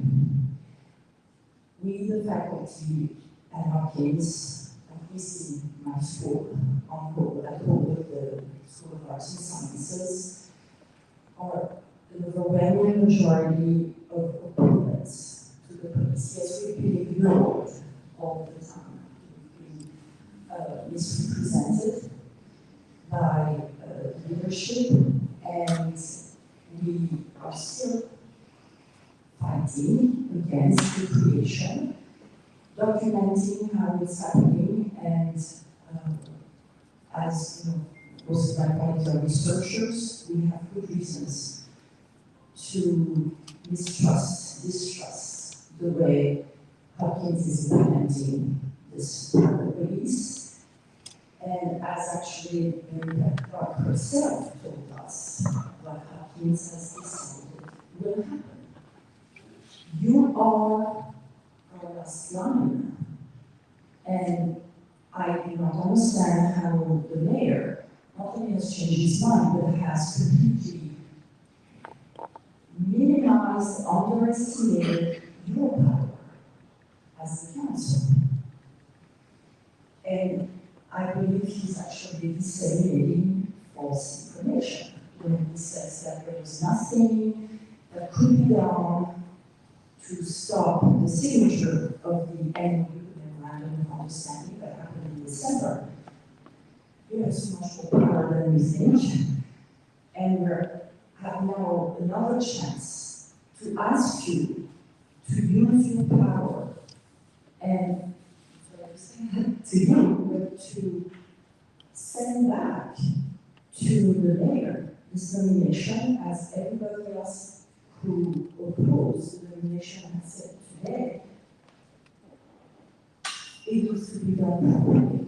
We, the faculty at Hopkins, at least in my school, at Colwood, the School of Arts and Sciences, are an overwhelming majority of opponents to the police. Yes, we've been ignored all the time. We've been misrepresented by leadership, and we are still fighting against the creation, documenting how it's happening, and as you know, most of my colleagues are researchers, we have good reasons to distrust the way Hopkins is implementing this private police. And as actually Mary Clark herself told us, what Hopkins has decided will happen. You are our last line. And I do not understand how the mayor not only has changed his mind, but has completely minimized, underestimated your power as the council. And I believe he's actually disseminating false information when he says that there was nothing that could be done to stop the signature of the MOU, Memorandum of Understanding, that happened in December. You have so much more power than we think, and we have now another chance to ask you to use your power and to you, but to send back to the mayor this nomination, as everybody else who opposed the nomination has said today. It was to be done properly.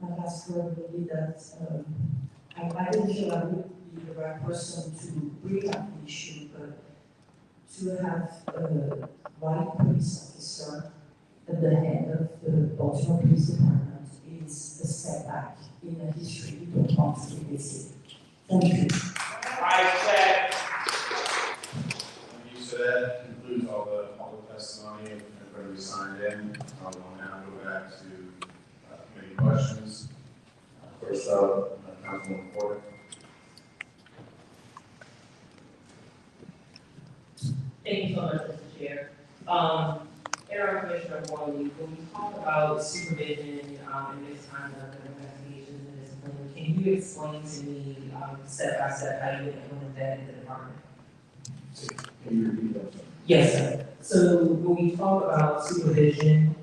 My last word will be that I didn't feel I would be the right person to bring up the issue, but to have a white police officer at the head of the Baltimore Police Department is a setback in the history we don't want to revisit. Thank you. Thank you. So that concludes all the public testimony. Everybody signed in. I will now go back to committee questions. First up, Councilman Porter. Thank you so much, Mr. Chair. Aaron Commissioner Morley, when we talk about supervision and misconduct and investigations and discipline, can you explain to me step by step how you would implement that in the department? Can you repeat that? Yes, sir. So when we talk about supervision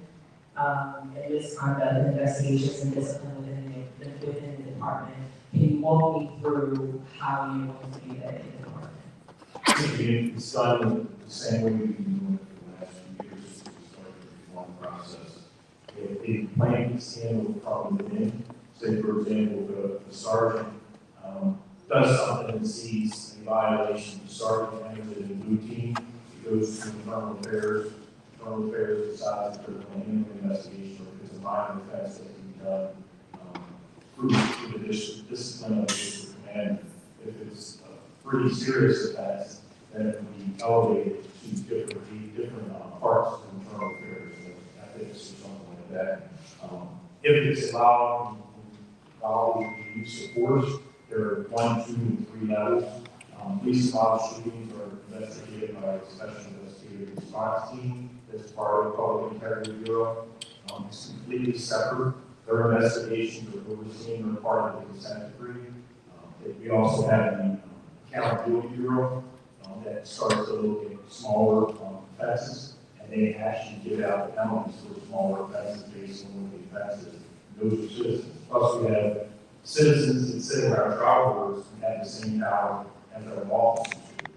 and misconduct and investigations and discipline within the department, can you walk me through how you're going to do that in the department? It's done the same way we've been doing it for the last few years since we started the reform process. If a complaint is handled properly in, say for example, the sergeant does something and sees a violation, the sergeant enters it in routine, it goes to internal affairs decides if there's an investigation or if it's a minor offense that can be done through the discipline of the district commander. If it's a pretty serious offense, then it can be elevated to different parts of internal affairs, like ethics or something like that. If it's involved in the use of force, there are 1, 2, and 3 levels. Police involved shootings are investigated by a special investigative response team that's part of the Public Integrity Bureau. It's completely separate. Their investigations are overseen or part of the consent decree. We also have the Accountability Bureau that starts to look at smaller offenses, and they actually give out penalties for smaller offenses based on what the offenses. Those are citizens. Plus, we have citizens that sit in our trial boards and have the same power as our officers do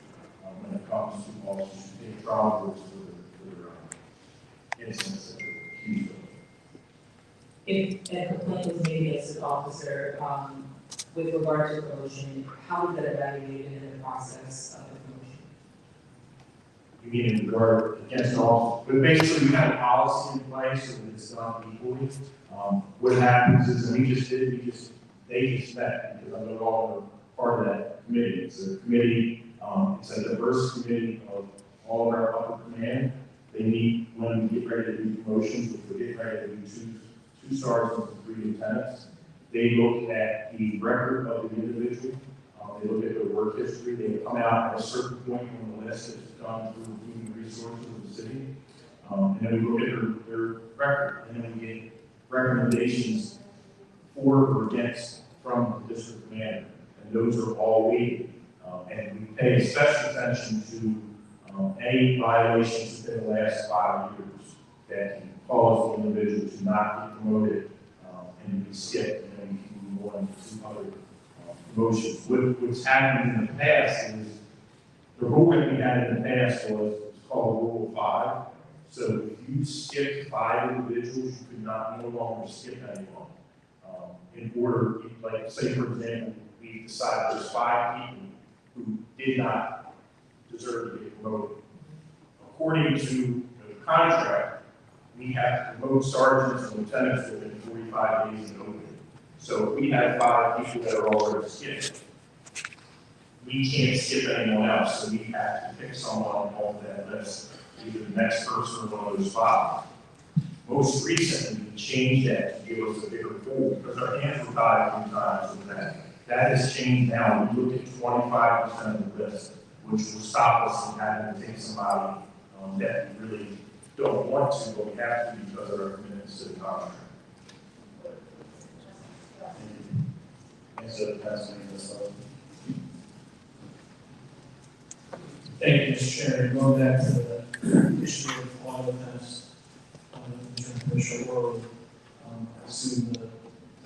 when it comes to officers who take trial boards for incidents that they're accused of. If a complaint was made against an officer with regard to promotion, how is that evaluated in the process of the promotion? You mean in regard against all? But basically, we have a policy in place so that it's done equally. What happens is, and they just met because I'm no longer part of that committee. It's a committee, it's a diverse committee of all of our upper command. They meet when we get ready to do promotions, which we're getting ready to do two sergeants and 3 lieutenants. They look at the record of the individual. They look at their work history. They come out at a certain point on the list that's done through human resources of the city. And then we look at their record, and then we get recommendations for or against from the district commander. And those are all weighted. And we pay special attention to any violations within the last 5 years that can cause the individual to not be promoted and be skipped, and then we can move on to other promotions. What's happened in the past is the rule that we had in the past was called Rule 5. So if you skipped 5 individuals, you could not no longer skip anyone. In order, like say for example, we decided there's 5 people who did not deserve to get promoted. According to the contract, we have to promote sergeants and lieutenants within 45 days of opening. So if we have 5 people that are already skipped, we can't skip anyone else, so we have to pick someone off that list, either the next person or one of those five. Most recently, we changed that to give us a bigger pool, because our hands were tied 3 times with that. That has changed now, we look at 25% of the list, which will stop us from having to take somebody that we really don't want to, but we have to because of our commitments to the contract. Answer the Pennsylvania stuff. Thank you, Mr. Chair. Going back to the issue of auto thefts, Commissioner Worley, I assume the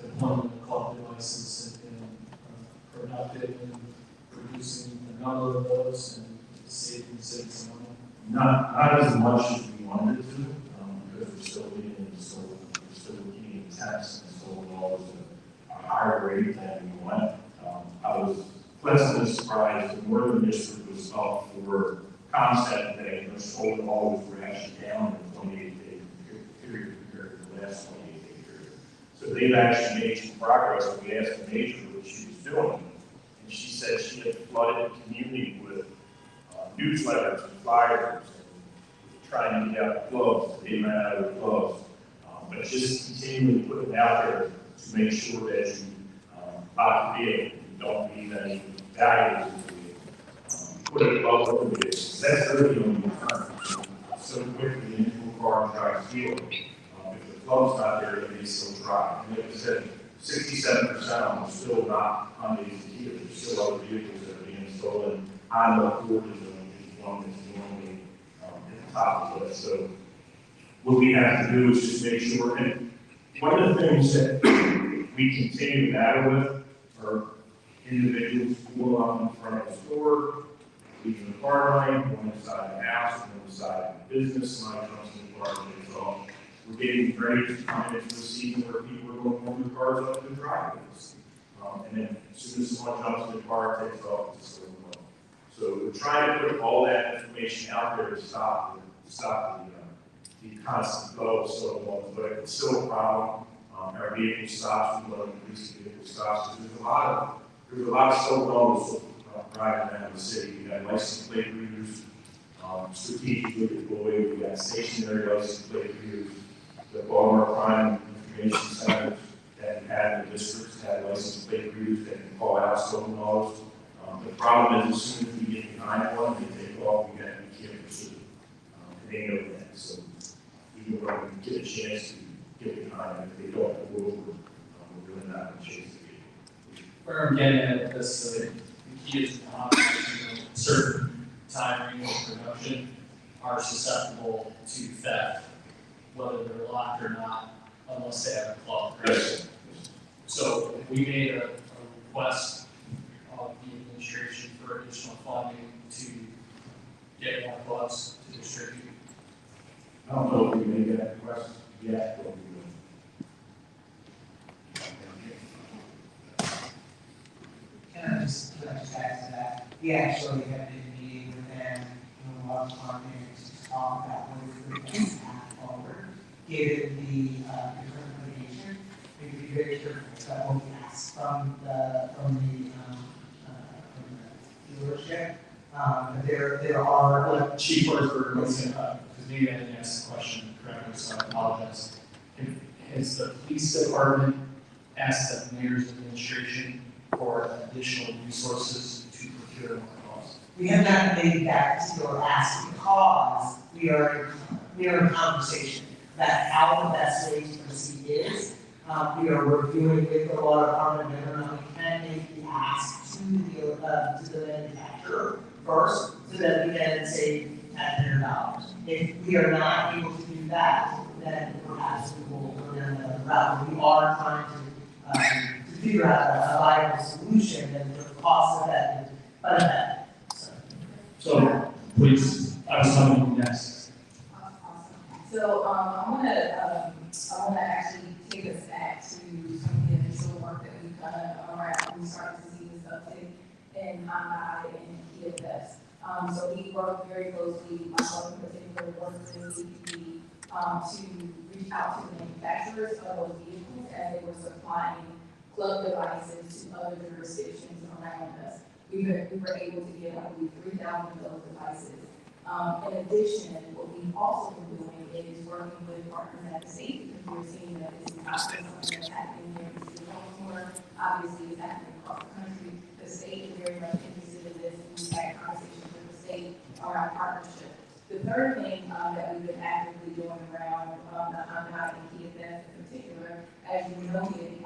deployment of clock devices have been productive in reducing the number of those and saving cities money. Not as much as we wanted it to, because we're still getting attempts and stolen laws at a higher rate than we want. I was pleasantly surprised that Northern District was up for concept day, and the stolen laws were actually down in the 28-day period compared to the last 28-day period. So they've actually made some progress, and we asked the major what she was doing, and she said she had flooded the community with newsletters and flyers and trying to get out the gloves. They ran out of the gloves. But just continually putting it out there to make sure that you buy the vehicle, you don't leave any value to the vehicle. Put it above the vehicle. That's really the only time. So quickly into a car and try to steal it. If the glove's not there, then they still try. And like I said, 67% of them are still not on these vehicles. There's still other vehicles that are being stolen. I know Ford is one that's normally at the top of the list. So what we have to do is just make sure, and one of the things that we continue to battle with are individuals who are on the front of the store, leaving the car line, one inside the house, one inside the business, somebody comes in the car and takes off. We're getting ready to come into the season where people are going to move the cars up the driveways. And then as soon as someone jumps in the car, it takes off to store. So we're trying to put all that information out there to stop the constant flow of stolen ones, but it's still a problem. Our vehicle stops, we want to increase the vehicle stops. There's a lot of stolen ones driving around the city. We got license plate readers, strategically deployed. We got stationary license plate readers. The Baltimore Crime Information Centers that we have in the districts have license plate readers that can call out stolen laws. The problem is, as soon as we get behind one, they take off, we got to be careful too. And they know that, so even when we get a chance to get behind them, if they don't go over, we're really not going to chase the vehicle. Where I'm getting at this, the key is certain time range of production are susceptible to theft, whether they're locked or not, unless they have a clock. Yes. So if we made a request of the administration for additional funding to get more gloves to distribute. I don't know if we made that request yet, but we will. Can I just add to that? We actually have been meeting with them, law department, to talk about what is the best path forward, given the current litigation. We need to be very careful about what we ask from the dealership. There are. Chief Forsberg, because maybe I didn't ask the question correctly, so I apologize. Has the police department asked the mayor's administration for additional resources to procure more costs? We have not made that particular ask because we are in conversation about how the best way to proceed is. We are reviewing with the law department whether or not we can make the ask to the manufacturer first, so that we can save $1,000. If we are not able to do that, then perhaps we will go down another route. We are trying to figure out a viable solution that is cost effective, but effective. So, please, I was coming next. So I want to actually take us back to some of the initial work that we've done around. We started to see this uptick in Hyundai and Kia thefts. So we work very closely, myself in particular, worked with CPP to reach out to the manufacturers of those vehicles as they were supplying club devices to other jurisdictions around us. we were able to get, I believe, 3,000 of those devices. In addition, what we've also been doing is working with partners at the state, because we're seeing that this is not just something that's happening here in the city of Baltimore. Obviously, it's happening across the country. The state is very much interested in this, and we've had conversations with the state around partnership. The third thing that we've been actively doing around the Unhoused and KFS in particular, as you noted,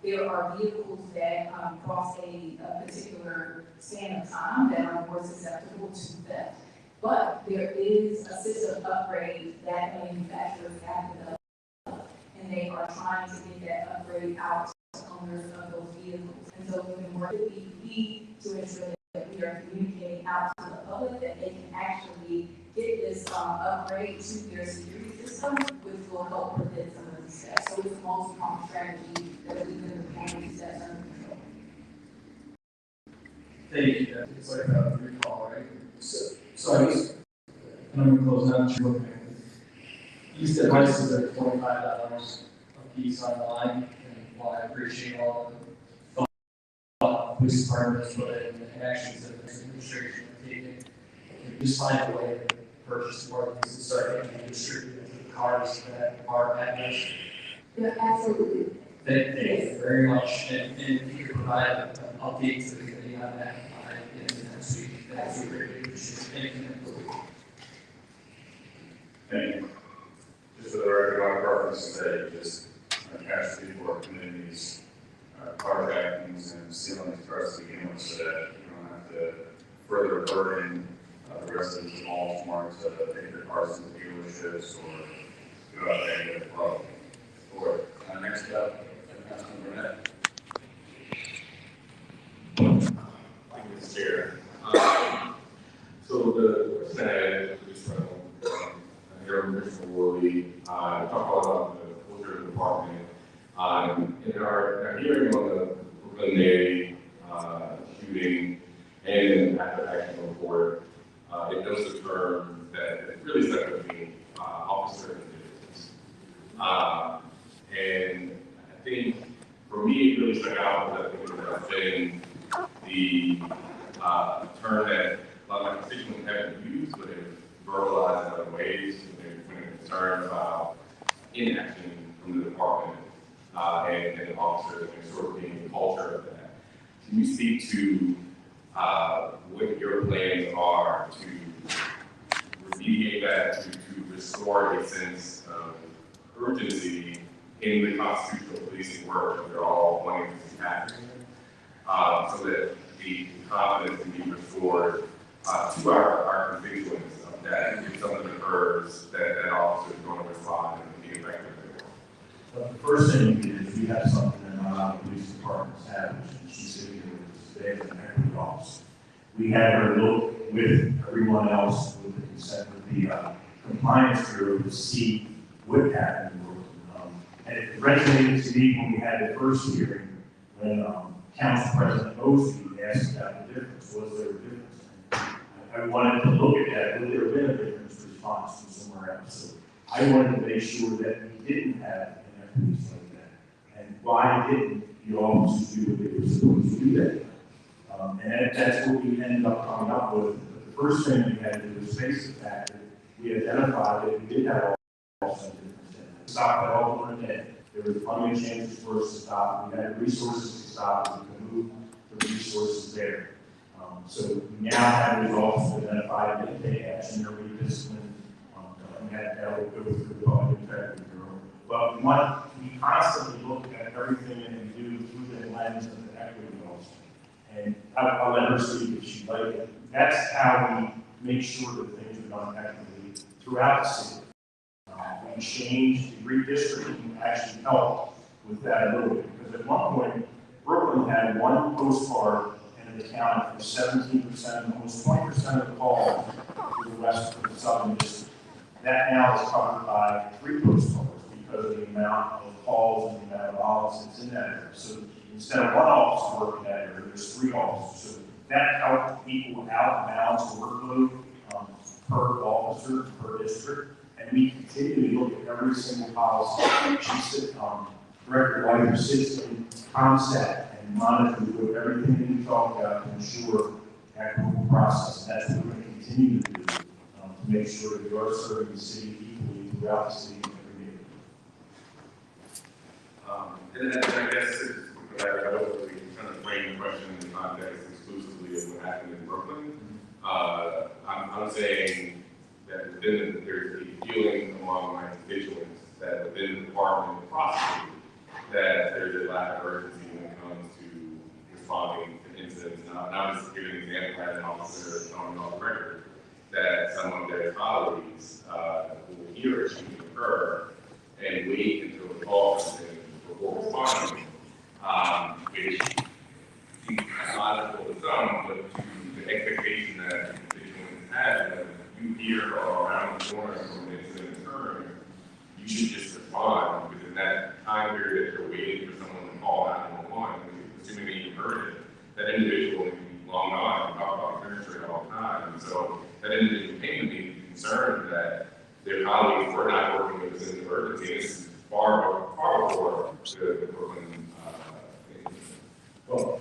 there are vehicles that cross a particular span of time that are more susceptible to theft. But there is a system upgrade that manufacturers have developed, and they are trying to get that upgrade out to owners of those vehicles. And so we've been working with EPP to ensure that we are communicating out to the public that they can actually get this upgrade to their security system, which will help prevent some of these steps. So it's a multi-pronged strategy that we've been deploying these steps under control. Thank you. It's like a recall, right? So I guess, and I'm gonna close out your book. These devices are $25 a piece online, and while I appreciate all the thought police departments put in and actions that the administration are taking, can you just find a way to purchase more of these and start getting distributed to the cars that are at risk? Yeah, absolutely. Thank you very much, and if you could provide an update to the committee on that in next week, that would be great. Thank you. Thank you. Just for the record, my preference today is cash people are committing these carjackings and stealing these cars to begin with, so that you don't have to further burden the residents of Baltimore to take their cars into dealerships or go out there and get a club. Or next up, Councilman Burnett. Thank you, Mr. Chair. So the question I had is from Commissioner Worley, talk about the culture of the department. In our hearing on the Brooklyn Day shooting and after action report, it knows the term that it really stuck with me, officer individuals. And I think for me, it really stuck out because I think it was been the term that a lot of my constituents haven't used, but they've verbalized in other ways. When they're concerned about inaction from the department and the officers and sort of being the culture of that. Can you speak to what your plans are to remediate that, to restore a sense of urgency in the constitutional policing work that they're all wanting to see happening, so that the confidence can be restored to our constituents that if something occurs, that officer is going to respond and be effective. But the first thing you did is we have something that not all police departments have, which she's sitting here with today as an equity officer. We had her look with everyone else with the consent of the compliance bureau to see what happened. And it resonated to me when we had the first hearing, when Council President Osby asked about the difference. Was there a difference? I wanted to look at that. Would there have been a difference response from somewhere else? So I wanted to make sure that we didn't have inequities like that. And why didn't the officers do what they were supposed to do that? And that's what we ended up coming up with. But the first thing we had to do was face the fact that we identified that we did have all some differences. Stop that all one day. There were plenty of chances for us to stop. We had resources to stop. We could move the resources there. So we now have results to identify that they action or rediscipline. And that will go through the Public Integrity Bureau. But we constantly look at everything that we do through the lens of the equity laws. And I'll let her speak if she'd like it. That's how we make sure that things are done equitably throughout the city. We changed the redistricting actually helped with that a little bit. Because at one point, Brooklyn had one postcard and it accounted for 17%, almost 20% of the calls for the rest of the southern district. That now is covered by 3 postcards because of the amount of calls and the amount of dollars that's in that area. So instead of 1 officer working that area, there's 3 officers. So that helped equal out, balance the workload per officer, per district. And we continually look at every single policy. Director White sits in ComStat and monitor with everything that we talked about to ensure equitable process. That's what we're going to continue to do to make sure that we are serving the city equally throughout the city every year. And then I guess I hope we can kind of frame the question in the context exclusively of what happened in Brooklyn. I'm saying that there's a feeling among my constituents that within the department of prosecuting, that there's a lack of urgency when it comes to responding to incidents. And I'm just giving an example as an officer on the record that some of their colleagues will hear a shooting occur and wait until the call comes in before responding, which seems logical to some, but to the expectation that the constituents have that you hear around the corner from an incident occurring, you should just respond, because in that time period that you're waiting for someone to call 911, assuming that you heard it, that individual may be long gone. We talk about parents all the time, and so that individual came to be concerned that their colleagues were not working with a sense of urgency. This is far before the Brooklyn incident. Well,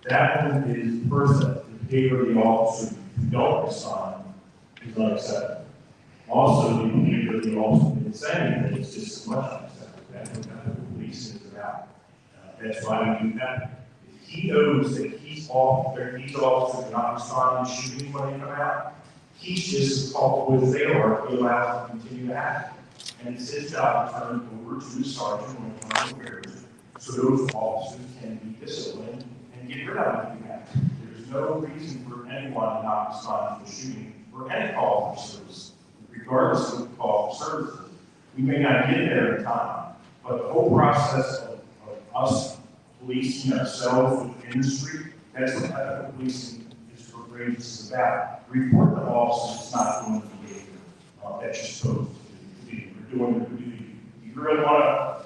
that one is first, the behavior of the officers who don't respond is unacceptable. Also, the behavior of the officer who is saying that it's just so much unacceptable. That's what the police is about. That's why we do that. If he knows that these officers are not responding to shooting when they come out, he's just as culpable as they are if he allows it to continue to happen. And it's his job to turn it over to the sergeant when it comes to affairs, so those officers can be disciplined and get rid of it if you have to. There's no reason for anyone to not respond to a shooting or any call for service, regardless of the call for services. We may not get there in time, but the whole process of us policing ourselves with the industry, that's what ethical policing is for Courageous is about. Report the officer that's not doing the behavior that you're supposed to be doing the duty. You really want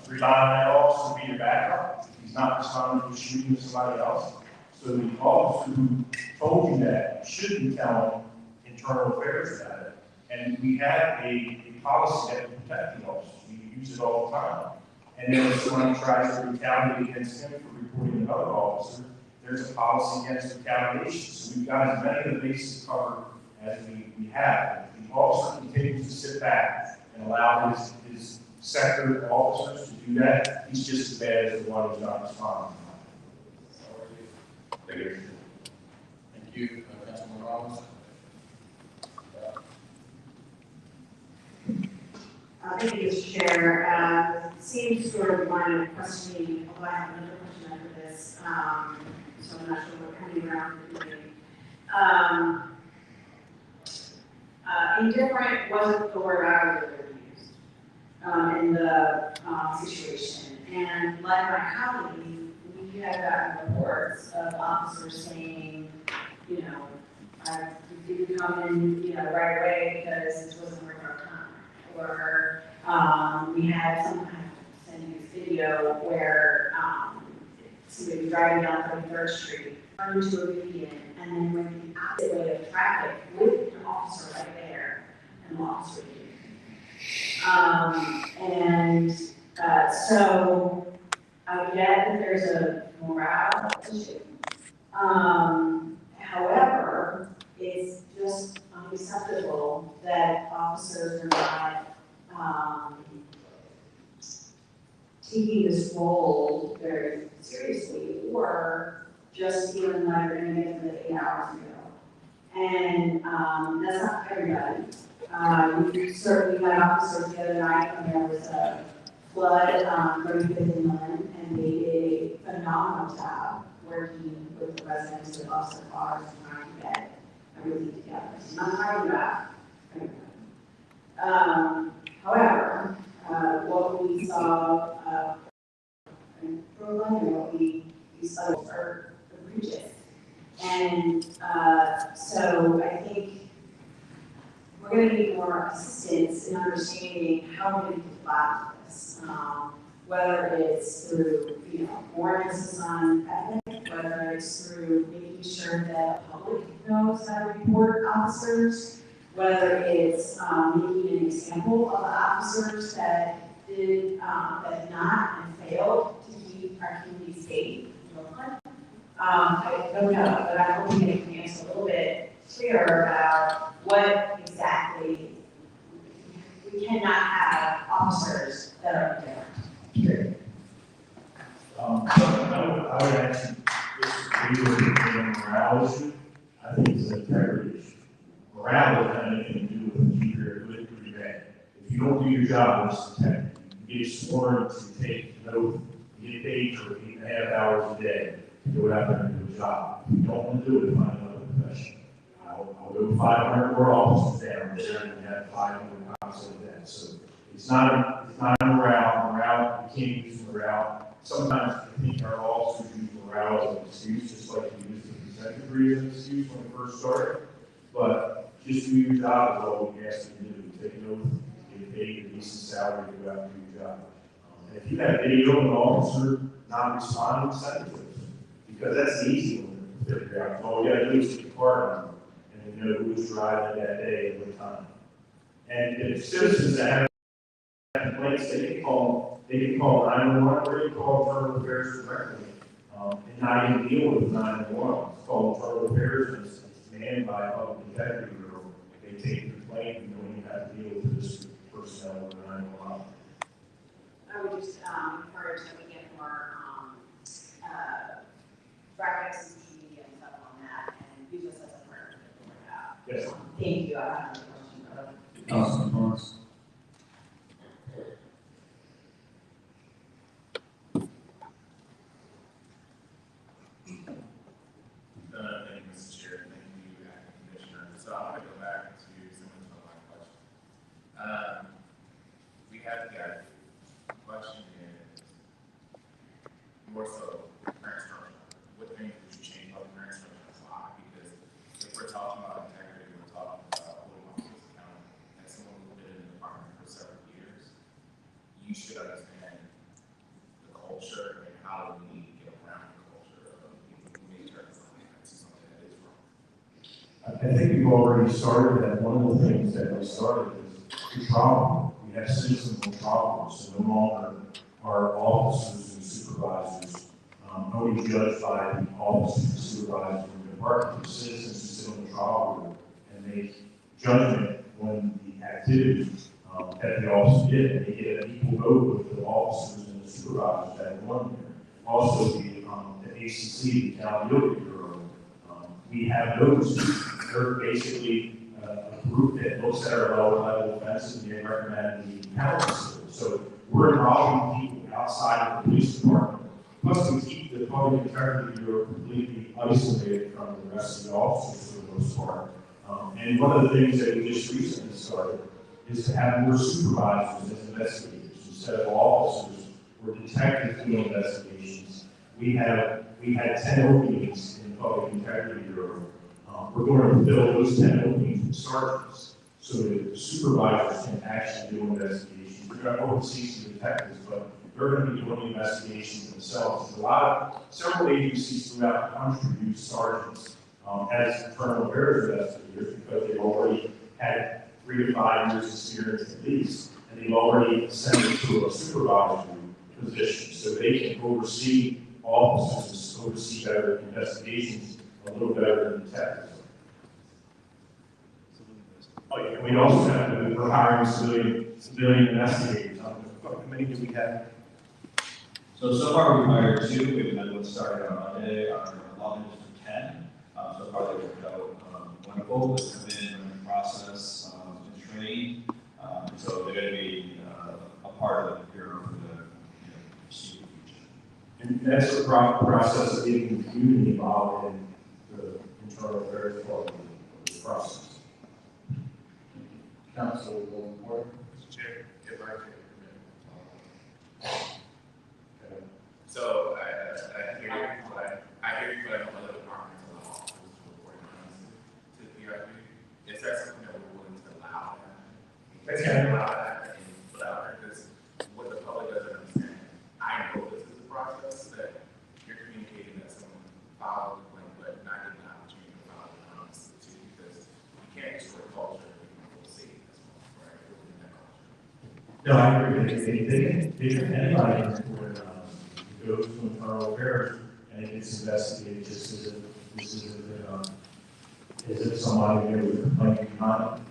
to rely on that officer to be your backup? He's not responding to shooting to somebody else. So the officer who told you that should be telling internal affairs about it. And we have a policy that will protect the officers. We use it all the time. And then if someone tries to retaliate against him for reporting another officer, there's a policy against retaliation. So we've got as many of the bases covered as we have. If the officer continues to sit back and allow his sector officers to do that, he's just as bad as the one who's not responding. Thank you. Thank you, Councilman Rollins. Thank you, Mr. Chair. Same sort of line of questioning, although I have another question after this, so I'm not sure what coming around to doing. Indifferent wasn't the word I would have used in the situation. And like my colleague, we have gotten reports of officers saying, you know, you didn't come in, you know, right away because this wasn't worth our time. Or we had some kind of sending this video where somebody was driving down 33rd Street, turned into a median, and then went the opposite way of traffic with an officer right there, and the officer didn't. So I get that there's a morale issue. However, it's just unacceptable that officers are not taking this role very seriously, or just feeling like they're going to get to the 8 hours ago. And that's not everybody. We certainly had officers the other night when there was a flood, 35th and Lynn, and they did a phenomenal job working with the residents of Officer Cars and trying to get everything together. So I'm not talking about everybody. However, what we saw in Brooklyn and what we saw are egregious. And so I think we're going to need more assistance in understanding how we can comply with this. Whether it's through, you know, more emphasis on ethics, whether it's through making sure that the public knows how to report officers, whether it's making an example of the officers that did not and failed to keep our community safe in Brooklyn, I don't know, but I'm hoping it can answer a little bit clearer about what exactly, we cannot have officers that are there, period. I would actually disagree with the morale issue. I think it's an integrity issue. Morale doesn't have anything to do with whether you're good or you're bad. If you don't do your job, it's integrity. You get sworn to take an oath, you get paid for 8.5 hours a day to go out there and do a job. If you don't want to do it, find another profession. I'll go 500 more officers down there and have 500 cops like that. So it's not a morale. Morale, you can't use morale. Sometimes I think our officers use morale as an excuse, just like we used the consent decree as an excuse when we first started. But just do your job is all we ask you to do. Take an oath, get paid a decent salary to go out and do your job. And if you have video of an officer not responding, send it to us. Because that's the easy one to figure out. All we gotta do is get the car number and we know who was driving that day at what time. And if citizens that have complaints, they can call 911 or they can call internal affairs directly. And not even deal with 911. It's called internal affairs and it's manned by a public integrity bureau. They take the complaint and don't even have to deal with this personnel with 911. I would just encourage that we get more graphics and TV and stuff on that and use us as a partner to figure it out. Yes. Thank you. I have another question. Councilman Lawrence. Thank you, Mr. Chair. Thank you, Acting Commissioner. So I'm going to go back to some of my questions. We have got the question is more so current structure. What things would you change about the current structure as well? Because if we're talking about integrity, we're talking about holding officers accountable. As someone who's been in the department for several years, you should understand the culture and how we get around the culture of people who may turn something into something that is wrong. I think we've already started that. One of the things that we started is trauma. We have citizens on trauma, so no longer are officers and supervisors only judged by the officers and supervisors in the department. The citizens who sit on the trial board and make judgment when the activities that the officers did, and they get an equal vote with the officers and the supervisors that were on there. Also, the ACC, the Accountability Bureau, we have those. They're basically a group that looks at our lower level offenses and they recommend the penalty system. So we're involving people outside of the police department. Plus, we keep the Public Integrity Bureau completely isolated from the rest of the officers for the most part. And one of the things that we just recently started is to have more supervisors as investigators instead of officers or detectives doing investigations. We had 10 openings in the Public Integrity Bureau. We're going to fill those 10 openings with sergeants so that the supervisors can actually do investigations. We're going to oversee some detectives, but they're going to be doing investigations themselves. Several agencies throughout the country use sergeants as internal affairs investigators because they've already had 3 to 5 years experience at least, and they've already ascended to a supervisory position, so they can oversee officers and oversee better investigations a little better than detectives. Oh, yeah, and we also have, we're hiring civilian investigators. How many do we have? So far we've hired 2. We have another one starting on Monday, on 11 to 10. So far they've go wonderful. They've come in, learn the process, and trained. So they're going to be a part of the bureau for the foreseeable future. And that's the process of getting the community involved in the internal affairs part of the process. Council will report. Mr. Chair, if I can. So I hear you, but I don't know the departments allow officers to report to the PRB. Is that something that we're willing to allow? That's kind of allow that and put out there, because what the public doesn't understand, I know this is a process that you're communicating that someone filed a complaint, but not getting an opportunity to file an honest too, because you can't destroy culture if you don't see it as well, right? Within that culture. No, I agree. Anybody can report it. Goes to internal affairs, and it gets investigated just as if somebody there was complaining behind it.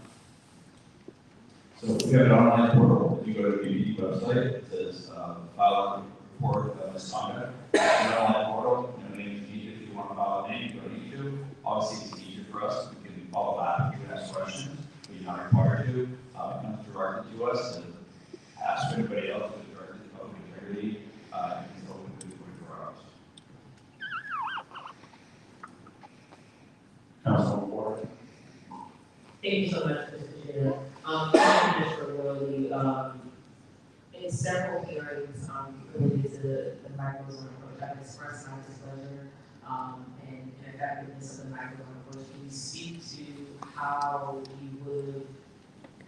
So we have an online portal. If you go to the BPD website, it says file a report of misconduct. It's an online portal. Name is needed. If you want to file a name, you don't need to. Obviously, it's easier for us. We can follow that. If you ask questions, but you're not required to. Come directly to us and ask anybody else with regard to public integrity. It's open to 24 hours. Councilman Ward. Thank you so much, Mr. Chair. Mr. Worley, in several hearings, related to the microzone approach, I've expressed my displeasure, and effectiveness of the microzone approach. Can you speak to how you would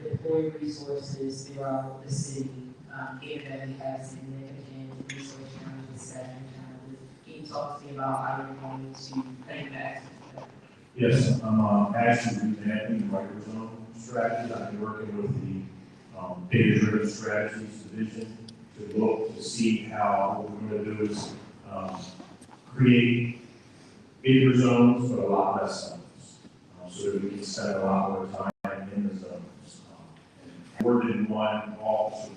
deploy resources throughout the city, given that we have significant resource challenges, staffing challenges? Can you talk to me about how you're going to impact? Yes, I'm actually revamping the microzone strategy. I've been working with the data-driven strategies division to look to see how what we're going to do is create bigger zones but a lot less zones, so that we can spend a lot more time in the zones. More than one officer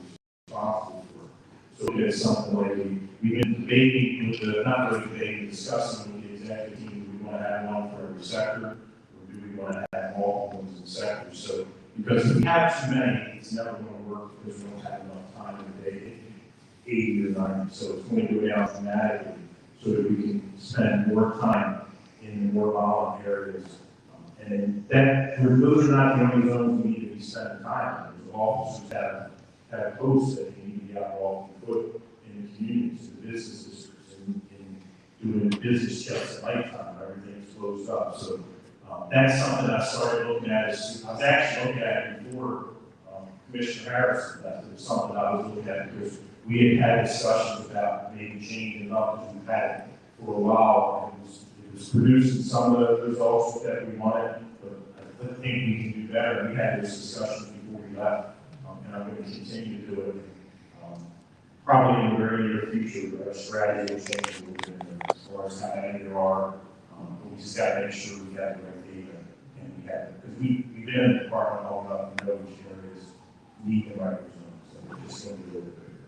responsible for it. So it's something like we've been debating with the, not really debating, discussing with the executive team. Do we want to have one for every sector, or do we want to have multiple ones in sectors? So because if we have too many, it's never going to work because we don't have enough time in the day, 80 or 90. So it's going to go down dramatically so that we can spend more time in the more volatile areas. And that, those are not the only zones we need to be spending time in. Those officers have posts that they need to be out walking foot in the communities, the business districts, in doing business checks at nighttime. Everything's closed up. So that's something I started looking at. I was actually looking at it before Commissioner Harrison left. It was something I was looking at because we had discussions about maybe changing it up because we've had it for a while. It was producing some of the results that we wanted, but I think we can do better. We had this discussion before we left, and I'm going to continue to do it. Probably in the very near future, our strategy will change a little bit as far as how many there are. But we just got to make sure we have the right data, and we have it. Because we've been in the department long enough to know which areas need the right results. So we're just going to do a little bit bigger.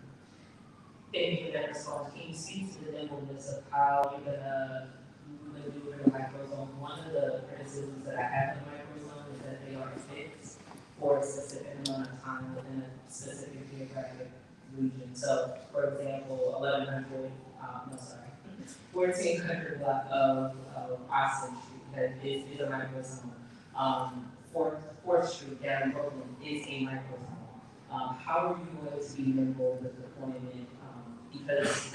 Thank you for that response. Can you speak to the nimbleness of how you're going to maneuver the microzone? One of the criticisms that I have of the microzone is that they are fixed for a specific amount of time within a specific geographic region. So, for example, 1400 block of Austin Street that is a microzone. 4th Street down in Brooklyn is a microzone. How are you going to be nimble with deployment? Because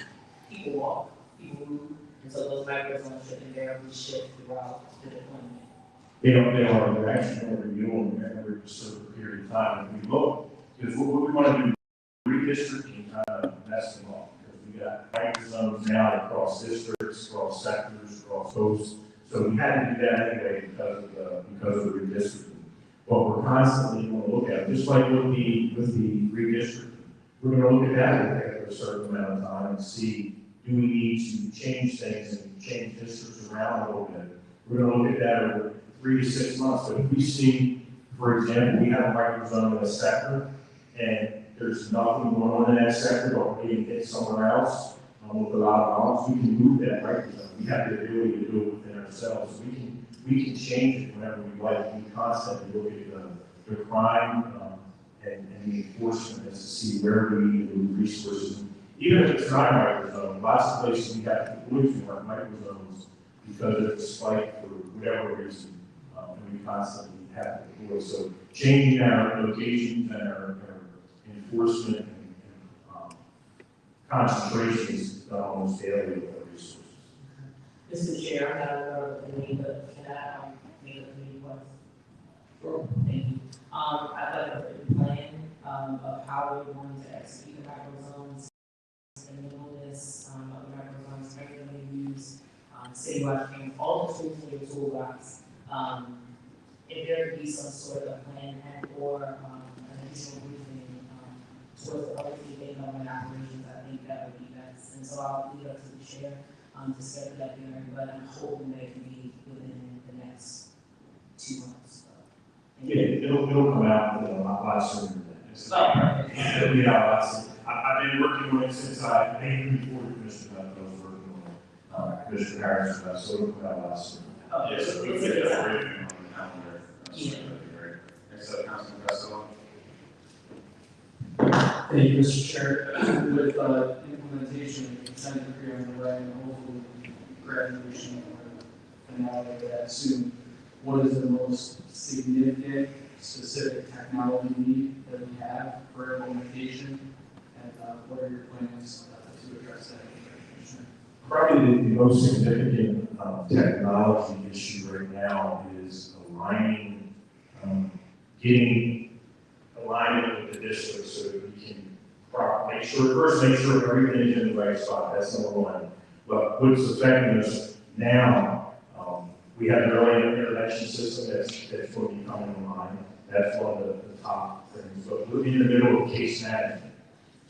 people walk, people move, and so those microzones should invariably shift throughout the deployment. They're actually going to review them every certain period of time. If we look, because what we want to do, redistricting kind of mess them up. Because we got microzones now across districts, across sectors, across coasts. So we had to do that anyway because of the redistricting. But we're constantly going to look at it, just like with the redistricting. We're going to look at that after a certain amount of time and see, do we need to change things and change districts around a little bit. We're going to look at that over 3 to 6 months. But if we see, for example, we have a microzone in a sector and there's nothing going on in that sector or we can hit somewhere else with a lot of violence, we can move that microzone. We have the ability to do it within ourselves. We can change it whenever we like. We constantly look at the crime and the enforcement as to see where we need to move resources. Even if it's not a microzone, lots of places we have deployed to our microzones because of the spike for whatever reason, and we constantly have to deploy. So changing our locations and our enforcement and concentration is done almost daily with our resources. Mr. Chair, I'm not aware of any, but can I make a request? Sure. Thank you. I'd like a written plan of how we're going to execute the microzones, the nimbleness of the microzones, regularly use, citywide training, all the tools in your toolbox. If there could be some sort of plan and or an additional briefing towards the other government operations, I think that would be best. And so I'll leave it up to the chair to schedule that hearing, but I'm hoping that it can be within the next 2 months. Yeah, it'll come out a lot sooner than that. Oh, okay. It'll be out a lot sooner. I've been working on it since I came before the commission, I was working on it. Commissioner Harris, so it'll come out a lot sooner. Oh, Yes, so we'll get that briefing on the calendar. Yeah. That'd be great. Next up, Councilman Castello. Thank you, Mr. Chair. With implementation of the consent decree on the way, and hopefully graduation or finale of that soon, what is the most significant specific technology need that we have for implementation? And what are your plans to address that, Commissioner? Probably the most significant technology issue right now is aligning, getting alignment with the district so that we can make sure everything is in the right spot. That's number one. But what's affecting us now, we have an early intervention system that's going to be coming online. That's one of the top things. But we're in the middle of case management.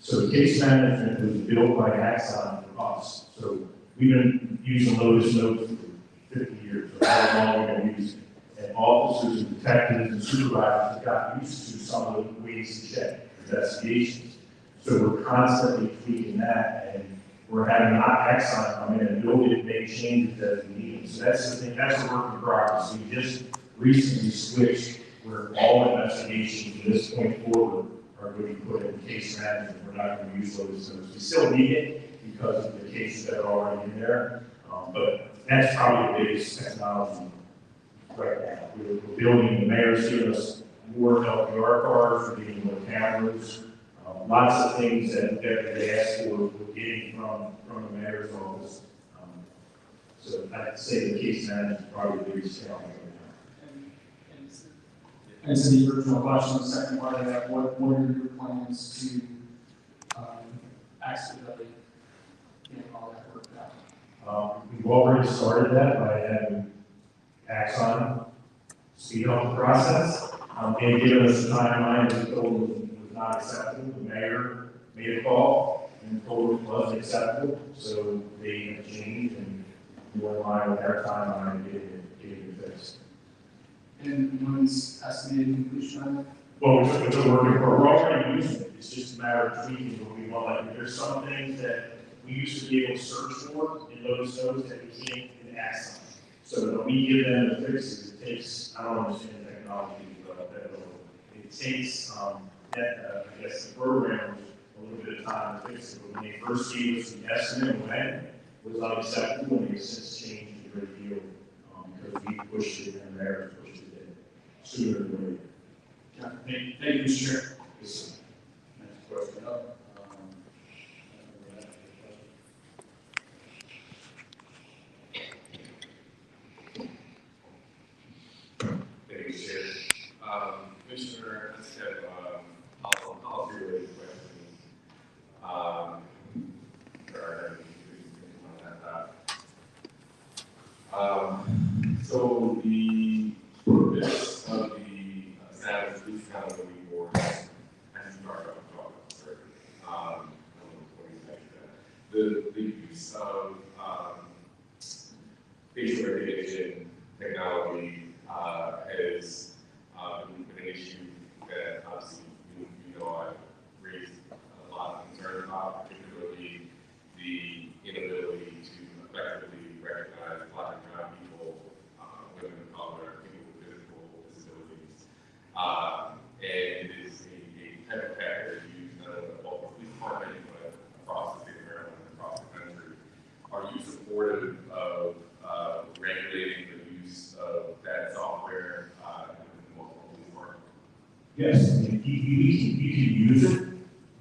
So case management was built by Axon for us. So we've been using Lotus Notes for 50 years, or how long we've been using it. And officers and detectives and supervisors have got used to some of the ways to check investigations. So we're constantly tweaking that, and we're having Axon come in and build it, make changes as we need. So that's the thing, that's a work in progress. We just recently switched where all investigations from this point forward are going to be put in case management. We're not going to use Lotus Notes. We still need it because of the cases that are already in there, but that's probably the biggest technology right now. We're building, the mayor's giving us more LPR cards, we're getting more cameras, lots of things that they asked for, we're getting from the mayor's office. So I'd say the case management is probably the biggest challenge right now. And to the original question, the second part of that, what are your plans to expedite getting all that worked out? We've already started that by having Axon speed up the process, and given us a timeline that we told them was not acceptable. The mayor made a call and told it wasn't acceptable, so they have changed and we're in line with their timeline and getting it fixed. And when's estimated completion on that? Well, we're already using it. It's just a matter of tweaking what we want. Like, there's some things that we used to be able to search for in Lotus Notes that we can't in Axon. So when we give them the fixes, it takes, I don't understand technology, but it takes, I guess the programmers a little bit of time to fix it. But when they first gave us the estimate when it was unacceptable, and they've since changed a great deal because we pushed it and they're pushed it in sooner than later. Yeah, thank you, Mr. Chair. Next question up. Thank you, Chair. Commissioner, I just have all three related questions. So the purpose of the Savage Police Accountability Board, as you talked about, the use of facial recognition technology has been an issue that obviously you know I've raised a lot of concern about, particularly the inability to effectively recognize black and brown people, women of color, people with physical disabilities. And it is a type of hack that is used not only by the police department, but across the state of Maryland and across the country. Are you supportive of regulating the use of that software in multiple police departments? Yes, I mean, you can use it,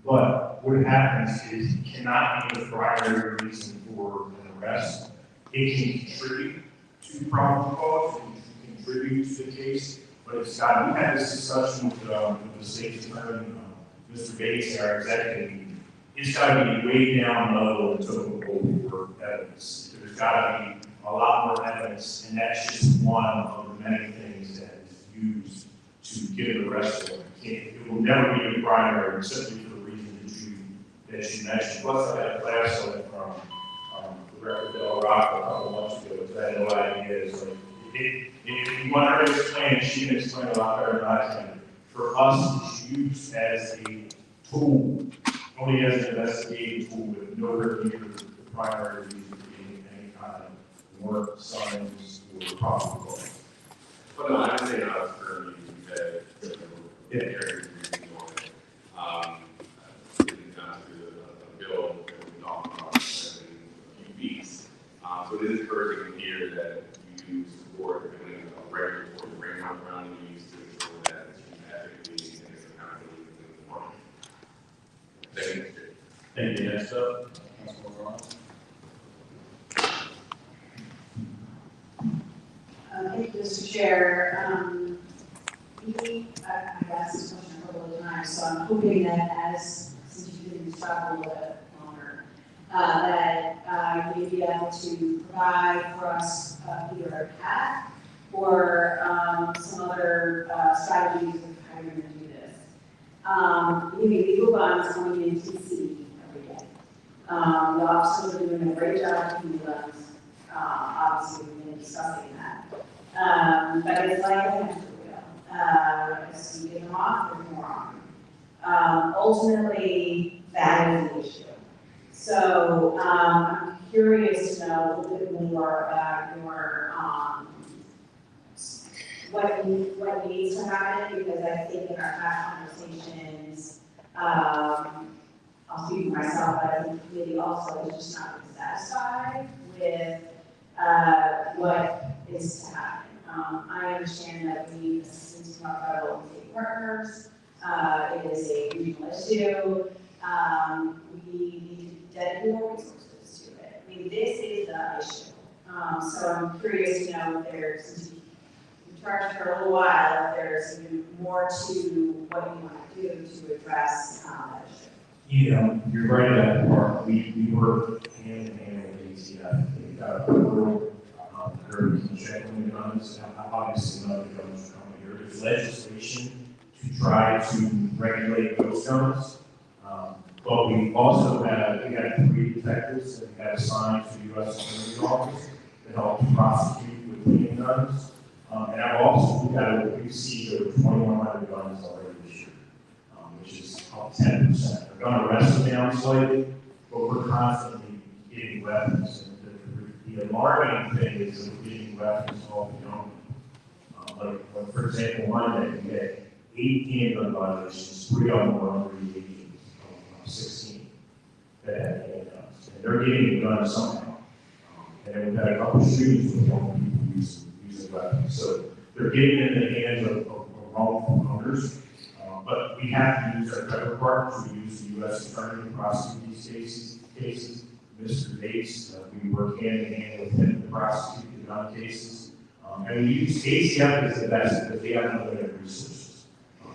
but what happens is it cannot be the primary reason for an arrest. It can contribute to probable cause, it can contribute to the case, but it's got, we had this discussion with the state attorney, Mr. Bates, our executive. It's got to be way down low in total for evidence. There's got to be a lot more evidence, and that's just one of the many things that is used to get an arrest warrant. It will never be a primary simply for the reason that you mentioned. Plus, I had a class on it from Director Del Rock a couple months ago, because I had no idea. It's like, if you want her to explain it, she can explain a lot better than I can. For us, it's used as a tool, only as an investigative tool, with nowhere near the primary reason being any kind of work, science, or problem goal. But no, I'm saying I was currently that areas getting down to a bill that we talked about in a few weeks. So this is person here that you support doing a regulatory framework around and use to ensure that you ethically and it's accountability within the department. Thank you. Thank you. Next up, Councilman Ross. Thank you, Mr. Chair. I've asked this question a couple of times, so I'm hoping that since you've been in this job a little bit longer, that you may be able to provide for us either a path or some other strategies of how you're going to do this. You have legal bonds coming in TC every day. The officers are doing a great job keeping the guns. Obviously, we've been discussing that. But it's like a hamster wheel. As you get them off, there's more on. Ultimately, that is the issue. So I'm curious to know a little bit more about your what needs to happen, because I think in our past conversations, I'll speak for myself, but I think maybe also is just not satisfied with what is to happen. I understand that we need assistance from our federal and state partners. It is a regional issue. We need to dedicate more resources to it. I mean, this is the issue. So I'm curious to know if there's, since you've charged for a little while, if there's even more to what you want to do to address that issue. You're right at that part. We work hand in hand with ATF. They've got a program, checking the guns. Obviously, none of the guns are coming here. There's legislation to try to regulate those guns. But we also have 3 detectives that we have assigned to the U.S. Attorney's Office to help prosecute with cleaning guns. And I've also, we've received over 2,100 guns already this year, which is up 10%. We're going to arrest them down slightly, but we're constantly getting weapons. And the alarming thing is that we're getting weapons all the young. Like, for example, Monday, we had 8 handgun violations, 3 of them were under the age of 16 that had handguns. And they're getting the guns somehow. And then we've had a couple of shootings with young people using weapons. So they're getting in the hands of wrongful owners. But we have to use our federal partners. We use the U.S. Attorney to prosecute these cases. Mr. Bates, we work hand in hand with him to prosecute the gun cases. And we use ATF as the best because they have unlimited resources.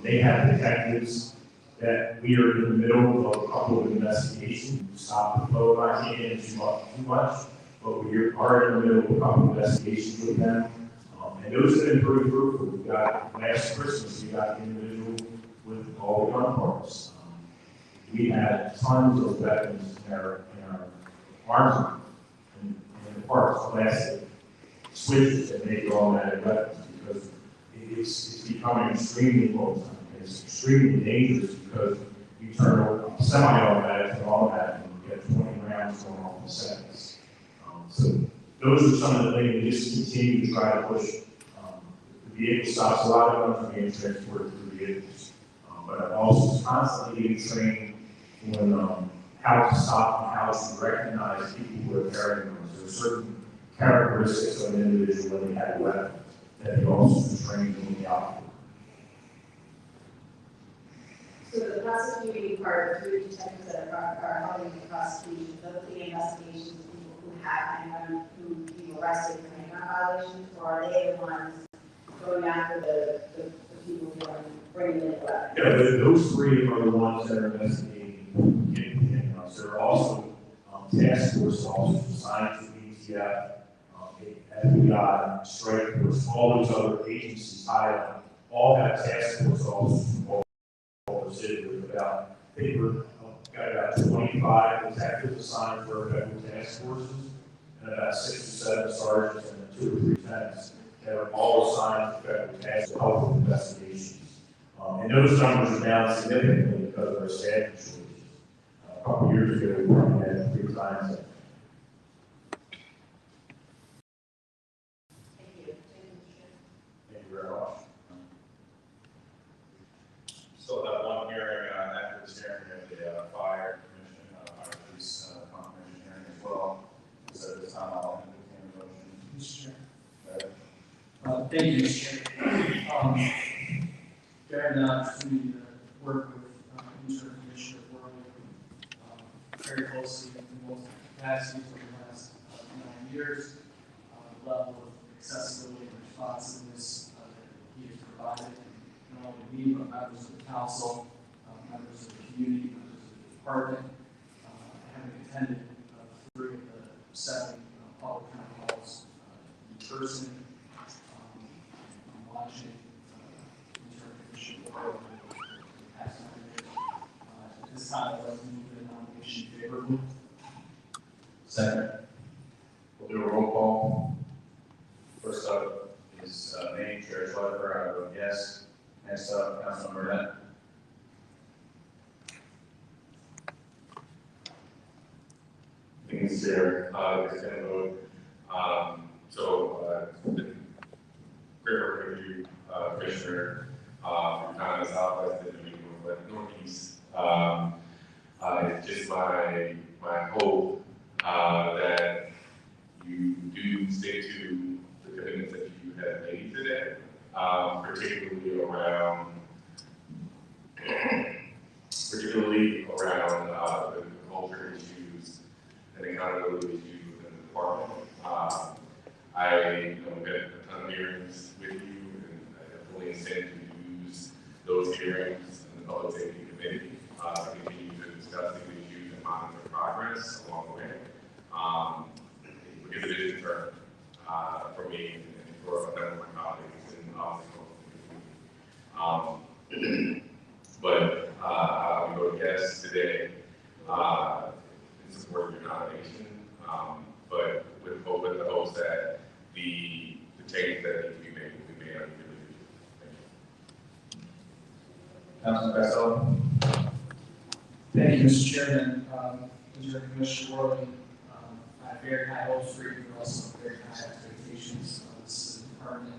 They have detectives that we are in the middle of a couple of investigations to stop the flow. I can't get into too much, but we are in the middle of a couple of investigations with them. And those have been pretty fruitful. We got last Christmas, we got an individual with all the gun parts. We had tons of weapons in our arms and the parts, plastic switches that make automatic weapons, because it's becoming extremely volatile. It's extremely dangerous because you turn a semi-automatic to automatic and you get 20 rounds going off in seconds. So those are some of the things we just continue to try to push. The vehicle stops, a lot of guns are being transported through vehicles. But I'm also constantly getting trained on how to stop and how to recognize people who are carrying guns. There are certain characteristics of an individual when they have a weapon that they also trained in the operator. So the prosecuting part, the 3 detectives that are helping the prosecution, the investigations of people who have handgun, who be arrested for handgun violations, or are they the ones going after the people who are bringing in the weapons? Yeah, those 3 are the ones that are investigating getting handguns. There are also task force officers assigned to ATF, FBI, Strike Force, all those other agencies high up, all have task force officers from all over the city with about, I think we're got about 25 detectives assigned for federal task forces, and about 6 to 7 sergeants and 2 or 3 lieutenants that are all assigned to federal task to help with investigations. And those numbers are down significantly because of our staffing shortages. A couple years ago, we probably had 3 times that. Thank you very much. Still have one hearing after this hearing of the fire commission, fire police confirmation hearing as well. So this time I'll entertain a motion. Mr. Chair. Right. Thank you, Mr. Chair. During the opportunity to work with Interim Commissioner Worley very closely in multiple capacities over the last 9 years. The level of accessibility and responsiveness that he has provided, not only me, but members of the council, members of the community, members of the department. Having attended 3 of the 7 public town halls in person, watching Interim Commissioner Worley over the past 9 years. At this time, I'd like to move the nomination favorably. Second. We'll do a roll call. First up is me, Chair Schleifer. I vote yes. Next up, Councilmember Burnett. Things here, is going to vote. Great work with you, Commissioner, from kind of southwest and northeast. It's just my hope that you do stick to the commitments that you have made today, particularly around the culture issues and accountability issues within the department. We've had a ton of hearings with you, and I fully intend to use those hearings in the Public Safety Committee to continue to discuss these issues and monitor progress along the way. Because it is a turn for me and for a number of my colleagues and obviously. But I will vote yes today in support of your nomination, but with hope and the hopes that the change that needs to be made will be made on the Councilman Costello. Thank you, Mr. Chairman. Interim Commissioner Worley, I have very high hopes for you, but also very high expectations. This is a department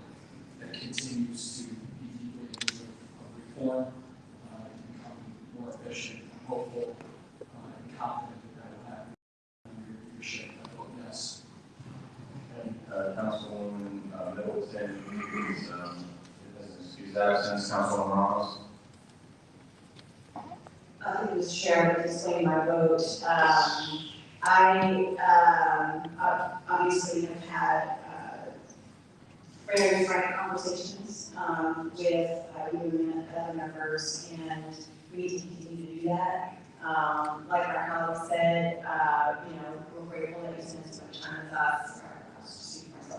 that continues to be deeply in need of reform and become more efficient. I'm hopeful and confident that will happen under your leadership. I vote yes. Councilwoman Middleton, please, excuse absence. Councilwoman Ramos. Thank you, Mr. Chair. I'm displaying my vote. I obviously have had very frank conversations with you and other members, and we need to continue to do that. Like our colleague said, we're grateful that you spend so much time with us.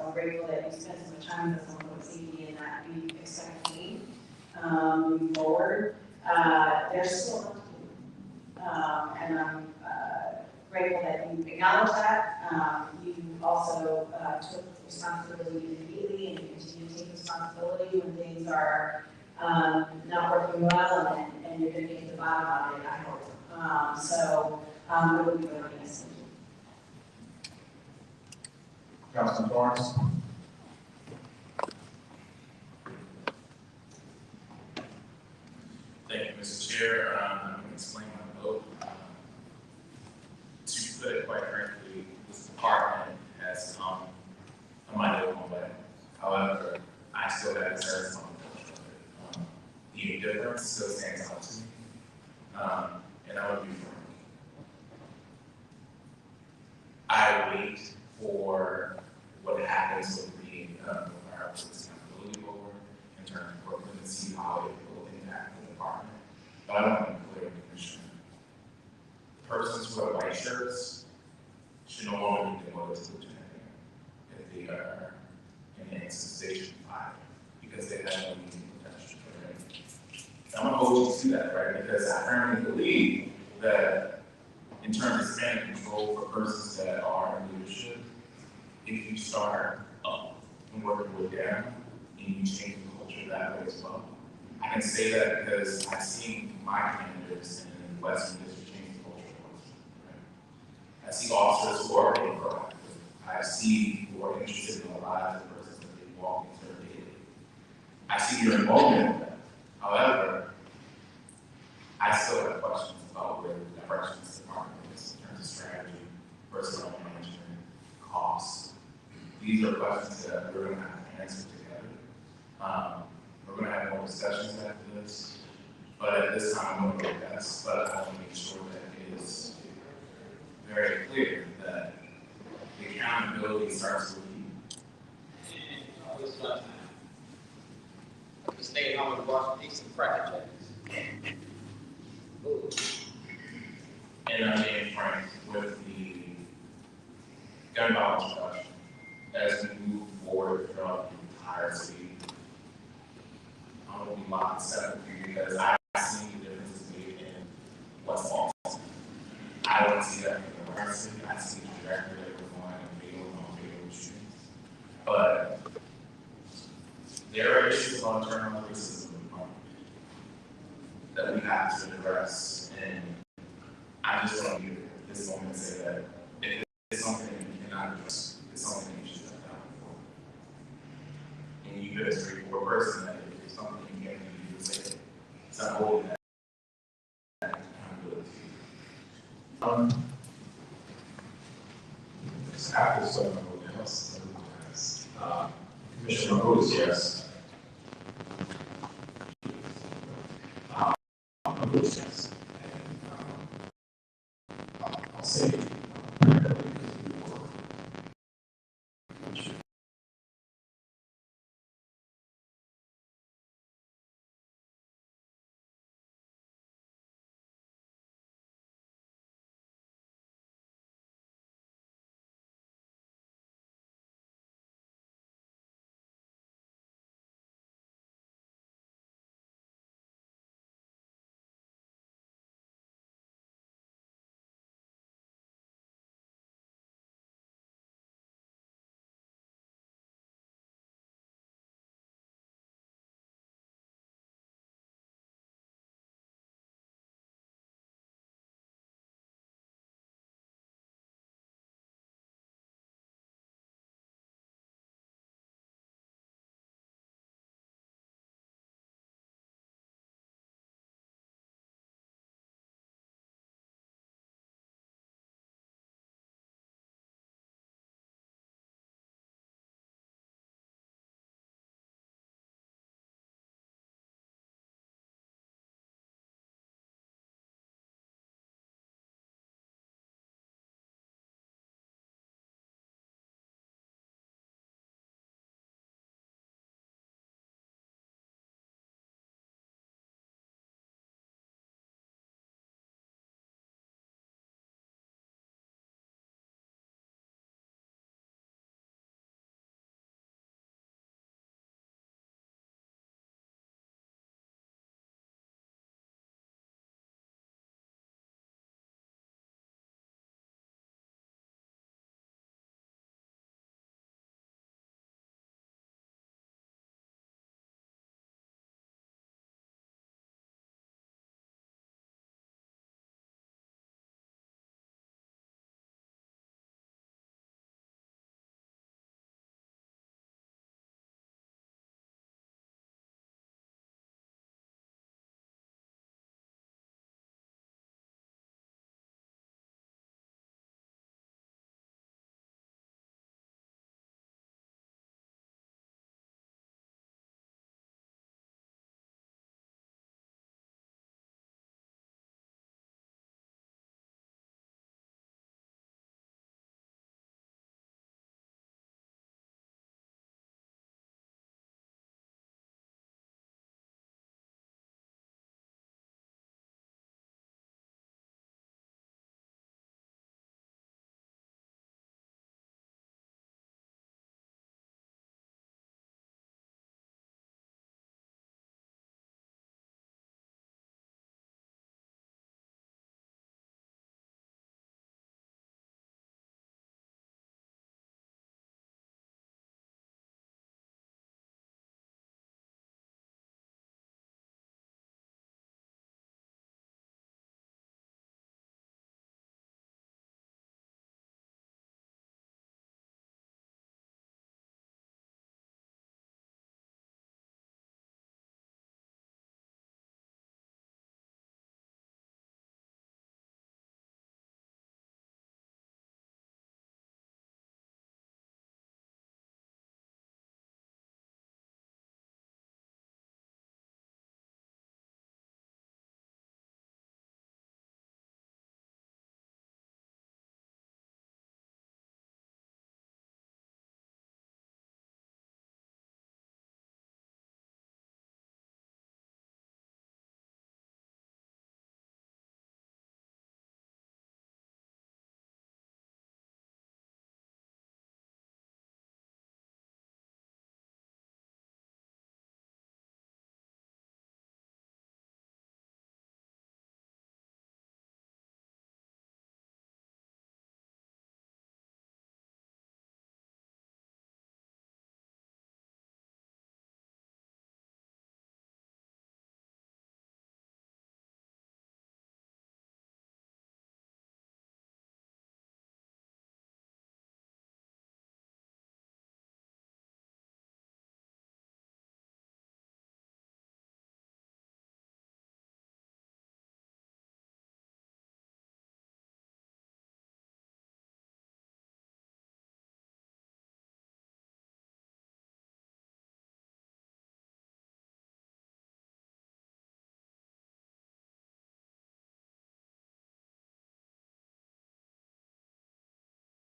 I'm grateful that you spend so much time with us on public safety and that we expect to see moving forward. There's still work to do, and I'm grateful that you acknowledge that. You also took responsibility immediately, and you continue to take responsibility when things are not working well, and you're going to get to the bottom of it, I hope. So I will be voting yes. Councilman Torrance. Thank you, Mr. Chair. I'm going to explain my vote. To put it quite frankly, this department has come a mighty long way. However, I still have concerns on the difference still stands out to me. And I would be frank. I wait for what happens with being with our Police Accountability Board in terms of working to see how it will impact the department. But I want to be clear, Commissioner. The persons who are white shirts should no longer be demoted to lieutenant if they are in an Station 5 because they have no meaningful protection. I'm going to hold you to that, right? Because I firmly believe that in terms of span of control for persons that are in leadership, if you start up and working with them and you change the culture that way as well. I can say that because I've seen my candidates in Western District change the culture. Right? I see officers who are being proactive. I see who are interested in the lives of persons that they walk into their daily. I see your involvement in that. However, I still have questions about where the direction of this department is in terms of strategy, personnel management, costs. These are questions that we're going to have to answer together. We're going to have more discussions after this, but at this time, I'm going to do my best, but I want to make sure that it is very clear that the accountability starts with you. The state of Home Washington, some crack checks. And I'm being frank with the gun violence reduction as we move forward throughout the entire city. I'm going to be locked step with you because I see the differences made in what's false. I don't see that in the university. I see the trajectory that we're going and fatal and non-fatal shootings. But there are issues on internal racism that we have to address, and I just want to use this moment to say that if it's something that you cannot address, it's something that you should step down for. And you could, as a straightforward person, that if it's something you can't do, you would say it. It's not holding that accountability. After someone else, Commissioner Rhodes, yes. Yes.